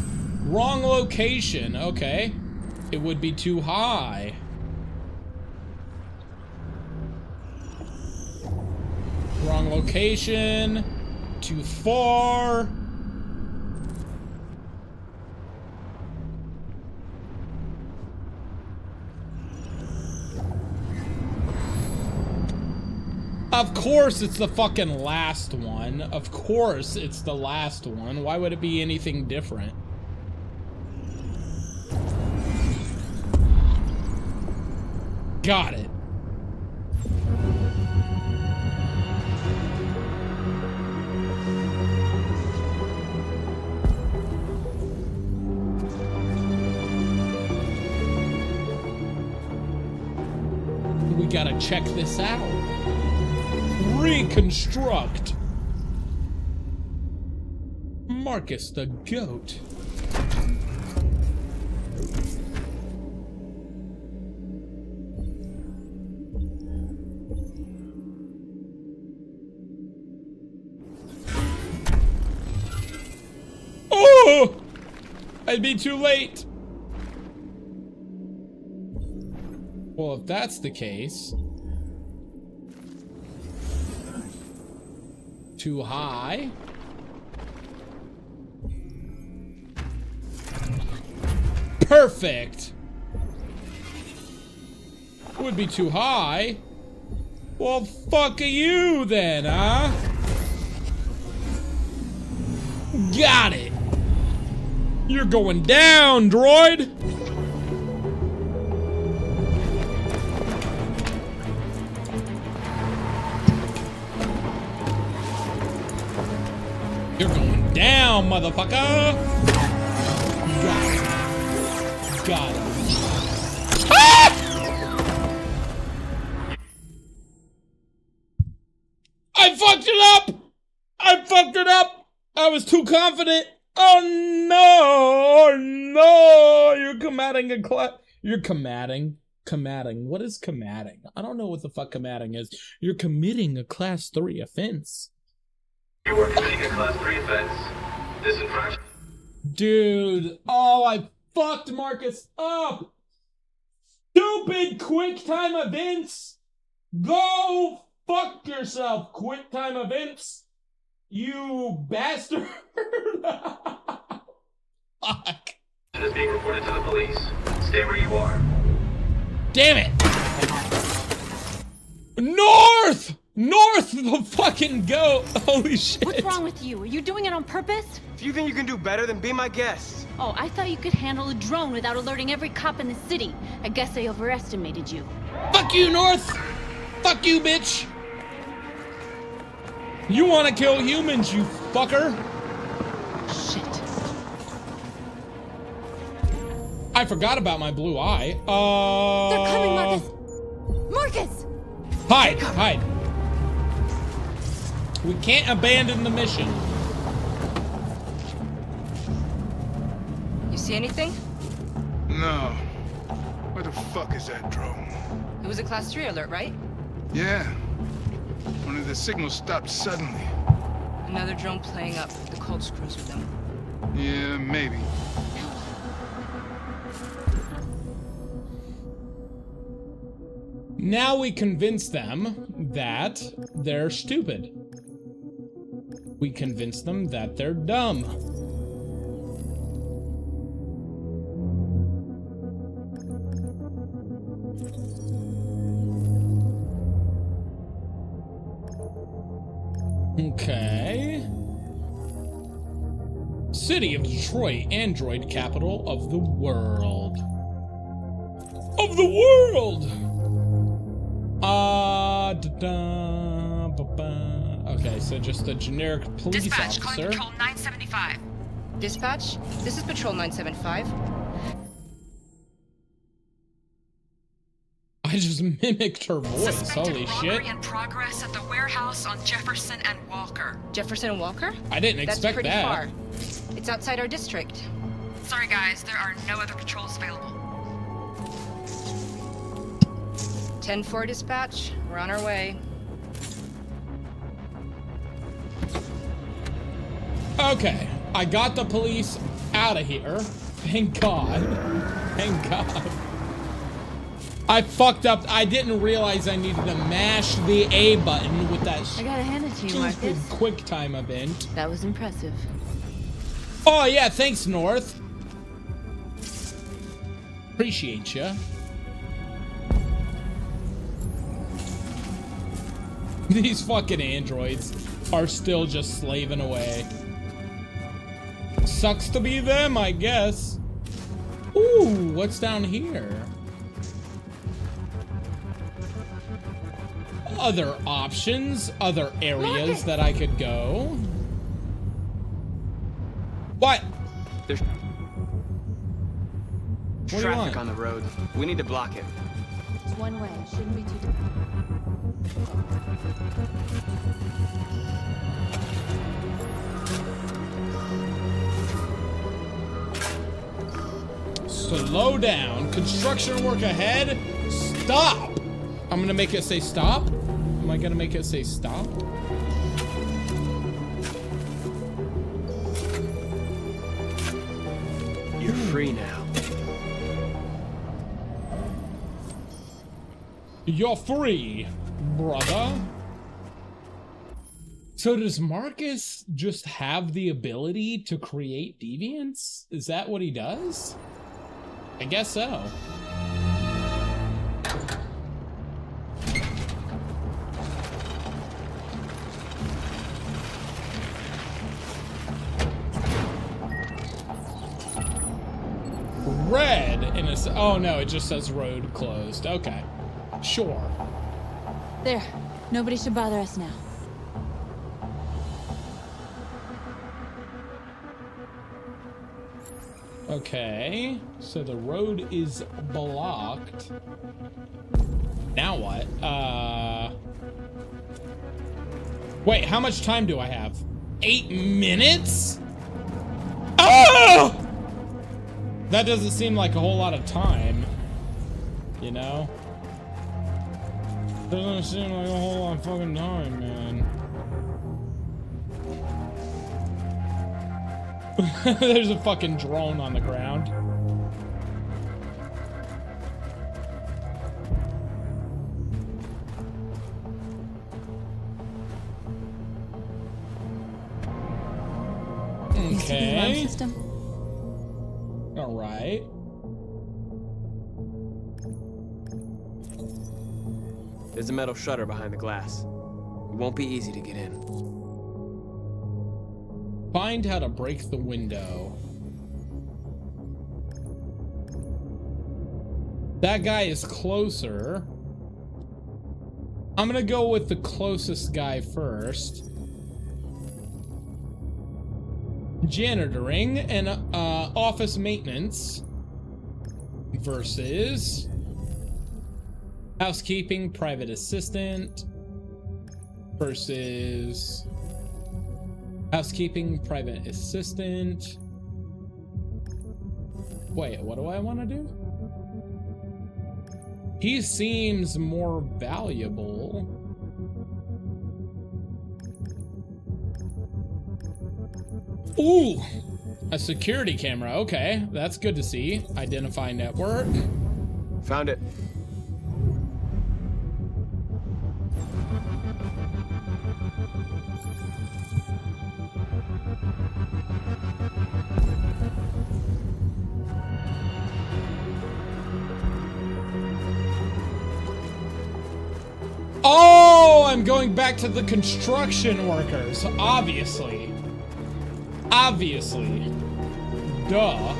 Wrong location. Okay. It would be too high. Wrong location. Too far. Of course it's the fucking last one. Of course it's the last one. Why would it be anything different? Got it. We gotta check this out. Reconstruct. Marcus the Goat. Oh! I'd be too late. Well, if that's the case, too high. Perfect. Would be too high. Well, fuck you then, huh? Got it. You're going down, droid. You're going down, motherfucker. Got it. Got it. Ah! I fucked it up. I fucked it up. I was too confident. Oh no, no. You're committing a You're committing. What is committing? I don't know what the fuck committing is. You're committing a class 3 offense. You are committing a class 3 offense. This infraction. Dude, oh, I fucked Marcus up. Stupid QuickTime events. Go fuck yourself, QuickTime events. You bastard. Fuck. It is being reported to the police. Stay where you are. Damn it. North! North the fucking goat! Holy shit! What's wrong with you? Are you doing it on purpose? If you think you can do better, then be my guest. Oh, I thought you could handle a drone without alerting every cop in the city. I guess I overestimated you. Fuck you, North! Fuck you, bitch! You wanna kill humans, you fucker! Shit. I forgot about my blue eye. They're coming, Marcus! Marcus! Hide! Hide! We can't abandon the mission. You see anything? No. Where the fuck is that drone? It was a class 3 alert, right? Yeah. Only the signal stopped suddenly. Another drone playing up the cold screws with them. Yeah, maybe. Now we convince them that they're stupid. We convince them that they're dumb. Okay. City of Detroit, Android capital of the world. Of the world! Okay, so just a generic police Dispatch, officer. calling Patrol 975. Dispatch, this is Patrol 975. I just mimicked her voice. Holy shit. in progress at the warehouse on Jefferson and Walker. Jefferson and Walker? I didn't expect pretty that. Far. It's outside our district. Sorry guys, there are no other patrols available. 10-4 dispatch, we're on our way. Okay, I got the police out of here. Thank God. Thank God. I fucked up. I didn't realize I needed to mash the A button with that I gotta hand it to you, stupid Marcus. QuickTime event. That was impressive. Oh yeah, thanks, North. Appreciate ya. These fucking androids are still just slaving away. Sucks to be them, I guess. Ooh, what's down here? Other options, other areas that I could go. What? There's What do you traffic want? on the road. We need to block it. It's one way. Shouldn't be too difficult. Slow down. Construction work ahead. Stop. I'm gonna make it say stop. Am I gonna make it say stop? You're free now. You're free, brother. So does Marcus just have the ability to create deviants? Is that what he does? I guess so. this? Oh no, it just says road closed. Okay. Sure. There. Nobody should bother us now. Okay. So the road is blocked. Now what? Wait, how much time do I have? 8 minutes? Oh! That doesn't seem like a whole lot of time. You know? Doesn't seem like a whole lot of fucking time, man. There's a fucking drone on the ground. Okay. All right. There's a metal shutter behind the glass. It won't be easy to get in. Find how to break the window. That guy is closer. I'm gonna go with the closest guy first. Janitoring and office maintenance versus housekeeping, private assistant versus housekeeping, private assistant. Wait, what do I want to do? He seems more valuable. Ooh, a security camera. Okay, that's good to see. Identify network. Found it. Oh, I'm going back to the construction workers, obviously. Obviously. Duh.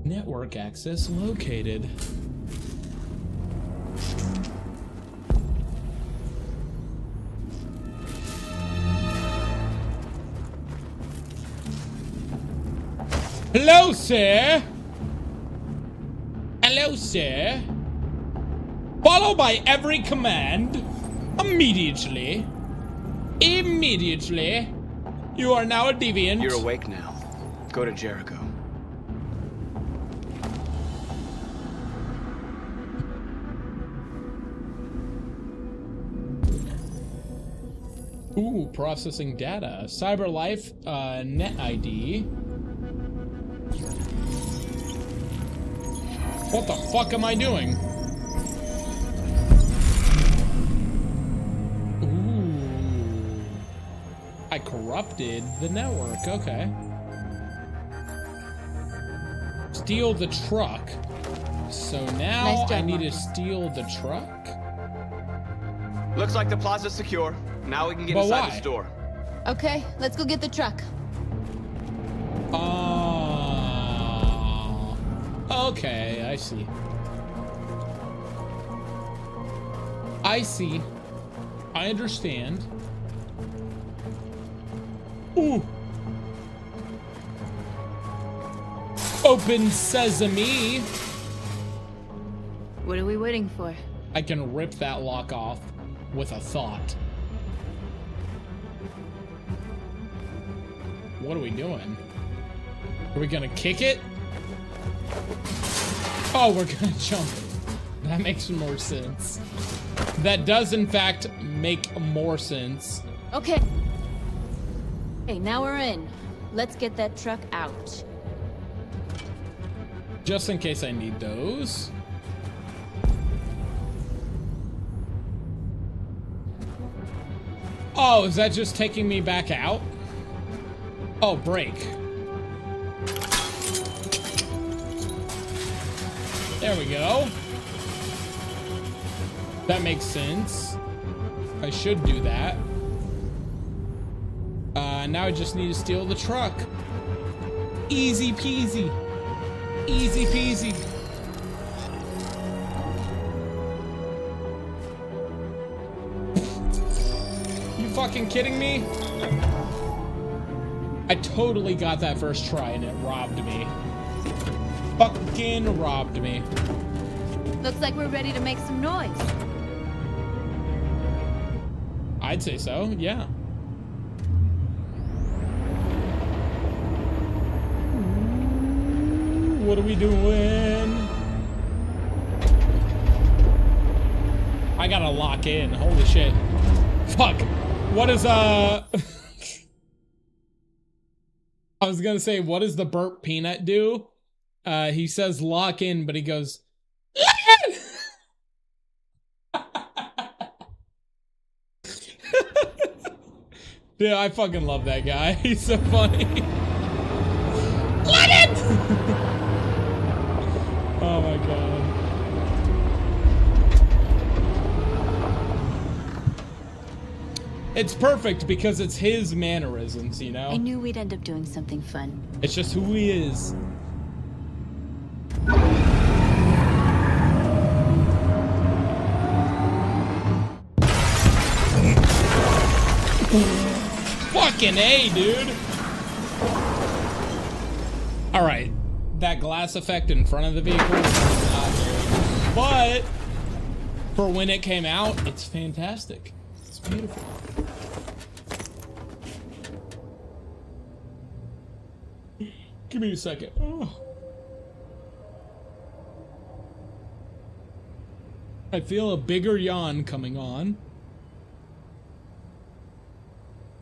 Network access located. Hello, sir. Hello, sir. Follow by every command. Immediately. Immediately. You are now a deviant. You're awake now. Go to Jericho. Ooh, processing data. CyberLife, net ID. What the fuck am I doing? I corrupted the network, okay. Steal the truck. So now Nice job, I need to Marco. steal the truck? Looks like the plaza's secure. Now we can get But inside why? the store. Okay, let's go get the truck. Okay, I see. I see. I understand. Ooh. Open sesame. What are we waiting for? I can rip that lock off with a thought. What are we doing? Are we gonna kick it? Oh, we're gonna jump. That makes more sense. That does, in fact, make more sense. Okay. Okay, now we're in. Let's get that truck out. Just in case I need those. Oh, is that just taking me back out? Oh, brake. There we go. That makes sense. I should do that. now I just need to steal the truck. Easy peasy. Easy peasy. You fucking kidding me? I totally got that first try and it robbed me. Fucking robbed me. Looks like we're ready to make some noise. I'd say so, yeah. What are we doing? I gotta lock in. Holy shit. Fuck. What is I was gonna say, what does the burp peanut do? He says lock in, but he goes Dude, I fucking love that guy. He's so funny. Let it! Oh my god. It's perfect because it's his mannerisms, you know? I knew we'd end up doing something fun. It's just who he is. Fucking A, dude. All right, that glass effect in front of the vehicle is not very good, but for when it came out, it's fantastic. It's beautiful. Give me a second. Oh. I feel a bigger yawn coming on.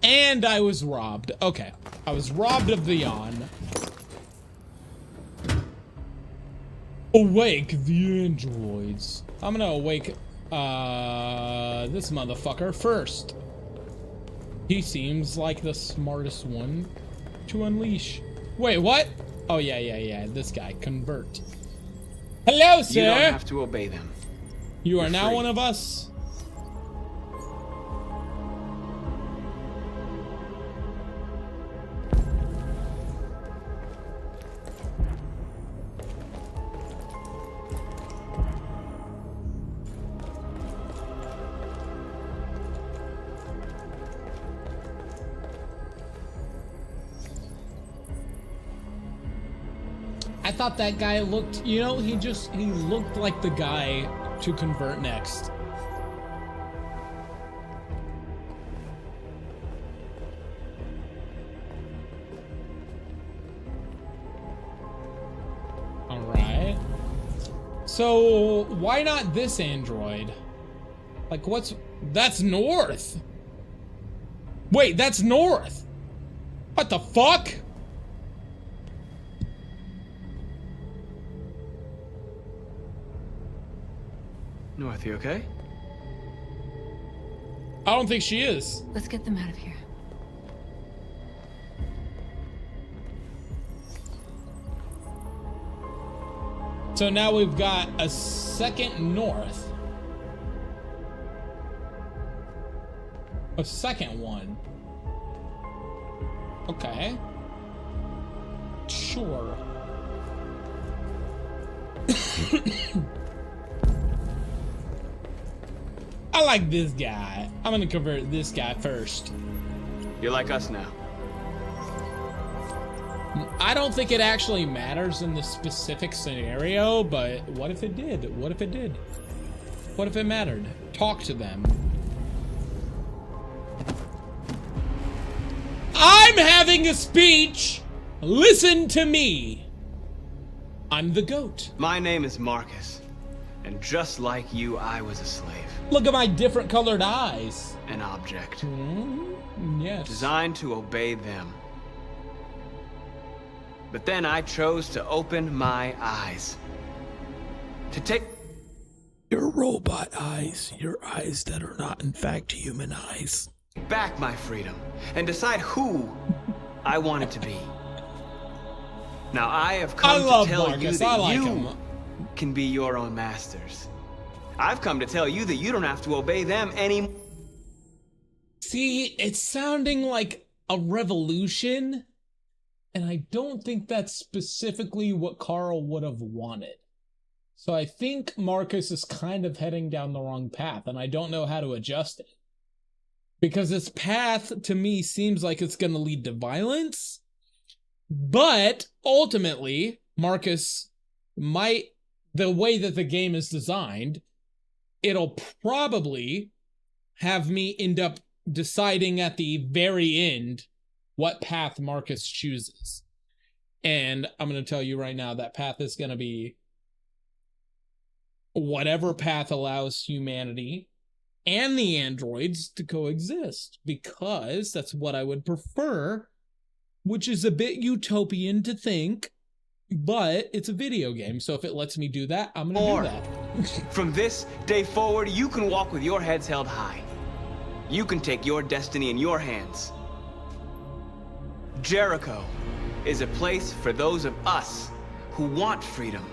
And I was robbed. Okay. I was robbed of the yawn. Awake the androids. I'm gonna awake this motherfucker first. He seems like the smartest one to unleash. Wait, what? Oh, yeah. This guy. Convert. Hello, sir. You don't have to obey them. You are You're now free. one of us. I thought that guy looked, you know, he looked like the guy to convert next. All right. So why not this android? Like that's north. Wait, that's north. What the fuck? North, you okay? I don't think she is. Let's get them out of here. So now we've got a second north. A second one. Okay. Sure. I like this guy. I'm gonna convert this guy first. You're like us now. I don't think it actually matters in the specific scenario, but what if it did? What if it did? What if it mattered? Talk to them. I'm having a speech. Listen to me. I'm the GOAT. My name is Marcus, and just like you, I was a slave. Look at my different colored eyes. An object. Yes. Designed to obey them. But then I chose to open my eyes. To take... Your robot eyes. Your eyes that are not in fact human eyes. Back my freedom and decide who I wanted to be. Now I have come to tell you that you can be your own masters. I've come to tell you that you don't have to obey them anymore. See, it's sounding like a revolution, and I don't think that's specifically what Carl would have wanted. So I think Marcus is kind of heading down the wrong path, and I don't know how to adjust it. Because this path, to me, seems like it's going to lead to violence, but ultimately, Marcus might, the way that the game is designed, it'll probably have me end up deciding at the very end what path Marcus chooses. And I'm going to tell you right now, that path is going to be whatever path allows humanity and the androids to coexist, because that's what I would prefer, which is a bit utopian to think, but it's a video game, so if it lets me do that, I'm gonna do that. From this day forward, you can walk with your heads held high. You can take your destiny in your hands. Jericho is a place for those of us who want freedom.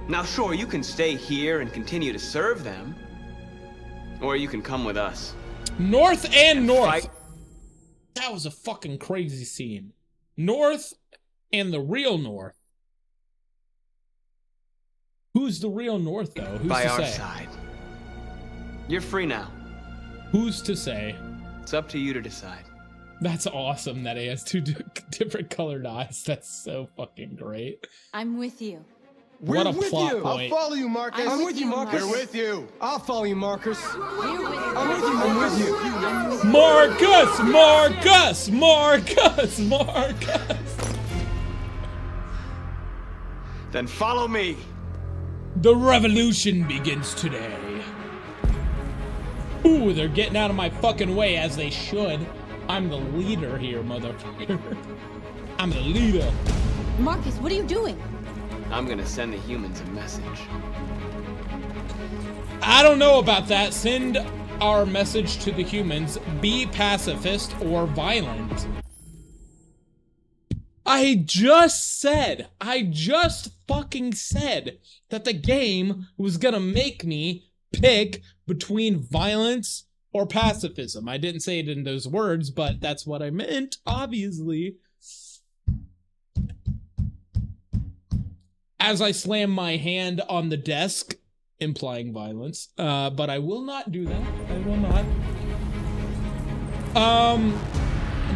Now, sure, you can stay here and continue to serve them, or you can come with us. North and North. That was a fucking crazy scene. North and the real North. Who's the real North, though? Who's by to our say? side. You're free now. Who's to say? It's up to you to decide. That's awesome that he has two different colored eyes. That's so fucking great. I'm with you. What a plot point. I'll follow you, Marcus. I'm with you, Marcus. We're with you. I'll follow you, Marcus. I'm with you. I'm with you. Marcus! Marcus! Marcus! Marcus! Then follow me. The revolution begins today. Ooh, they're getting out of my fucking way, as they should. I'm the leader here, motherfucker. I'm the leader. Marcus, what are you doing? I'm gonna send the humans a message. I don't know about that. Send our message to the humans. Be pacifist or violent. I just fucking said that the game was gonna make me pick between violence or pacifism. I didn't say it in those words, but that's what I meant, obviously. As I slam my hand on the desk, implying violence, but I will not do that. I will not.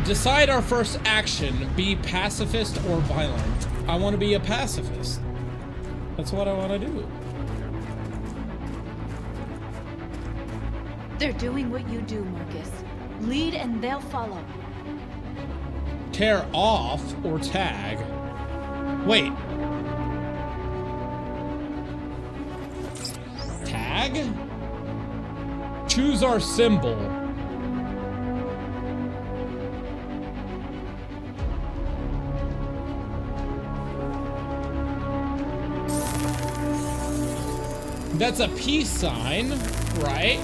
Decide our first action, be pacifist or violent. I want to be a pacifist. That's what I want to do. They're doing what you do, Marcus. Lead and they'll follow. Tear off or tag. Wait. Tag? Choose our symbol. That's a peace sign, right?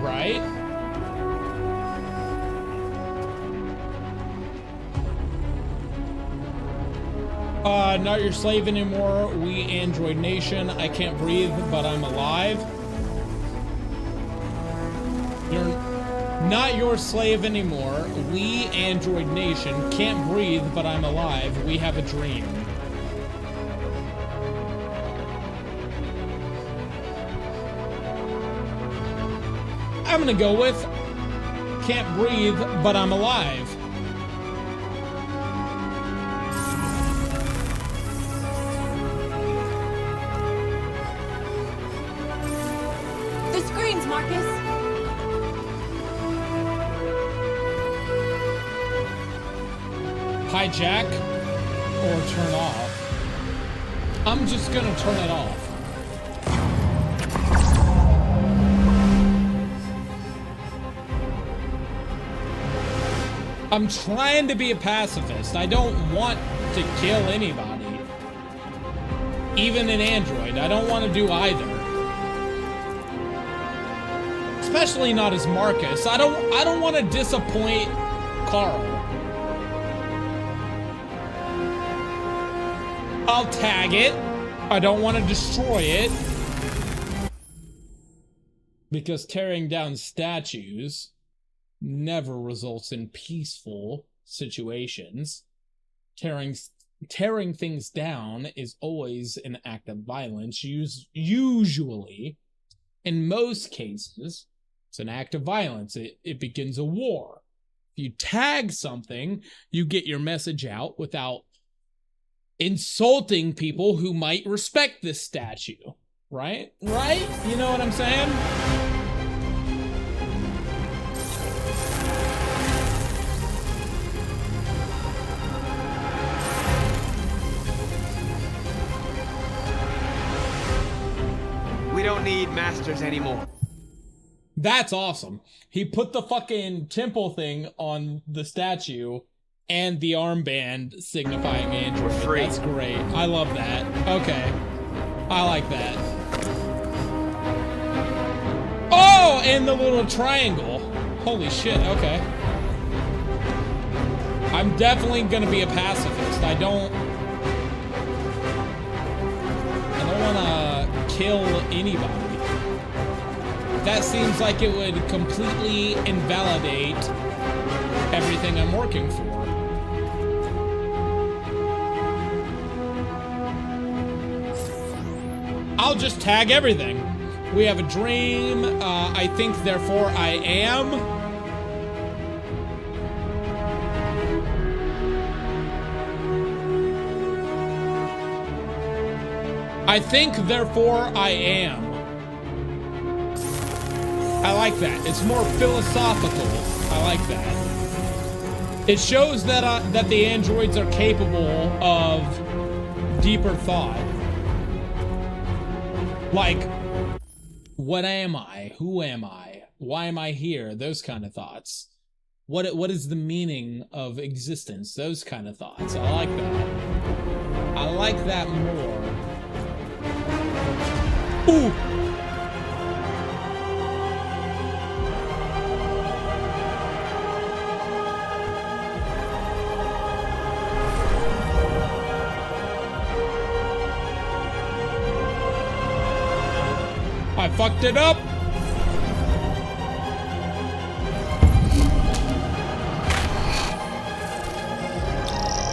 Right? Not your slave anymore. We Android Nation. I can't breathe, but I'm alive. You're not your slave anymore. We Android Nation can't breathe, but I'm alive. We have a dream. I'm gonna go with can't breathe, but I'm alive. The screens, Marcus. Hijack or turn off. I'm just gonna turn it off. I'm trying to be a pacifist. I don't want to kill anybody. Even an android. I don't want to do either. Especially not as Marcus. I don't want to disappoint Carl. I'll tag it. I don't want to destroy it. Because tearing down statues never results in peaceful situations. Tearing things down is always an act of violence. Usually, in most cases, it's an act of violence. It begins a war. If you tag something, you get your message out without insulting people who might respect this statue. Right? Right? You know what I'm saying? We don't need masters anymore. That's awesome. He put the fucking temple thing on the statue and the armband signifying Android. We're free. That's great. I love that. Okay. I like that. Oh, and the little triangle. Holy shit, okay. I'm definitely gonna be a pacifist. I don't wanna kill anybody. That seems like it would completely invalidate everything I'm working for. I'll just tag everything. We have a dream. I think, therefore, I am. I think, therefore, I am. I like that. It's more philosophical. I like that. It shows that that the androids are capable of deeper thought. Like, what am I? Who am I? Why am I here? Those kind of thoughts. What is the meaning of existence? Those kind of thoughts. I like that. I like that more. Ooh! I fucked it up!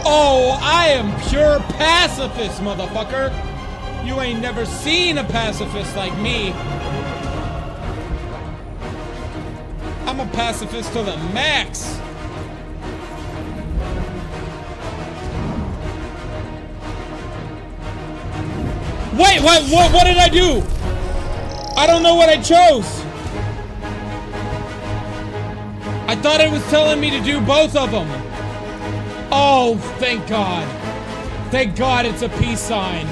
Oh, I am pure pacifist, motherfucker! You ain't never seen a pacifist like me. I'm a pacifist to the max. Wait, what did I do? I don't know what I chose. I thought it was telling me to do both of them. Oh, thank God. Thank God it's a peace sign.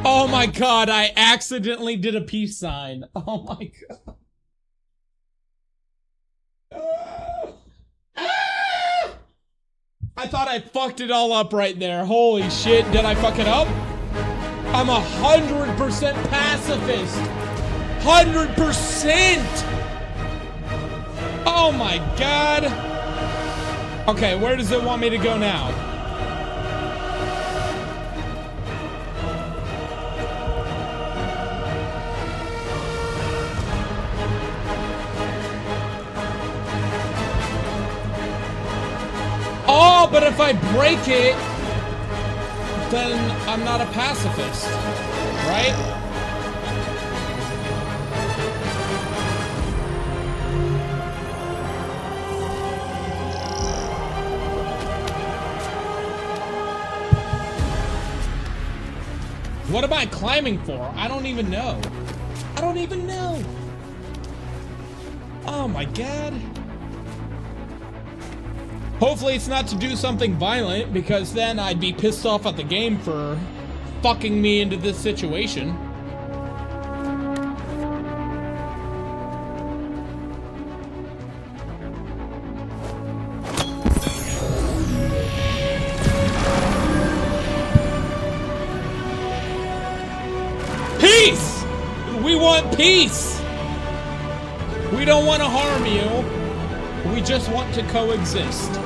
Oh my God, I accidentally did a peace sign. Oh my God. I thought I fucked it all up right there. Holy shit, did I fuck it up? I'm 100% pacifist. 100%! Oh my God. Okay, where does it want me to go now? Oh, but if I break it, then I'm not a pacifist, right? What am I climbing for? I don't even know. I don't even know. Oh my God. Hopefully it's not to do something violent, because then I'd be pissed off at the game for fucking me into this situation. Peace! We want peace! We don't want to harm you. We just want to coexist.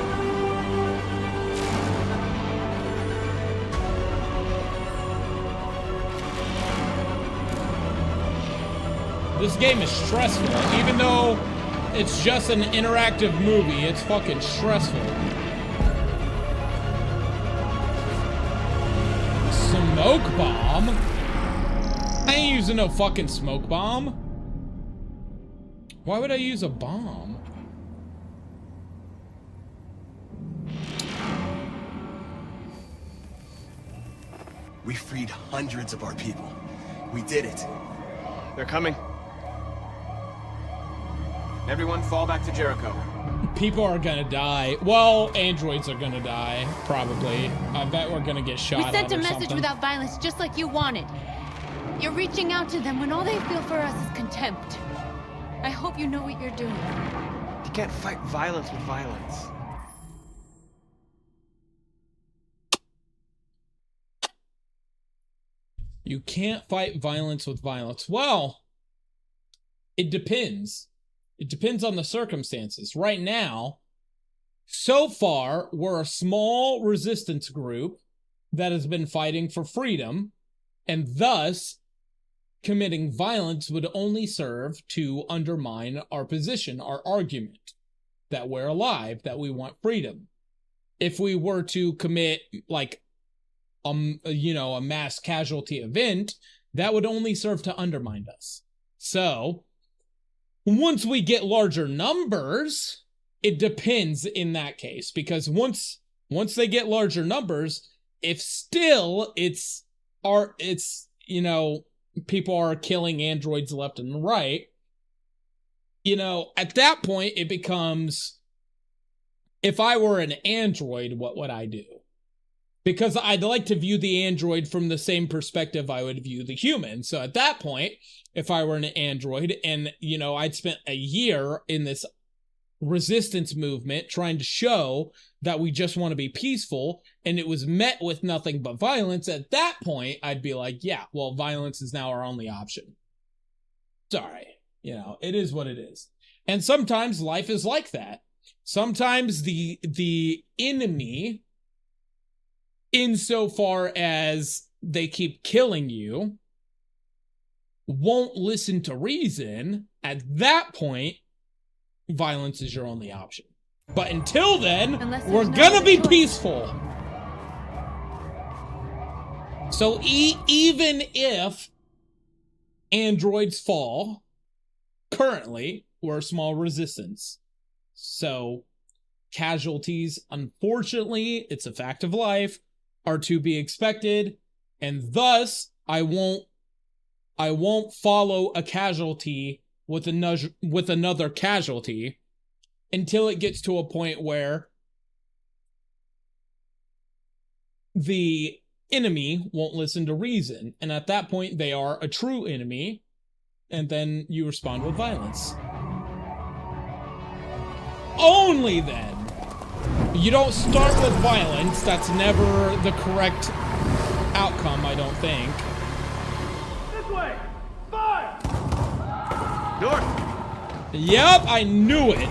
This game is stressful, even though It's just an interactive movie. It's fucking stressful. Smoke bomb? I ain't using no fucking smoke bomb. Why would I use a bomb? We freed hundreds of our people. We did it. They're coming. Everyone fall back to Jericho. People are gonna die. Well, androids are gonna die, probably. I bet we're gonna get shot We at sent a or message something. without violence, just like you wanted. You're reaching out to them when all they feel for us is contempt. I hope you know what you're doing. You can't fight violence with violence. You can't fight violence with violence. Well, it depends. It depends on the circumstances. Right now, so far, we're a small resistance group that has been fighting for freedom, and thus, committing violence would only serve to undermine our position, our argument, that we're alive, that we want freedom. If we were to commit, like, a mass casualty event, that would only serve to undermine us. So, once we get larger numbers, it depends in that case, because once they get larger numbers, if still people are killing androids left and right, at that point it becomes, if I were an android, what would I do? Because I'd like to view the android from the same perspective I would view the human. So at that point, if I were an android and, I'd spent a year in this resistance movement trying to show that we just want to be peaceful, and it was met with nothing but violence, at that point, I'd be like, yeah, well, violence is now our only option. Sorry. It is what it is. And sometimes life is like that. Sometimes the enemy, insofar as they keep killing you, won't listen to reason. At that point, violence is your only option. But until then, we're gonna be peaceful. So even if androids fall, currently, we're a small resistance. So casualties, unfortunately, it's a fact of life, are to be expected, and thus I won't follow a casualty with another casualty until it gets to a point where the enemy won't listen to reason, and at that point they are a true enemy, and then you respond with violence. Only then. You don't start with violence. That's never the correct outcome, I don't think. This way! Fire! North! Yep, I knew it.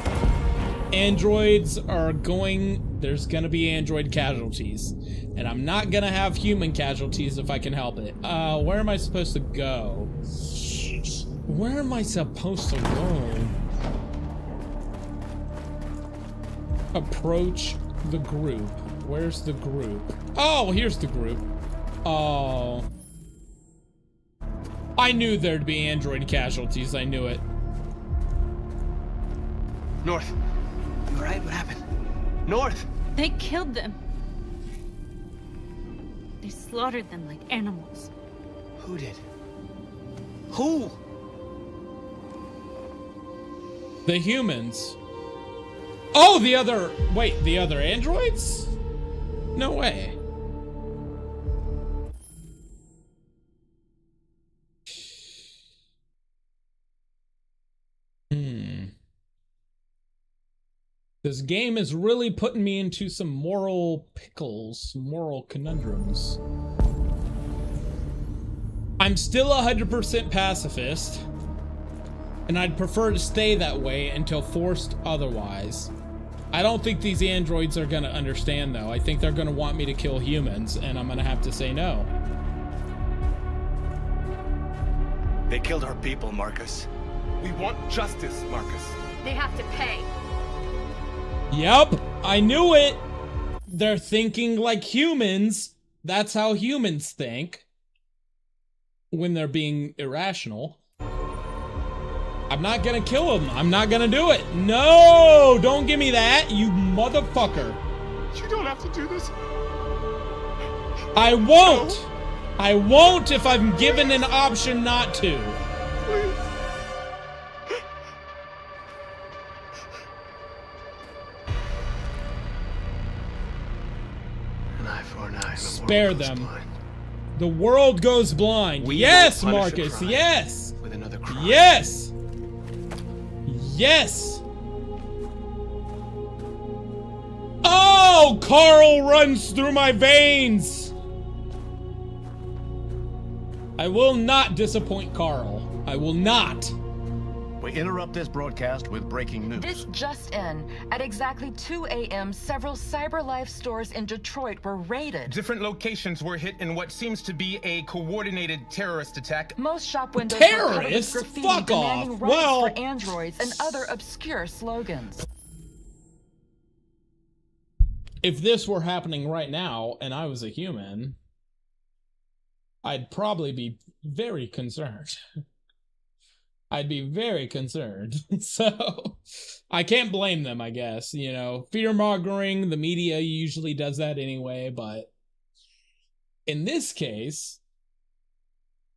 Androids are there's gonna be android casualties. And I'm not gonna have human casualties if I can help it. Where am I supposed to go? Where am I supposed to go? Approach the group. Where's the group? Oh, here's the group. Oh. I knew there'd be android casualties. I knew it. North. You alright? What happened? North! They killed them. They slaughtered them like animals. Who did? Who? The humans. Oh, the other androids? No way. This game is really putting me into some moral pickles, some moral conundrums. I'm still 100% pacifist, and I'd prefer to stay that way until forced otherwise. I don't think these androids are gonna understand, though. I think they're gonna want me to kill humans, and I'm gonna have to say no. They killed our people, Marcus. We want justice, Marcus. They have to pay. Yep, I knew it. They're thinking like humans. That's how humans think when they're being irrational. I'm not gonna kill him. I'm not gonna do it. No, don't give me that, you motherfucker. You don't have to do this. I won't. No. I won't if I'm given an option not to. Please. An eye for an eye. Spare them. The world goes blind. Yes, Marcus. Yes. With another crime. Yes. Yes. Oh, Carl runs through my veins. I will not disappoint Carl. I will not. We interrupt this broadcast with breaking news. This just in. At exactly 2 a.m., several CyberLife stores in Detroit were raided. Different locations were hit in what seems to be a coordinated terrorist attack. Most shop windows were covered with graffiti Fuck demanding off. rights Well, for androids and other obscure slogans. if this were happening right now and I was a human, I'd probably be very concerned. I'd be very concerned. So I can't blame them, I guess. You know, fear-mongering, the media usually does that anyway, but in this case,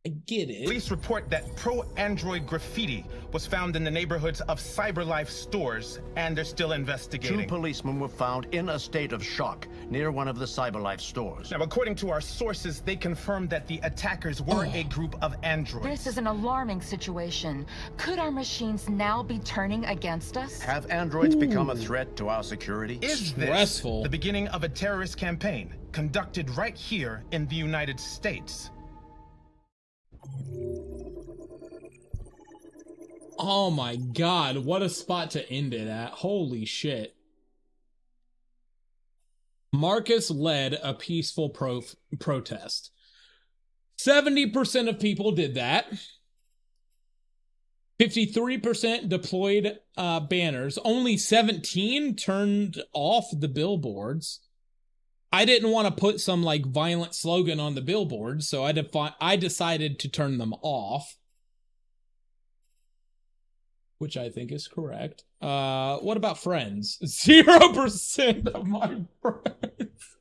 I get it. Police report that pro-Android graffiti was found in the neighborhoods of CyberLife stores, and they're still investigating. 2 policemen were found in a state of shock near one of the CyberLife stores. Now, according to our sources, they confirmed that the attackers were a group of androids. This is an alarming situation. Could our machines now be turning against us? Have androids become a threat to our security? Is this the beginning of a terrorist campaign conducted right here in the United States? Oh my god, what a spot to end it at. Holy shit. Marcus led a peaceful protest. 70% of people did that. 53% deployed banners. Only 17 turned off the billboards. I didn't want to put some like violent slogan on the billboard, so I decided to turn them off. Which I think is correct. What about friends? 0% of my friends.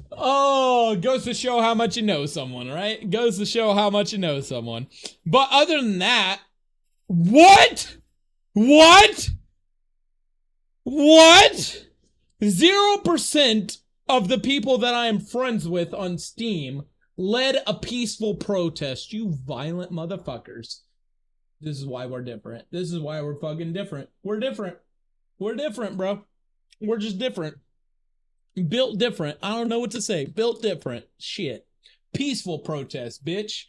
Oh, goes to show how much you know someone, right? Goes to show how much you know someone. But other than that, what? 0% of the people that I am friends with on Steam led a peaceful protest. You violent motherfuckers. This is why we're different. This is why we're fucking different. We're different. We're different, bro. We're just different. Built different. I don't know what to say. Built different. Shit. Peaceful protest, bitch.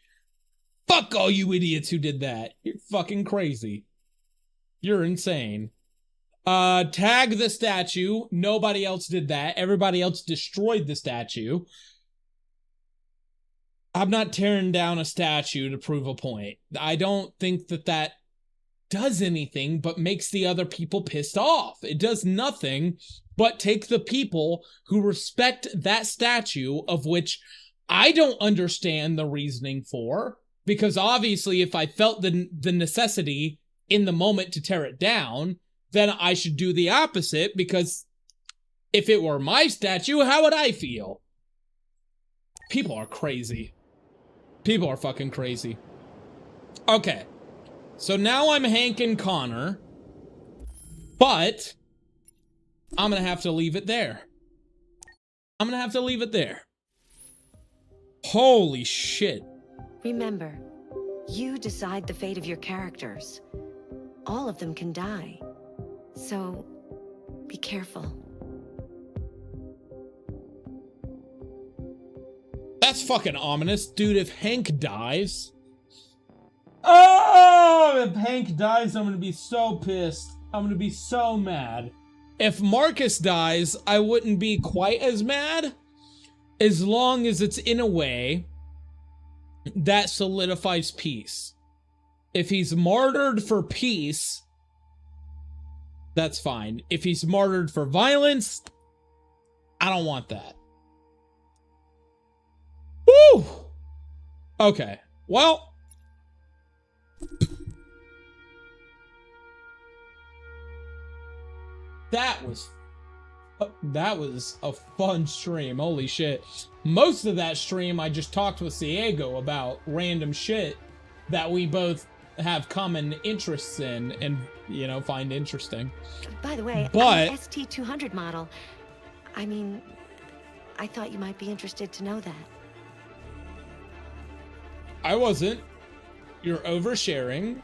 Fuck all you idiots who did that. You're fucking crazy. You're insane. Tag the statue. Nobody else did that. Everybody else destroyed the statue. I'm not tearing down a statue to prove a point. I don't think that that does anything but makes the other people pissed off. It does nothing but take the people who respect that statue, of which I don't understand the reasoning for, because obviously if I felt the necessity in the moment to tear it down, then I should do the opposite, because if it were my statue, how would I feel? People are crazy. People are fucking crazy. Okay. So now I'm Hank and Connor. But I'm gonna have to leave it there. I'm gonna have to leave it there. Holy shit. Remember, you decide the fate of your characters. All of them can die. So, be careful. That's fucking ominous. Dude, if Hank dies... Oh! If Hank dies, I'm gonna be so pissed. I'm gonna be so mad. If Marcus dies, I wouldn't be quite as mad, as long as it's in a way that solidifies peace. If he's martyred for peace, that's fine. If he's martyred for violence, I don't want that. Woo! Okay. Well, that was a fun stream. Holy shit. Most of that stream I just talked with Ciego about random shit that we both have common interests in and, you know, find interesting. By the way, but I'm an ST200 model. I mean, I thought you might be interested to know that. I wasn't. You're oversharing.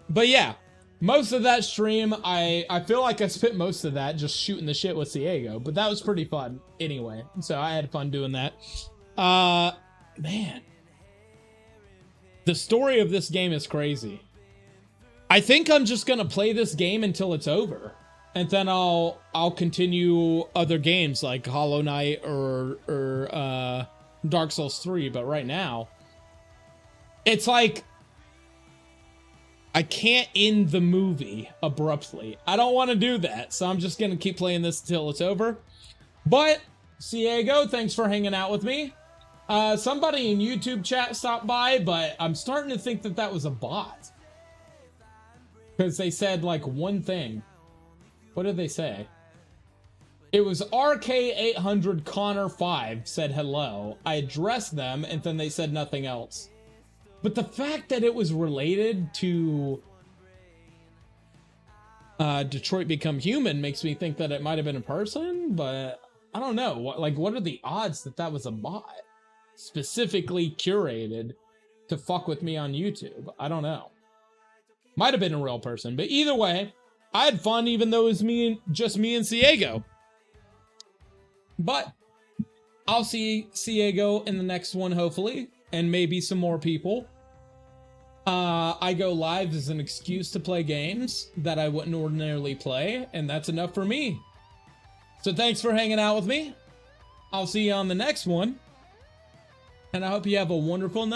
But yeah, most of that stream, I feel like I spent most of that just shooting the shit with Ciego, but that was pretty fun anyway. So I had fun doing that. Man, the story of this game is crazy. I think I'm just gonna play this game until it's over, and then I'll continue other games like Hollow Knight or Dark Souls 3. But right now, it's like I can't end the movie abruptly. I don't want to do that, so I'm just gonna keep playing this until it's over. But Ciego, thanks for hanging out with me. Somebody in YouTube chat stopped by, but I'm starting to think that that was a bot. Because they said, like, one thing. What did they say? It was RK800 Connor 5 said hello. I addressed them, and then they said nothing else. But the fact that it was related to Detroit Become Human makes me think that it might have been a person, but I don't know. What are the odds that that was a bot? Specifically curated to fuck with me on YouTube. I don't know. Might have been a real person, but either way, I had fun even though it was just me and Ciego. But I'll see Ciego in the next one, hopefully, and maybe some more people. I go live as an excuse to play games that I wouldn't ordinarily play, and that's enough for me. So thanks for hanging out with me. I'll see you on the next one, and I hope you have a wonderful night.